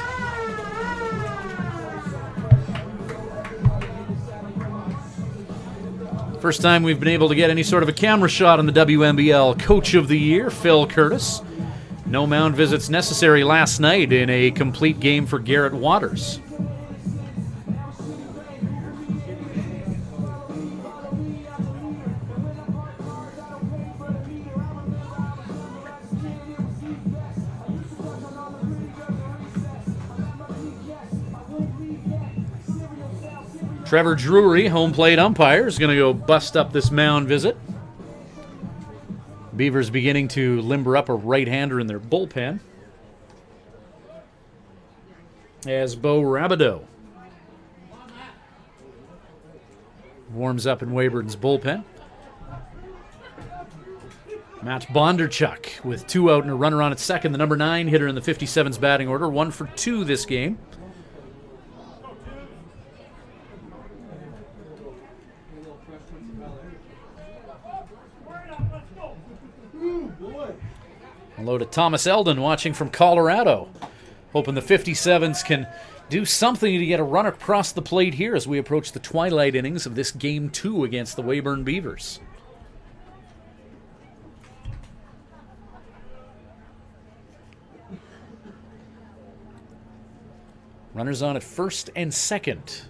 First time we've been able to get any sort of a camera shot on the WMBL Coach of the Year, Phil Curtis. No mound visits necessary last night in a complete game for Garrett Waters. Trevor Drury, home plate umpire, is going to go bust up this mound visit. Beavers beginning to limber up a right-hander in their bullpen. As Bo Rabideau warms up in Weyburn's bullpen. Matt Bondarchuk with 2 out and a runner on at second. The number 9 hitter in the 57's batting order. 1 for 2 this game. Hello to Thomas Eldon watching from Colorado. Hoping the 57's can do something to get a run across the plate here as we approach the twilight innings of this Game 2 against the Weyburn Beavers. Runners on at first and second.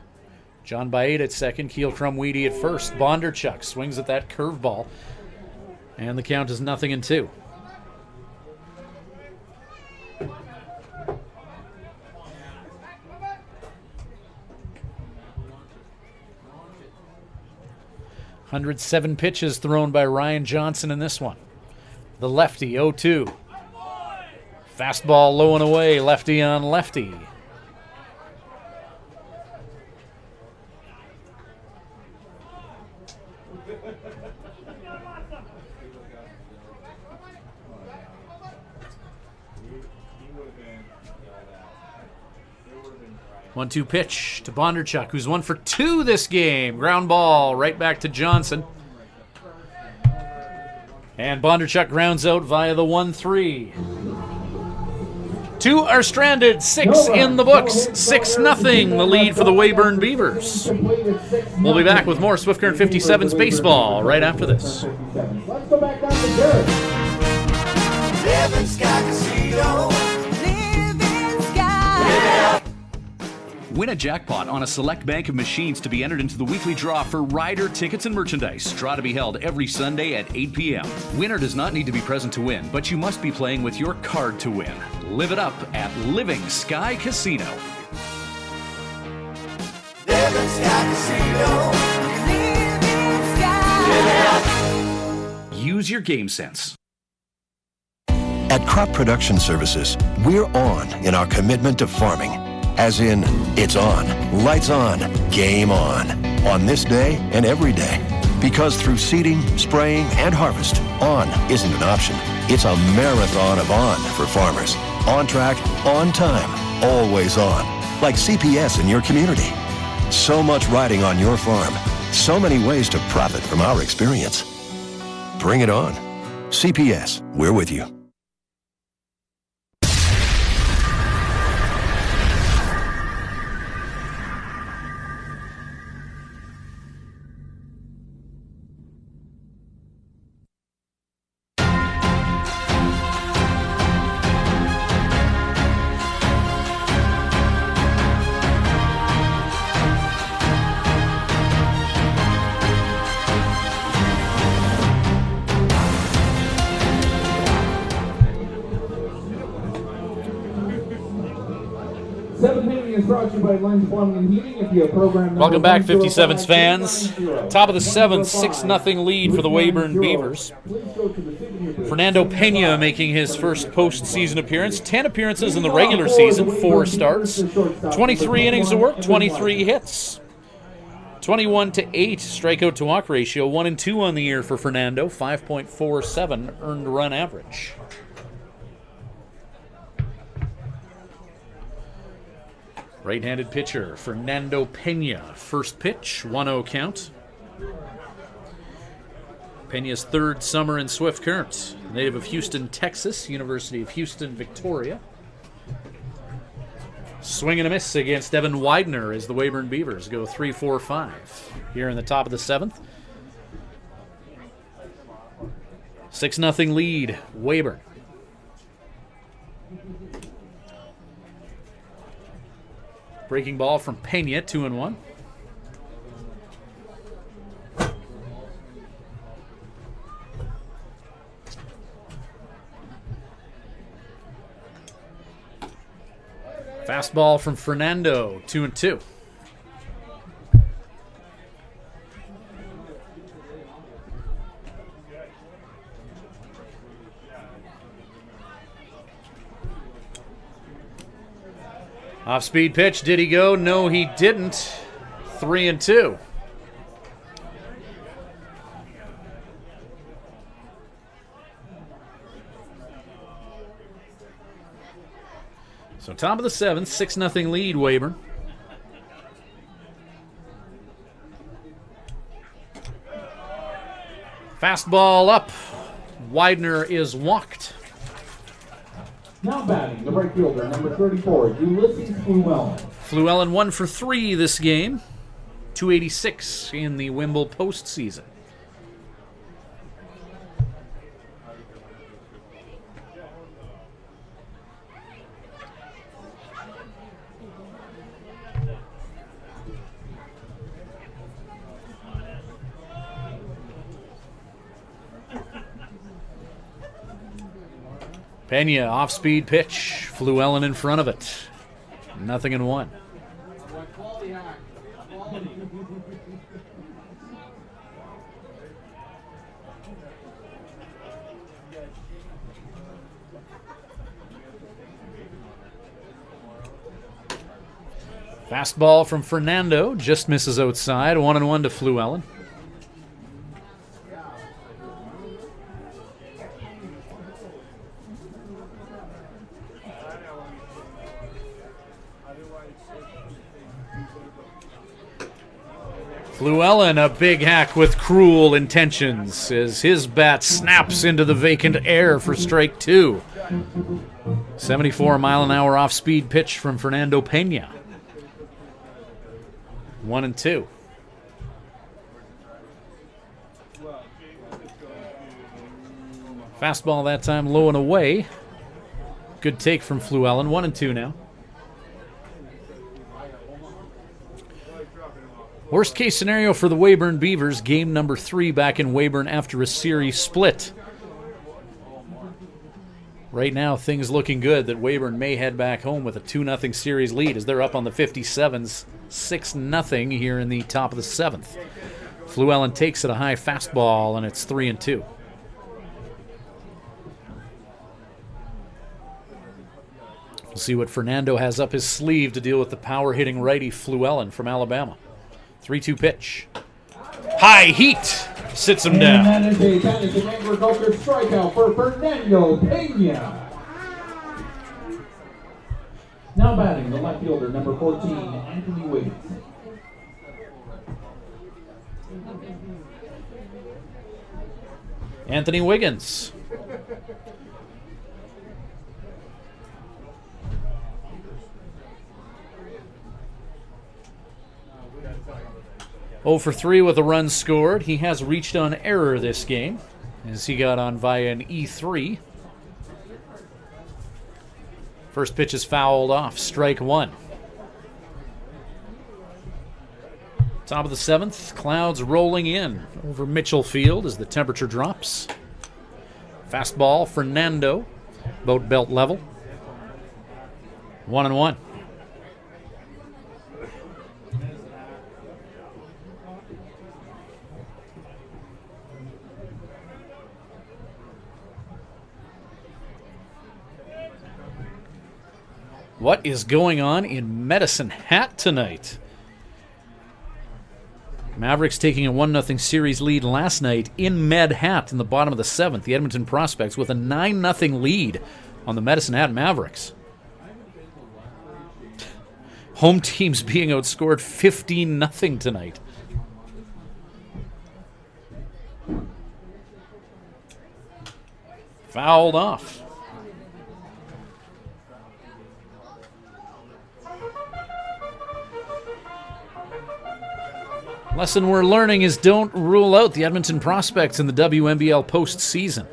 John Baeda at second, Keel Crumweedy at first. Bondarchuk swings at that curveball. And the count is 0-2. .107 pitches thrown by Ryan Johnson in this one. The lefty, 0-2. Fastball low and away, lefty on lefty. One-two pitch to Bondarchuk, who's 1 for 2 this game. Ground ball right back to Johnson. And Bondarchuk grounds out via the 1-3. 2 are stranded, 6 in the books. 6-0, the lead for the Weyburn Beavers. We'll be back with more Swift Current 57's baseball right after this. Let's go back down to Derek. Living Sky Casino. Living Sky. Win a jackpot on a select bank of machines to be entered into the weekly draw for rider tickets and merchandise. Draw to be held every Sunday at 8 p.m. Winner does not need to be present to win, but you must be playing with your card to win. Live it up at Living Sky Casino. Living Sky Casino. Living Sky. Use your game sense. At Crop Production Services, we're on in our commitment to farming. As in, it's on, lights on, game on this day and every day. Because through seeding, spraying, and harvest, on isn't an option. It's a marathon of on for farmers. On track, on time, always on. Like CPS in your community. So much riding on your farm. So many ways to profit from our experience. Bring it on. CPS, we're with you. is brought to you by Lens Plumbing and Heating. If you have program Welcome back, 57's fans. Top of the 7th, 6-0 lead for the Weyburn Beavers. Fernando Pena making his first postseason appearance. 10 appearances in the regular season, 4 starts. 23 innings of work, 23 hits. 21-8 strikeout to walk ratio, 1-2 on the year for Fernando, 5.47 earned run average. Right-handed pitcher, Fernando Pena. First pitch, 1-0 count. Pena's third summer in Swift Current. Native of Houston, Texas, University of Houston, Victoria. Swing and a miss against Evan Widener as the Weyburn Beavers go 3-4-5 here in the top of the 7th. 6-0 lead, Weyburn. Breaking ball from Pena, 2-1. Fastball from Fernando, 2-2. Off-speed pitch, did he go? No, he didn't. 3-2. So top of the 7th, 6-0 lead, Weyburn. Fastball up. Widener is walked. Now batting, the right fielder, number 34, Ulysses Fluellen. Fluellen 1 for 3 this game. 286 in the Wimble postseason. Pena, off-speed pitch. Fluellen in front of it. 0-1. Fastball from Fernando. Just misses outside. 1-1 to Fluellen. Fluellen, a big hack with cruel intentions as his bat snaps into the vacant air for strike 2. 74-mile-an-hour off-speed pitch from Fernando Pena. 1-2. Fastball that time low and away. Good take from Fluellen. 1-2 now. Worst case scenario for the Weyburn Beavers, game number 3 back in Weyburn after a series split. Right now, things looking good that Weyburn may head back home with a 2-0 series lead as they're up on the 57's 6-0 here in the top of the 7th. Fluellen takes it a high fastball, and it's 3-2. We'll see what Fernando has up his sleeve to deal with the power-hitting righty Fluellen from Alabama. 3-2 pitch. High heat sits him down. And that is a Madison Agriculture strikeout for Fernando Pena. Now batting, the left fielder, number 14, Anthony Wiggins. Anthony Wiggins. Oh for 3 with a run scored. He has reached on error this game as he got on via an E3. First pitch is fouled off. Strike 1. Top of the 7th. Clouds rolling in over Mitchell Field as the temperature drops. Fastball, Fernando. Boat belt level. 1-1. What is going on in Medicine Hat tonight? Mavericks taking a 1-0 series lead last night in Med Hat in the bottom of the 7th. The Edmonton Prospects with a 9-0 lead on the Medicine Hat Mavericks. Home teams being outscored 15-0 tonight. Fouled off. Lesson we're learning is don't rule out the Edmonton Prospects in the WMBL postseason.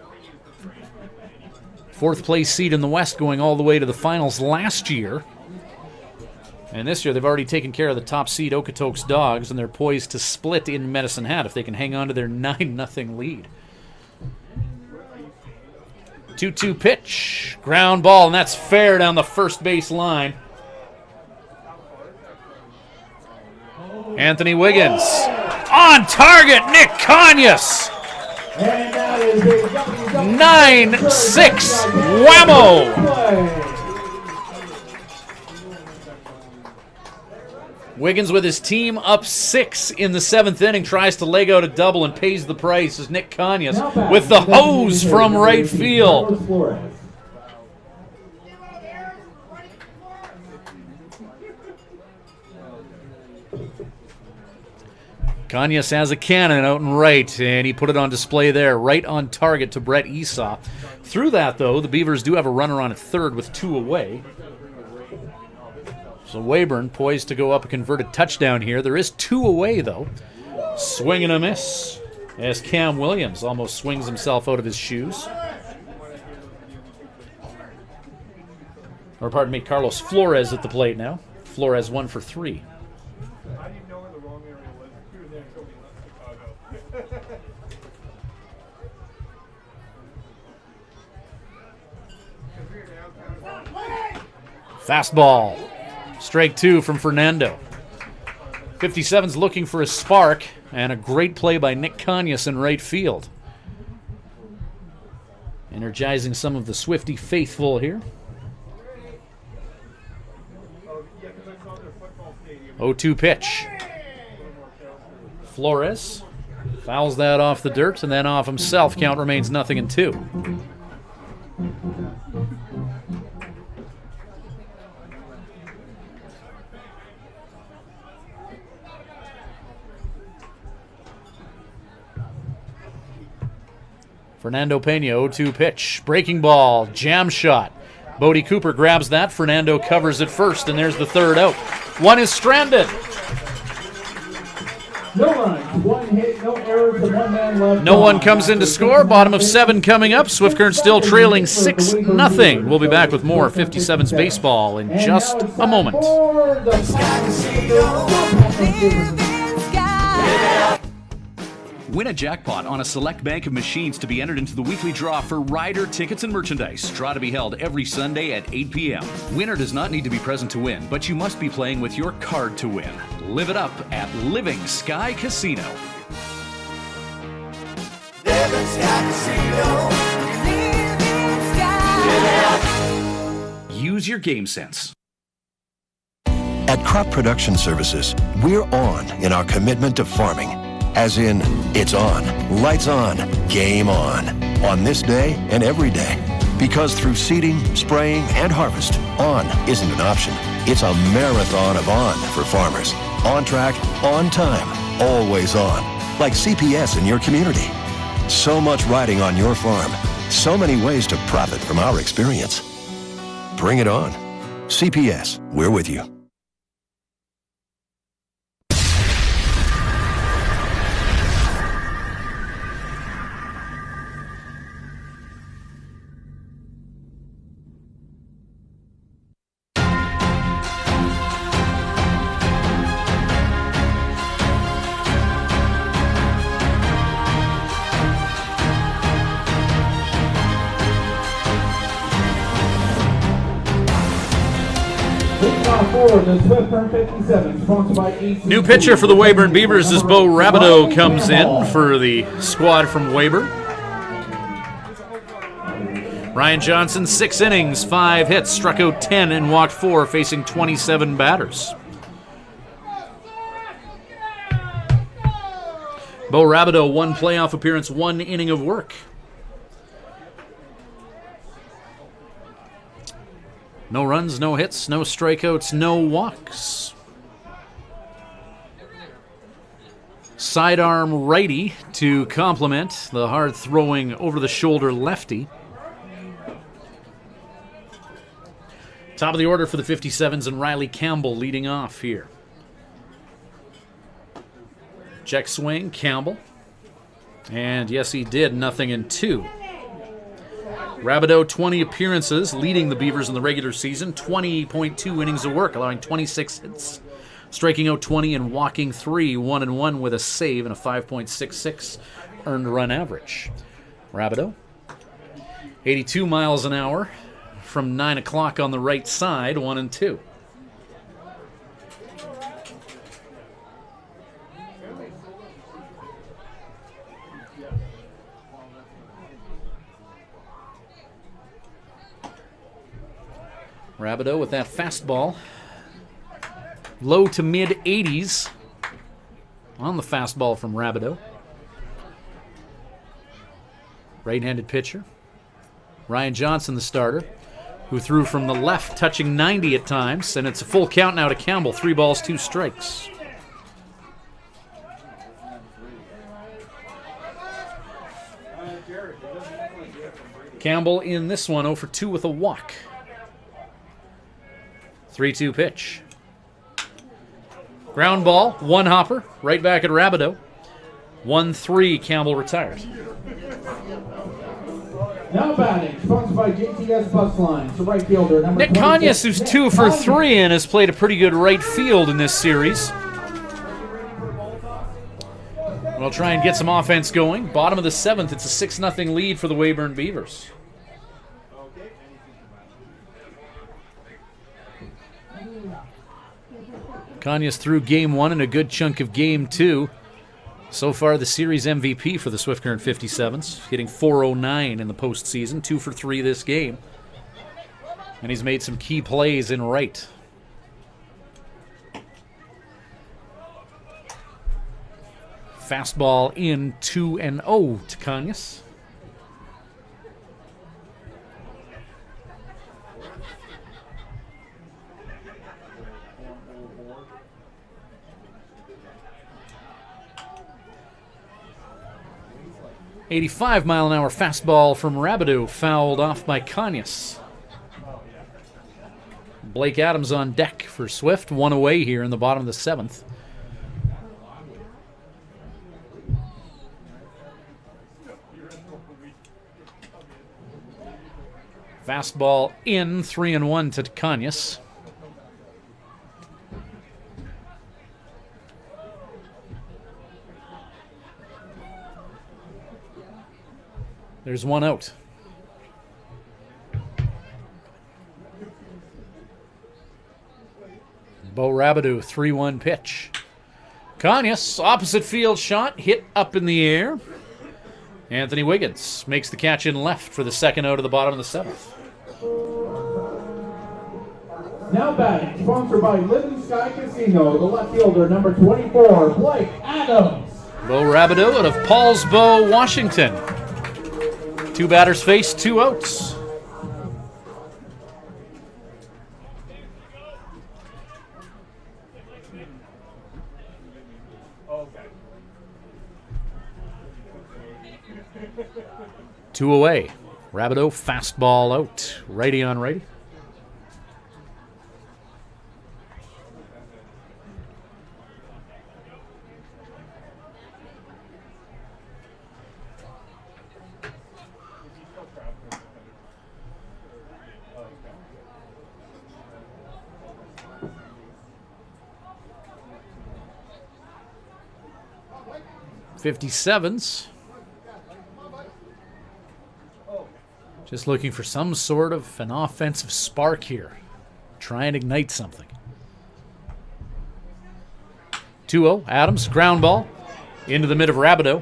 4th place seed in the West going all the way to the finals last year. And this year they've already taken care of the top seed Okotoks Dogs, and they're poised to split in Medicine Hat if they can hang on to their 9-0 lead. 2-2 pitch. Ground ball, and that's fair down the first base line. Anthony Wiggins. On target, Nick Conyas. 9-6. Whammo. Wiggins with his team up 6 in the 7th inning tries to leg out a double and pays the price as Nick Conyas with the hose from right field. Conyas has a cannon out and right, and he put it on display there, right on target to Brett Esau. Through that, though, the Beavers do have a runner on at third with 2 away. So Weyburn poised to go up a converted touchdown here. There is 2 away, though. Swing and a miss as Cam Williams almost swings himself out of his shoes. Or pardon me, Carlos Flores at the plate now. Flores 1 for 3. Fastball. Strike 2 from Fernando. 57's looking for a spark, and a great play by Nick Conyas in right field. Energizing some of the Swiftie faithful here. 0-2 pitch. Flores fouls that off the dirt and then off himself. Count remains 0-2. Fernando Pena, 0-2 pitch. Breaking ball, jam shot. Bodie Cooper grabs that. Fernando covers it first, and there's the third out. One is stranded. No runs, 1 hit, no errors, and 1 man left. No one comes in to score. Bottom of 7 coming up. Swift Current still trailing 6-0. We'll be back with more 57's baseball in just a moment. Win a jackpot on a select bank of machines to be entered into the weekly draw for Rider tickets and merchandise. Draw to be held every Sunday at 8 p.m. Winner does not need to be present to win, but you must be playing with your card to win. Live it up at Living Sky Casino. Living Sky Casino. Living Sky. Use your game sense. At Crop Production Services, we're on in our commitment to farming. As in, it's on, lights on, game on this day and every day. Because through seeding, spraying, and harvest, on isn't an option. It's a marathon of on for farmers. On track, on time, always on. Like CPS in your community. So much riding on your farm. So many ways to profit from our experience. Bring it on. CPS, we're with you. New pitcher for the Weyburn Beavers as Bo Rabideau comes in for the squad from Weyburn. Ryan Johnson, 6 innings, 5 hits, struck out 10 and walked 4, facing 27 batters. Bo Rabideau, 1 playoff appearance, 1 inning of work. No runs, no hits, no strikeouts, no walks. Sidearm righty to complement the hard-throwing, over-the-shoulder lefty. Top of the order for the 57's and Riley Campbell leading off here. Check swing, Campbell. And yes, he did. 0-2. Rabideau, 20 appearances, leading the Beavers in the regular season. 20.2 innings of work, allowing 26 hits. Striking out 20 and walking 3. 1-1 with a save and a 5.66 earned run average. Rabideau, 82 miles an hour from 9 o'clock on the right side, 1-2. Rabideau with that fastball. Low to mid 80s on the fastball from Rabideau. Right-handed pitcher. Ryan Johnson, the starter, who threw from the left, touching 90 at times, and it's a full count now to Campbell. 3 balls, 2 strikes. Campbell in this one, 0 for 2 with a walk. 3-2 pitch. Ground ball, 1 hopper, right back at Rabideau. 1-3, Campbell retired. Now batting, sponsored by JTS Bus Lines, the right fielder, number Nick 26, Conyas, who's 2 for 3 and has played a pretty good right field in this series. We'll try and get some offense going. Bottom of the 7th, it's a 6-0 lead for the Weyburn Beavers. Conyas threw game 1 and a good chunk of game 2. So far, the series MVP for the Swift Current 57's, hitting .409 in the postseason, 2 for 3 this game. And he's made some key plays in right. Fastball in 2-0 to Conyas. .85-mile-an-hour fastball from Rabideau, fouled off by Conyas. Blake Adams on deck for Swift, 1 away here in the bottom of the 7th. Fastball in, 3-1 to Conyas. There's 1 out. Bo Rabideau, 3-1 pitch. Conyas, opposite field shot, hit up in the air. Anthony Wiggins makes the catch in left for the 2nd out of the bottom of the 7th. Now batting, sponsored by Living Sky Casino, the left fielder, number 24, Blake Adams. Bo Rabideau out of Paulsbo, Washington. 2 batters face, 2 outs. Two away. Rabideau fastball out. Righty on righty. .57's. Just looking for some sort of an offensive spark here. Try and ignite something. 2-0, Adams, ground ball into the mid of Rabideau.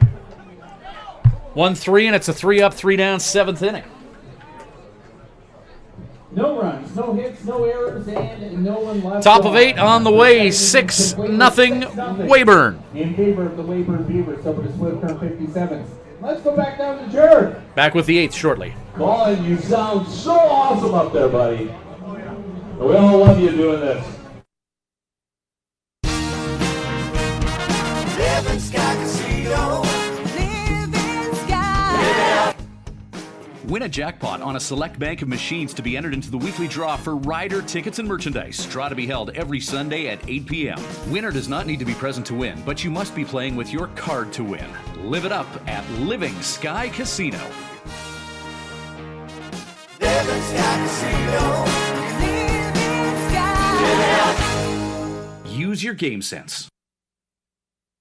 1-3, and it's a 3-up, 3-down, 7th inning. Beavers and no one left. Top of 8 on the way, 6-0 Weyburn. In favor of the Weyburn Beavers over the Swift Current 57's. Let's go back down to Jared. Back with the 8th shortly. Colin, you sound so awesome up there, buddy. We all love you doing this. Living Sky Casino. Living Sky. Win a jackpot on a select bank of machines to be entered into the weekly draw for rider tickets and merchandise. Draw to be held every Sunday at 8 p.m. Winner does not need to be present to win, but you must be playing with your card to win. Live it up at Living Sky Casino. Living Sky Casino. Living Sky. Use your game sense.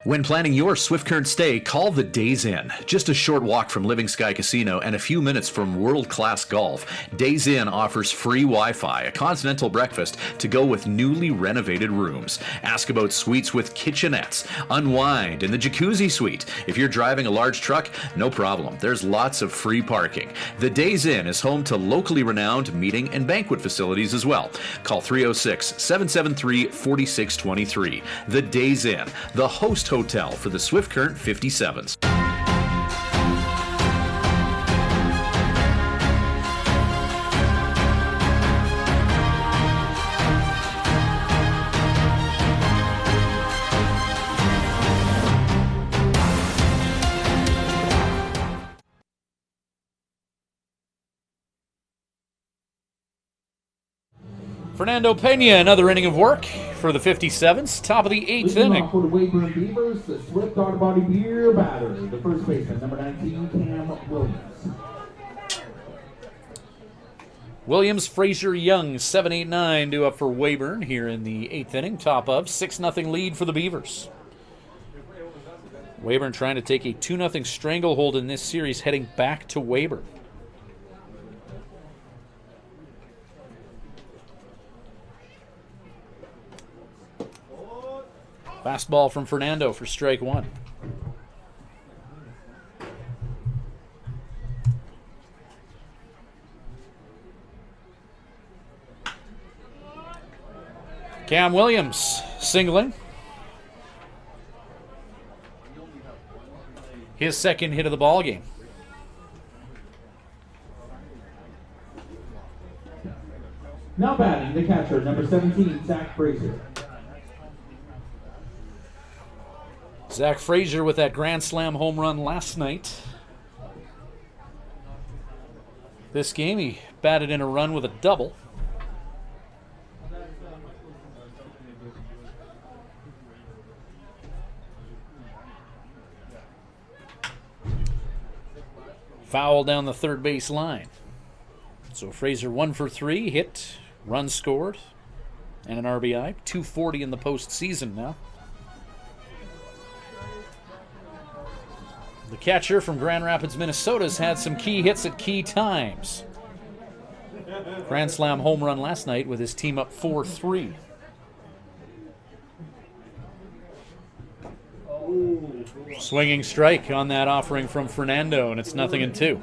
When planning your Swift Current stay, call the Days Inn. Just a short walk from Living Sky Casino and a few minutes from world-class golf, Days Inn offers free Wi-Fi, a continental breakfast to go with newly renovated rooms. Ask about suites with kitchenettes. Unwind in the jacuzzi suite. If you're driving a large truck, no problem. There's lots of free parking. The Days Inn is home to locally renowned meeting and banquet facilities as well. Call 306-773-4623. The Days Inn, the host hotel for the Swift Current 57's. Fernando Pena, another inning of work for the 57's. Top of the 8th inning. For the Weyburn Beavers, the Swift Auto Body Beer batter. The first baseman, number 19, Cam Williams. Williams, Frazier, Young, 7-8-9 due up for Weyburn here in the 8th inning. Top of 6-0 lead for the Beavers. Weyburn trying to take a 2-0 stranglehold in this series, heading back to Weyburn. Fastball from Fernando for strike one. Cam Williams singling. His second hit of the ball game. Now batting, the catcher, number 17, Zach Frazier. Zach Frazier with that grand slam home run last night. This game, he batted in a run with a double. Foul down the third base line. So Frazier 1 for 3, hit, run scored, and an RBI. 240 in the postseason now. The catcher from Grand Rapids, Minnesota has had some key hits at key times. Grand slam home run last night with his team up 4-3. Swinging strike on that offering from Fernando, and it's 0-2.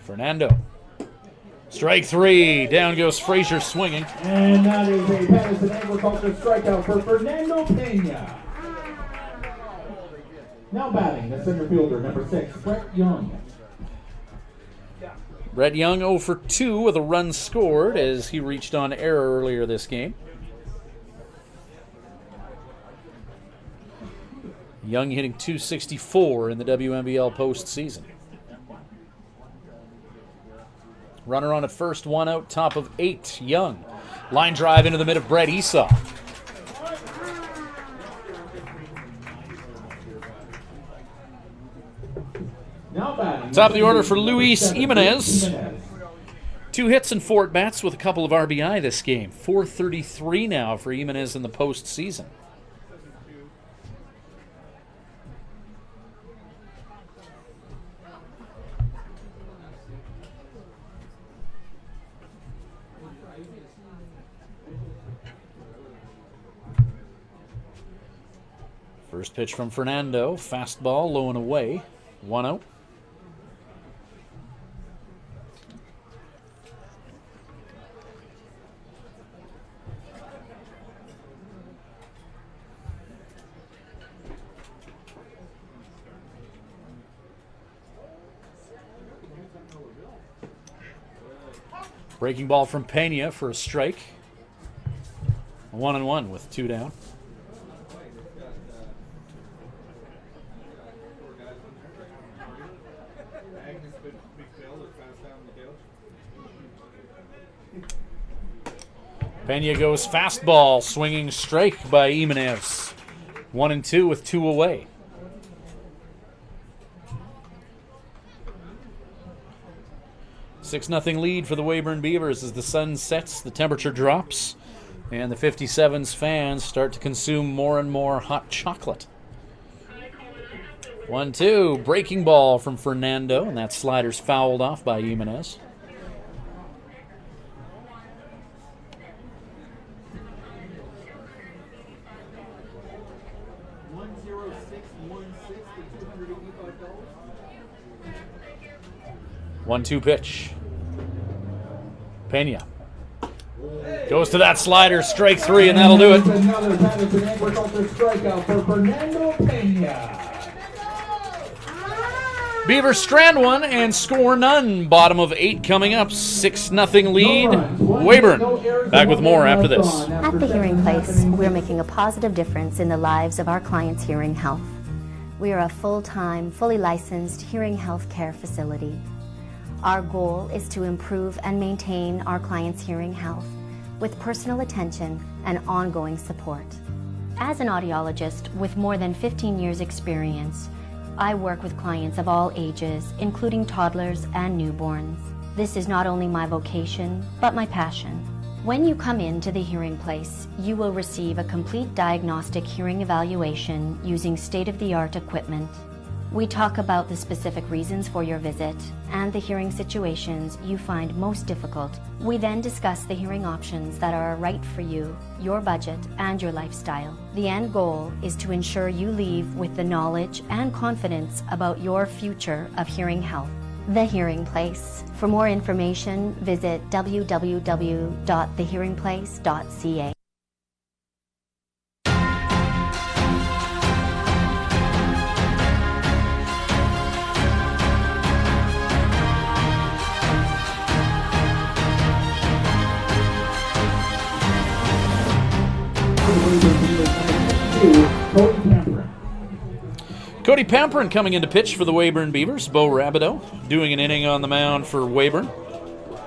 Fernando. Strike three. Down goes Frazier swinging. And that is a Patterson Agriculture strikeout for Fernando Pena. Now batting, the center fielder, number 6, Brett Young. Brett Young 0 for 2 with a run scored as he reached on error earlier this game. Young hitting .264 in the WMBL postseason. Runner on at first, 1 out, top of 8. Young. Line drive into the mid of Brett Esau. Now batting. Top of the order for Luis Jimenez. 2 hits and 4 at-bats with a couple of RBI this game. .433 now for Jimenez in the postseason. First pitch from Fernando. Fastball, low and away. 1-0. Breaking ball from Pena for a strike. 1-1 with 2 down. Pena goes fastball, swinging strike by Jimenez. 1-2 with 2 away. Six-0 lead for the Weyburn Beavers as the sun sets, the temperature drops, and the 57's fans start to consume more and more hot chocolate. 1-2, breaking ball from Fernando, and that slider's fouled off by Jimenez. $1-2 pitch. Pena goes to that slider, strike 3, and that'll do it. Another Patterson agriculture strikeout for Fernando Pena. Beavers strand one and score none. Bottom of 8 coming up. 6-0 lead. Weyburn. Back with more after this. At the Hearing Place, we're making a positive difference in the lives of our clients' hearing health. We are a full-time, fully licensed hearing health care facility. Our goal is to improve and maintain our clients' hearing health with personal attention and ongoing support. As an audiologist with more than 15 years' experience, I work with clients of all ages, including toddlers and newborns. This is not only my vocation, but my passion. When you come into the Hearing Place, you will receive a complete diagnostic hearing evaluation using state-of-the-art equipment. We talk about the specific reasons for your visit and the hearing situations you find most difficult. We then discuss the hearing options that are right for you, your budget, and your lifestyle. The end goal is to ensure you leave with the knowledge and confidence about your future of hearing health. The Hearing Place. For more information, visit www.thehearingplace.ca. Cody Pamperin coming into pitch for the Weyburn Beavers. Bo Rabideau doing an inning on the mound for Weyburn.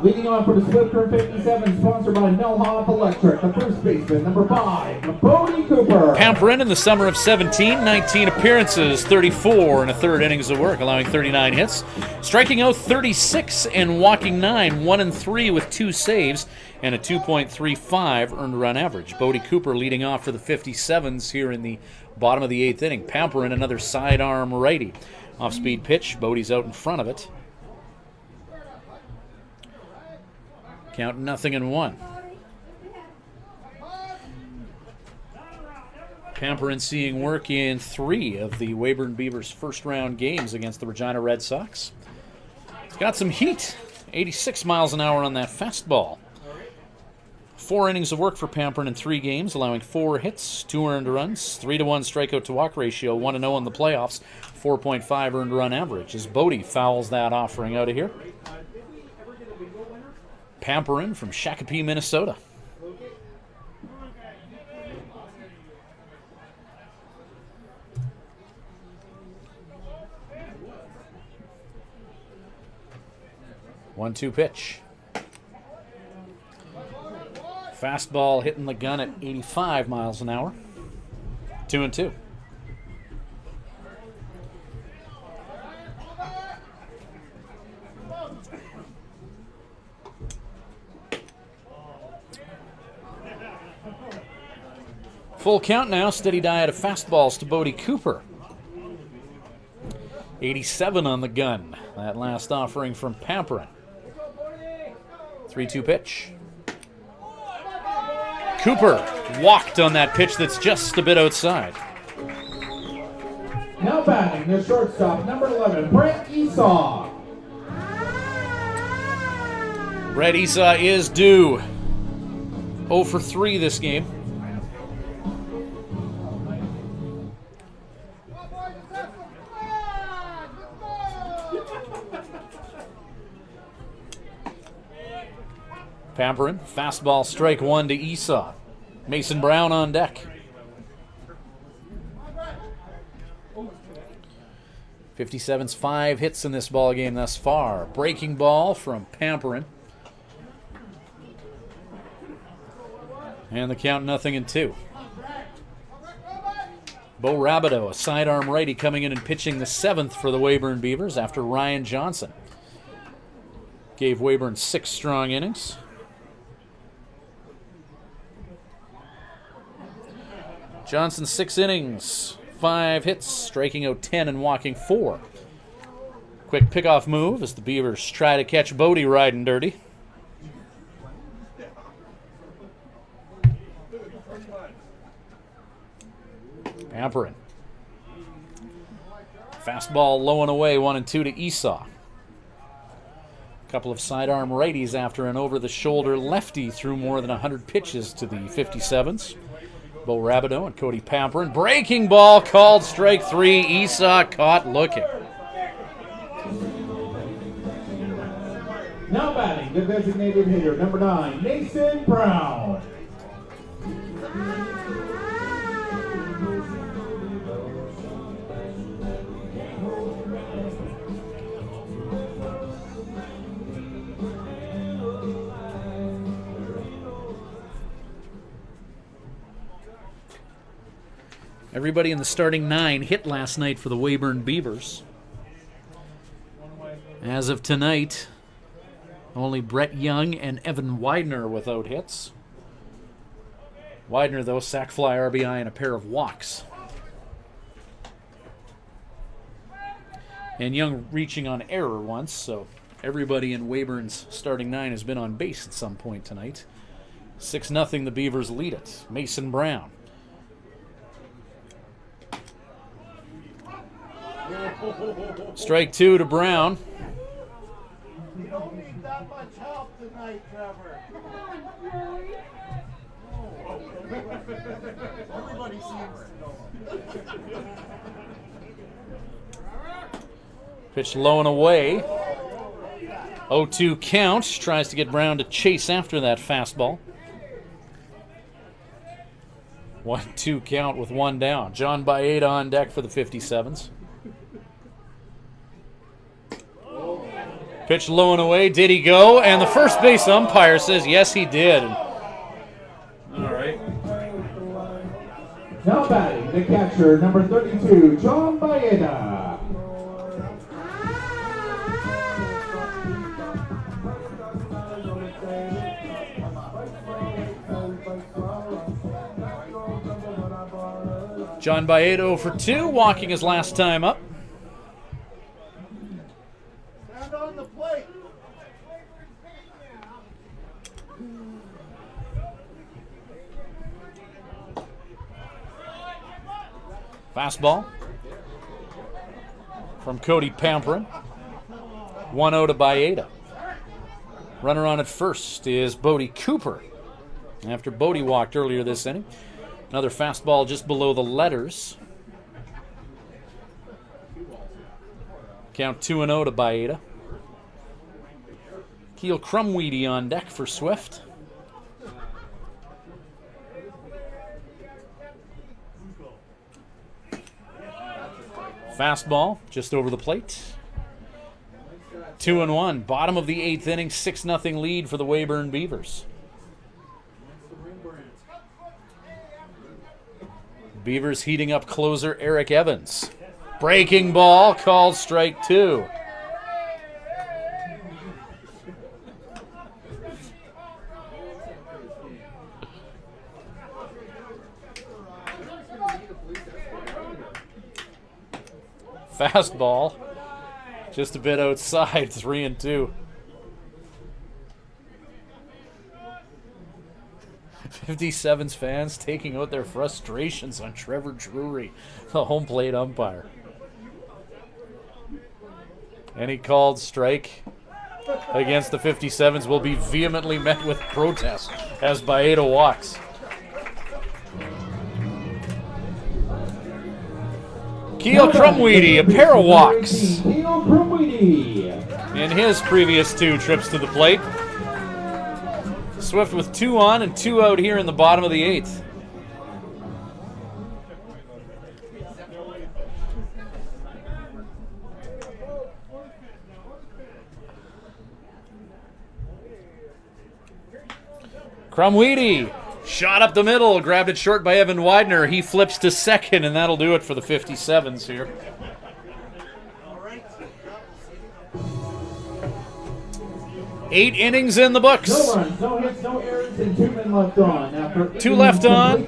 Leading off for the Swift Current 57, sponsored by Melhoff Electric, the first baseman, number 5, Bodie Cooper. Pamperin in the summer of 17, 19 appearances, 34 and a third innings of work, allowing 39 hits. Striking out 36 and walking 9, 1-3 with 2 saves and a 2.35 earned run average. Bodie Cooper leading off for the 57's here in the bottom of the 8th inning. Pamperin, another sidearm righty. Off-speed pitch, Bodie's out in front of it. Count 0-1. Pamperin seeing work in 3 of the Weyburn Beavers' first-round games against the Regina Red Sox. He's got some heat. 86 miles an hour on that fastball. 4 innings of work for Pamperin in 3 games, allowing 4 hits, 2 earned runs, 3-1 strikeout-to-walk ratio, 1-0 in the playoffs, 4.5 earned run average. As Bodie fouls that offering out of here. Pamperin from Shakopee, Minnesota. One-two pitch. Fastball hitting the gun at 85 miles an hour. 2-2. Full count now, steady diet of fastballs to Bodie Cooper. 87 on the gun. That last offering from Pamperin. 3-2 pitch. Cooper walked on that pitch that's just a bit outside. Now batting the shortstop, number 11, Brett Esau. Brett Esau is due. 0 for 3 this game. Pamperin, fastball, strike 1 to Esau. Mason Brown on deck. 57's 5 hits in this ball game thus far. Breaking ball from Pamperin. And the count 0-2. Bo Rabideau, a sidearm righty, coming in and pitching the 7th for the Weyburn Beavers after Ryan Johnson gave Weyburn 6 strong innings. Johnson 6 innings, 5 hits, striking out 10 and walking 4. Quick pickoff move as the Beavers try to catch Bodie riding dirty. Pamperin. Fastball low and away, 1-2 to Esau. A couple of sidearm righties after an over-the-shoulder lefty threw more than 100 pitches to the 57's. Bo Rabideau and Cody Pamperin. Breaking ball called strike 3. Esau caught looking. Now batting the designated hitter, number 9, Mason Brown. Everybody in the starting 9 hit last night for the Weyburn Beavers. As of tonight, only Brett Young and Evan Widener without hits. Widener, though, sac fly, RBI, and a pair of walks. And Young reaching on error once, so everybody in Weyburn's starting 9 has been on base at some point tonight. 6-0, the Beavers lead it. Mason Brown. Strike 2 to Brown. You don't need that much help tonight, Trevor. Everybody seems to know. Pitch low and away. 0-2 count. Tries to get Brown to chase after that fastball. 1-2 count with 1 down. John Baeta on deck for the 57's. Pitch low and away. Did he go? And the first base umpire says yes, he did. All right. Now batting the catcher, number 32, John Baeta. John Baeta 0 for 2, walking his last time up. Stand on the plate. Fastball from Cody Pamperin. 1-0 to Baeta. Runner on at first is Bodie Cooper. After Bodie walked earlier this inning. Another fastball just below the letters. Count 2-0 to Baeta. Keel Crumweedy on deck for Swift. Fastball just over the plate. 2-1. Bottom of the 8th inning. 6-0 lead for the Weyburn Beavers. Beavers heating up closer Eric Evans. Breaking ball called strike 2. Fastball just a bit outside. 3-2. 57's fans taking out their frustrations on Trevor Drury, the home plate umpire. Any called strike against the 57's will be vehemently met with protest as Baeta walks. Keel Crumweedy, a pair of walks in his previous 2 trips to the plate. Swift with 2 on and 2 out here in the bottom of the 8th. Crumweedy shot up the middle, grabbed it short by Evan Widener. He flips to second, and that'll do it for the 57's here. Eight innings in the books. No runs, no hits, no errors, and 2 men left on. After 2 left on.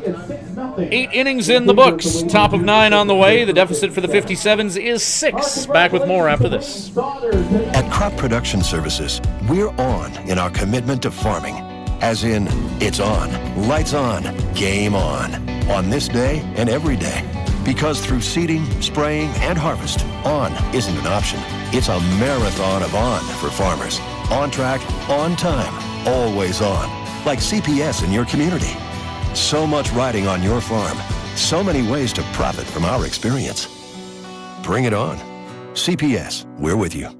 8 innings in the books. Top of 9 on the way. The deficit for the 57's is 6. Back with more after this. At Crop Production Services, we're on in our commitment to farming. As in, it's on, lights on, game on this day and every day. Because through seeding, spraying, and harvest, on isn't an option. It's a marathon of on for farmers. On track, on time, always on. Like CPS in your community. So much riding on your farm. So many ways to profit from our experience. Bring it on. CPS, we're with you.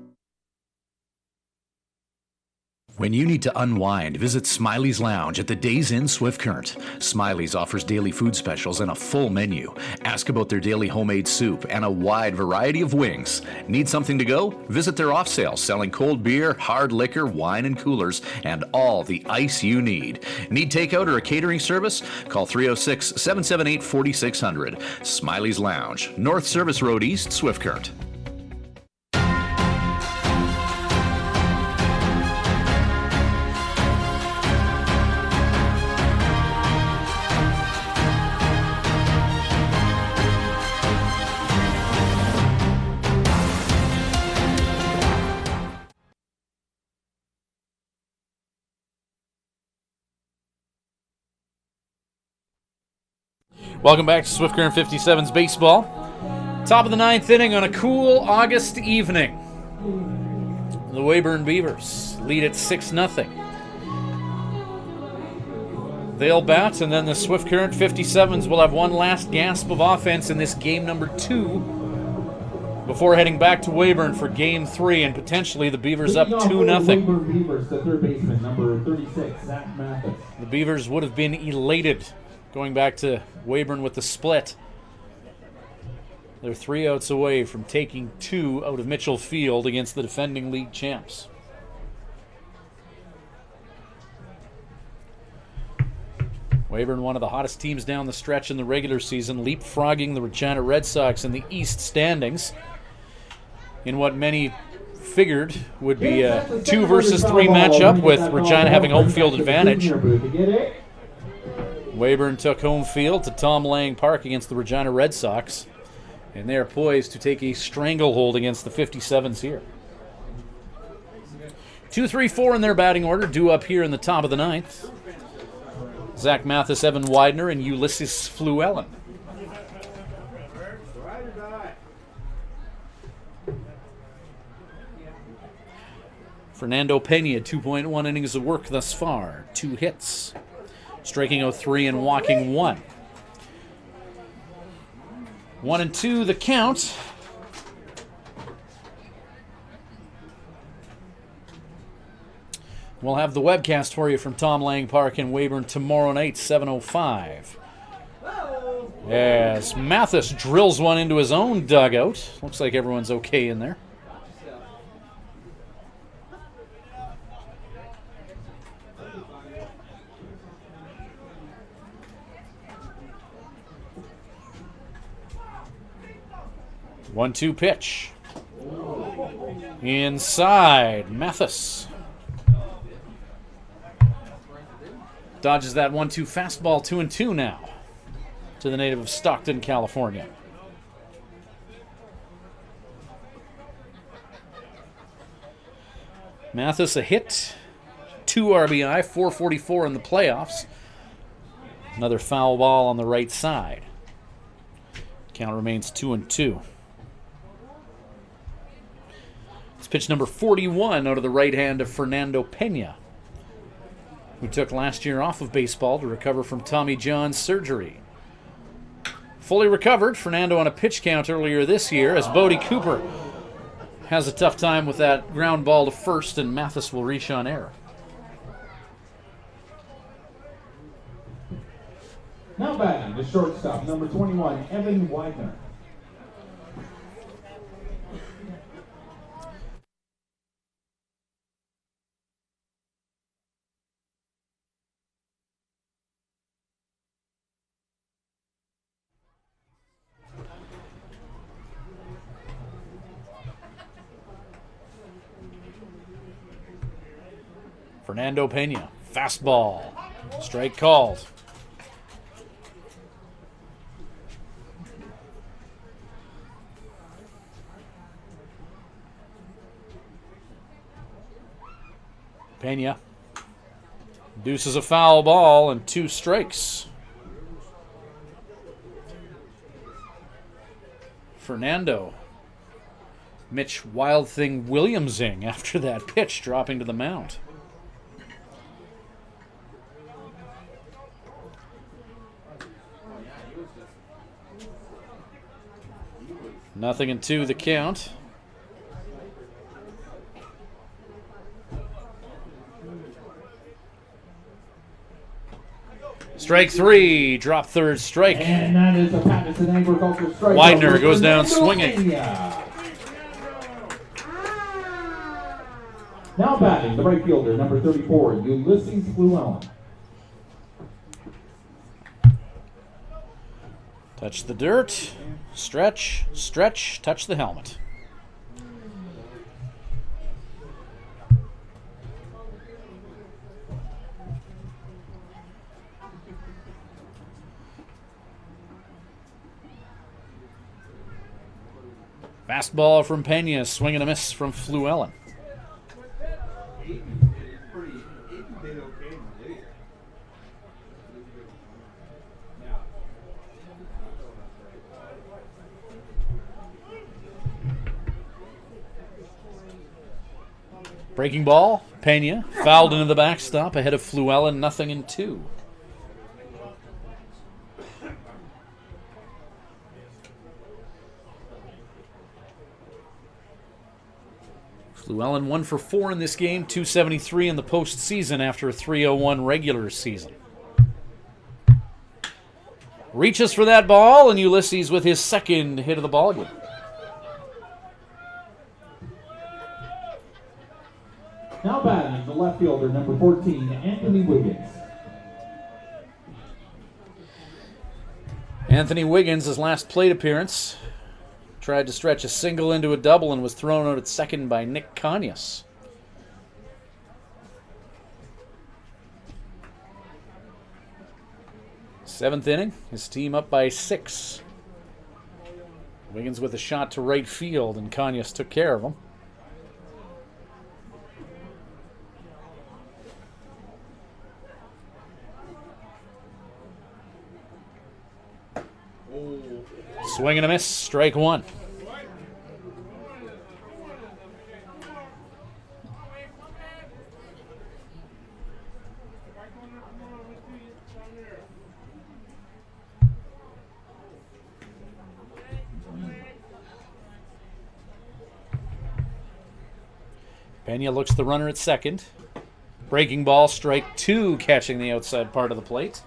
When you need to unwind, visit Smiley's Lounge at the Days Inn Swift Current. Smiley's offers daily food specials and a full menu. Ask about their daily homemade soup and a wide variety of wings. Need something to go? Visit their off sale, selling cold beer, hard liquor, wine and coolers, and all the ice you need. Need takeout or a catering service? Call 306-778-4600. Smiley's Lounge, North Service Road East, Swift Current. Welcome back to Swift Current 57's baseball. Top of the 9th inning on a cool August evening. The Weyburn Beavers lead at 6-0. They'll bat, and then the Swift Current 57's will have one last gasp of offense in this game number 2 before heading back to Weyburn for game 3, and potentially the Beavers up 2-0. Weyburn Beavers, the third baseman, number 36, Zach Mathis. The Beavers would have been elated going back to Weyburn with the split. They're 3 outs away from taking 2 out of Mitchell Field against the defending league champs. Weyburn, one of the hottest teams down the stretch in the regular season, leapfrogging the Regina Red Sox in the East standings in what many figured would be a 2 versus 3 matchup with Regina having home field advantage. Weyburn took home field to Tom Lang Park against the Regina Red Sox, and they are poised to take a stranglehold against the 57's here. 2, 3, 4 in their batting order, due up here in the top of the 9th. Zach Mathis, Evan Widener, and Ulysses Fluellen. Fernando Pena, 2.1 innings of work thus far, 2 hits. Striking out 3 and walking 1. 1-2 the count. We'll have the webcast for you from Tom Lang Park in Weyburn tomorrow night, 7:05. As Mathis drills one into his own dugout. Looks like everyone's okay in there. One-two pitch. Inside, Mathis. Dodges that 1-2 fastball, 2-2 now to the native of Stockton, California. Mathis a hit, 2 RBI, 444 in the playoffs. Another foul ball on the right side. Count remains 2-2. It's pitch number 41 out of the right hand of Fernando Pena, who took last year off of baseball to recover from Tommy John surgery. Fully recovered, Fernando on a pitch count earlier this year as Bodie Cooper has a tough time with that ground ball to first, and Mathis will reach on air. Now batting, the shortstop, number 21, Evan Widener. Fernando Pena, fastball, strike called. Pena deuces a foul ball and 2 strikes. Fernando, Mitch Wild Thing Williamsing after that pitch, dropping to the mound. Nothing and 2 the count. Strike 3, drop third strike. And that is a Patterson Agriculture strike. Widener goes down swinging. Now batting, the right fielder, number 34, Ulysses Llewellyn. Touch the dirt, stretch, stretch, touch the helmet. Fastball from Pena, swing and a miss from Llewellyn. Breaking ball, Pena fouled into the backstop ahead of Llewellyn, nothing and 2. Llewellyn 1 for 4 in this game, 273 in the postseason after a 301 regular season. Reaches for that ball, and Ulysses with his second hit of the ballgame. Now batting, the left fielder, number 14, Anthony Wiggins. Anthony Wiggins, his last plate appearance, tried to stretch a single into a double and was thrown out at second by Nick Conyas. Seventh inning, his team up by 6. Wiggins with a shot to right field, and Conyas took care of him. Swing and a miss, strike 1. Pena looks the runner at second. Breaking ball, strike 2, catching the outside part of the plate.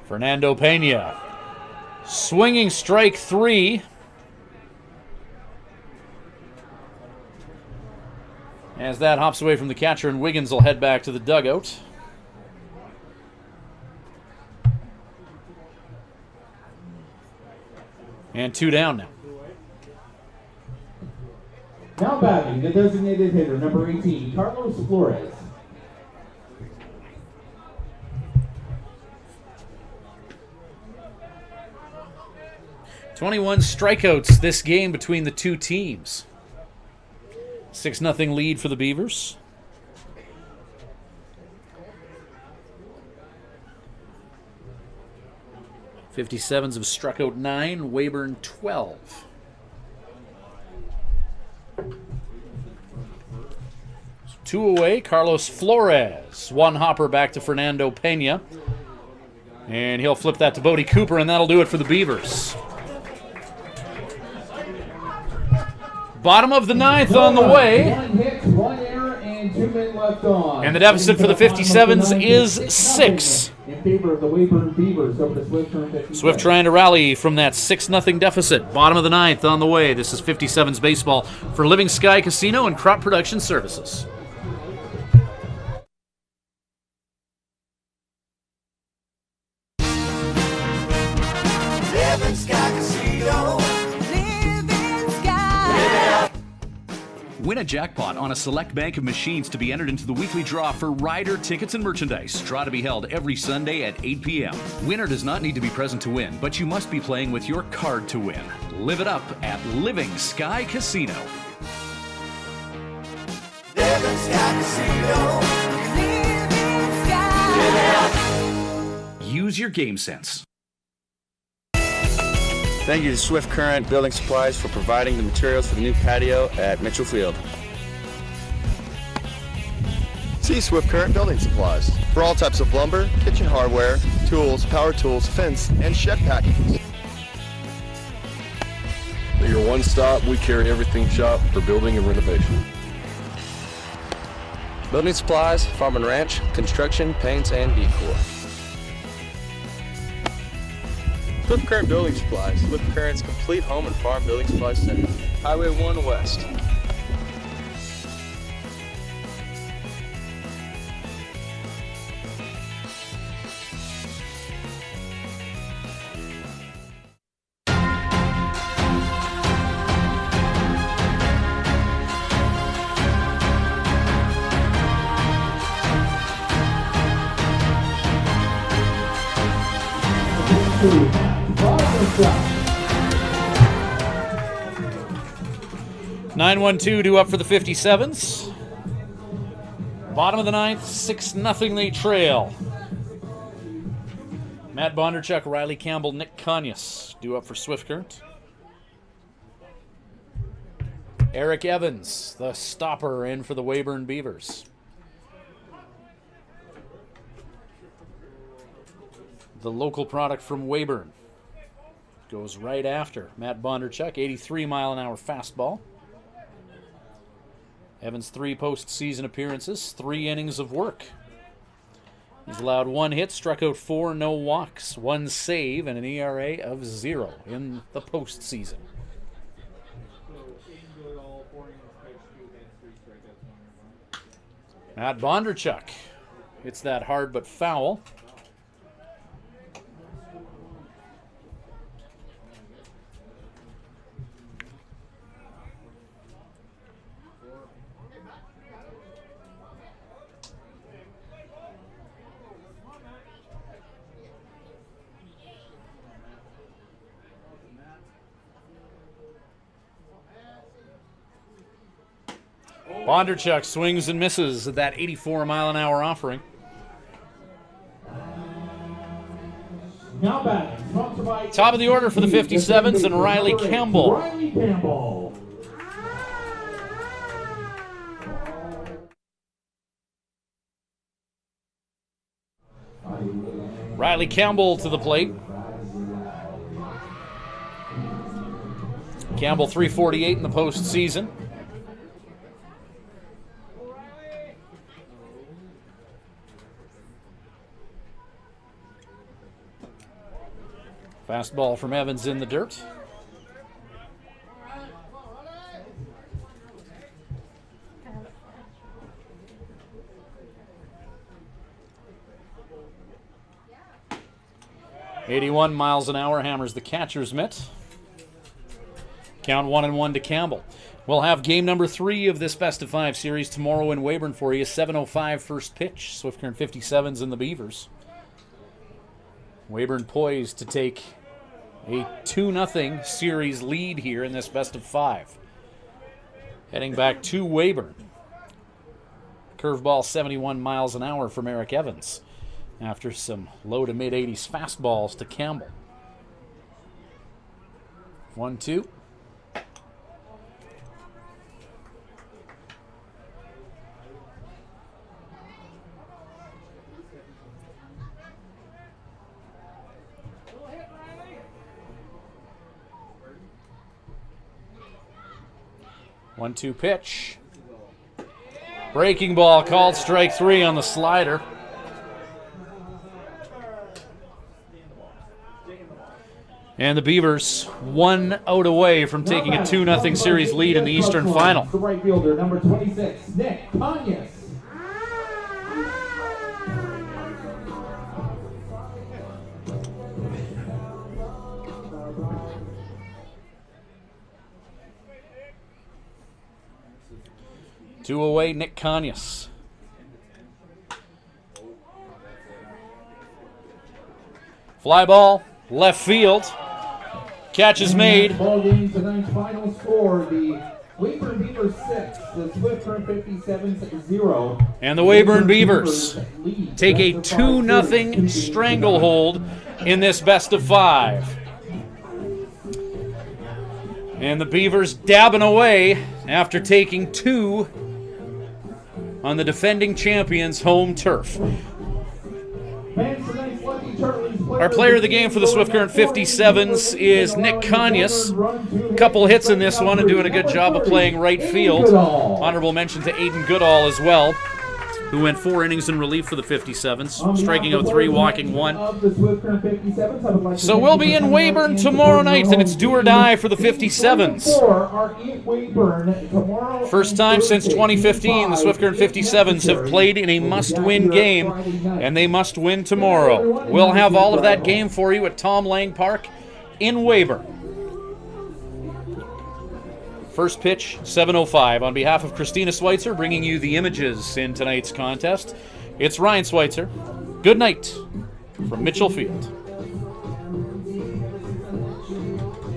Fernando Pena, swinging strike 3. As that hops away from the catcher, and Wiggins will head back to the dugout. And 2 down now. Now batting, the designated hitter, number 18, Carlos Flores. 21 strikeouts this game between the two teams. 6-0 lead for the Beavers. '57's have struck out 9, Weyburn 12. Two away, Carlos Flores. One hopper back to Fernando Pena. And he'll flip that to Bodie Cooper, and that'll do it for the Beavers. Bottom of the ninth on the way. 1 hit, 1 error, and 2 men left on. And the deficit for the 57's is 6. In favor of the Weyburn Beavers over the Swift Current 57. Swift trying to rally from that 6-0 deficit. Bottom of the ninth on the way. This is 57's baseball for Living Sky Casino and Crop Production Services. Living Sky Casino. Living Sky. Win a jackpot on a select bank of machines to be entered into the weekly draw for rider tickets and merchandise. Draw to be held every Sunday at 8 p.m. Winner does not need to be present to win, but you must be playing with your card to win. Live it up at Living Sky Casino. Living Sky Casino. Living Sky. Use your game sense. Thank you to Swift Current Building Supplies for providing the materials for the new patio at Mitchell Field. See Swift Current Building Supplies for all types of lumber, kitchen hardware, tools, power tools, fence, and shed packages. At your one-stop, we carry everything shop for building and renovation. Building supplies, farm and ranch, construction, paints, and decor. Swift Current Building Supplies, Swift Current's complete home and farm building supply center. Highway 1 West. Bottom 9-1-2 due up for the 57's. Bottom of the ninth, 6-0 they trail. Matt Bondarchuk, Riley Campbell, Nick Conyas due up for Swift Current. Eric Evans, the stopper, in for the Weyburn Beavers. The local product from Weyburn goes right after Matt Bondarchuk, 83-mile-an-hour fastball. Evans 3 postseason appearances, 3 innings of work. He's allowed 1 hit, struck out 4, no walks, 1 save, and an ERA of 0 in the postseason. Matt Bondarchuk hits that hard but foul. Bondarchuk swings and misses at that 84-mile-an-hour offering. Now batting, sponsored by Top of the order for the 57's and Riley Campbell. Riley Campbell. Riley Campbell to the plate. Campbell 348 in the postseason. Fastball from Evans in the dirt. .81 miles an hour hammers the catcher's mitt. Count 1-1 to Campbell. We'll have game number 3 of this best of 5 series tomorrow in Weyburn for you. 7:05 first pitch. Swift Current 57's and the Beavers. Weyburn poised to take A 2-0 series lead here in this best of 5. Heading back to Weyburn. Curveball 71 miles an hour from Eric Evans after some low to mid 80s fastballs to Campbell. 1-2. One-two pitch. Breaking ball called strike 3 on the slider. And the Beavers 1 out away from taking a 2-0 series lead in the Eastern Final. The right fielder, number 26, Nick Conyers. Two away, Nick Conyers. Fly ball, left field. Catch is made. Ball game tonight's final score: the Weyburn Beavers 6, the Swift Current 57's 0. And the Weyburn Beavers take a 2-0 stranglehold in this best of 5. And the Beavers dabbing away after taking 2 on the defending champions' home turf. Our player of the game for the Swift Current 57's is Nick Conyers. Couple hits in this one and doing a good job of playing right field. Honorable mention to Aiden Goodall as well, who went 4 innings in relief for the 57's, striking out 3, walking 1. So we'll be in Weyburn tomorrow night, and it's do or die for the 57's. First time since 2015, the Swift Current 57's have played in a must-win game, and they must win tomorrow. We'll have all of that game for you at Tom Lang Park in Weyburn. First pitch, 7:05. On behalf of Christina Schweitzer, bringing you the images in tonight's contest, it's Ryan Schweitzer. Good night from Mitchell Field.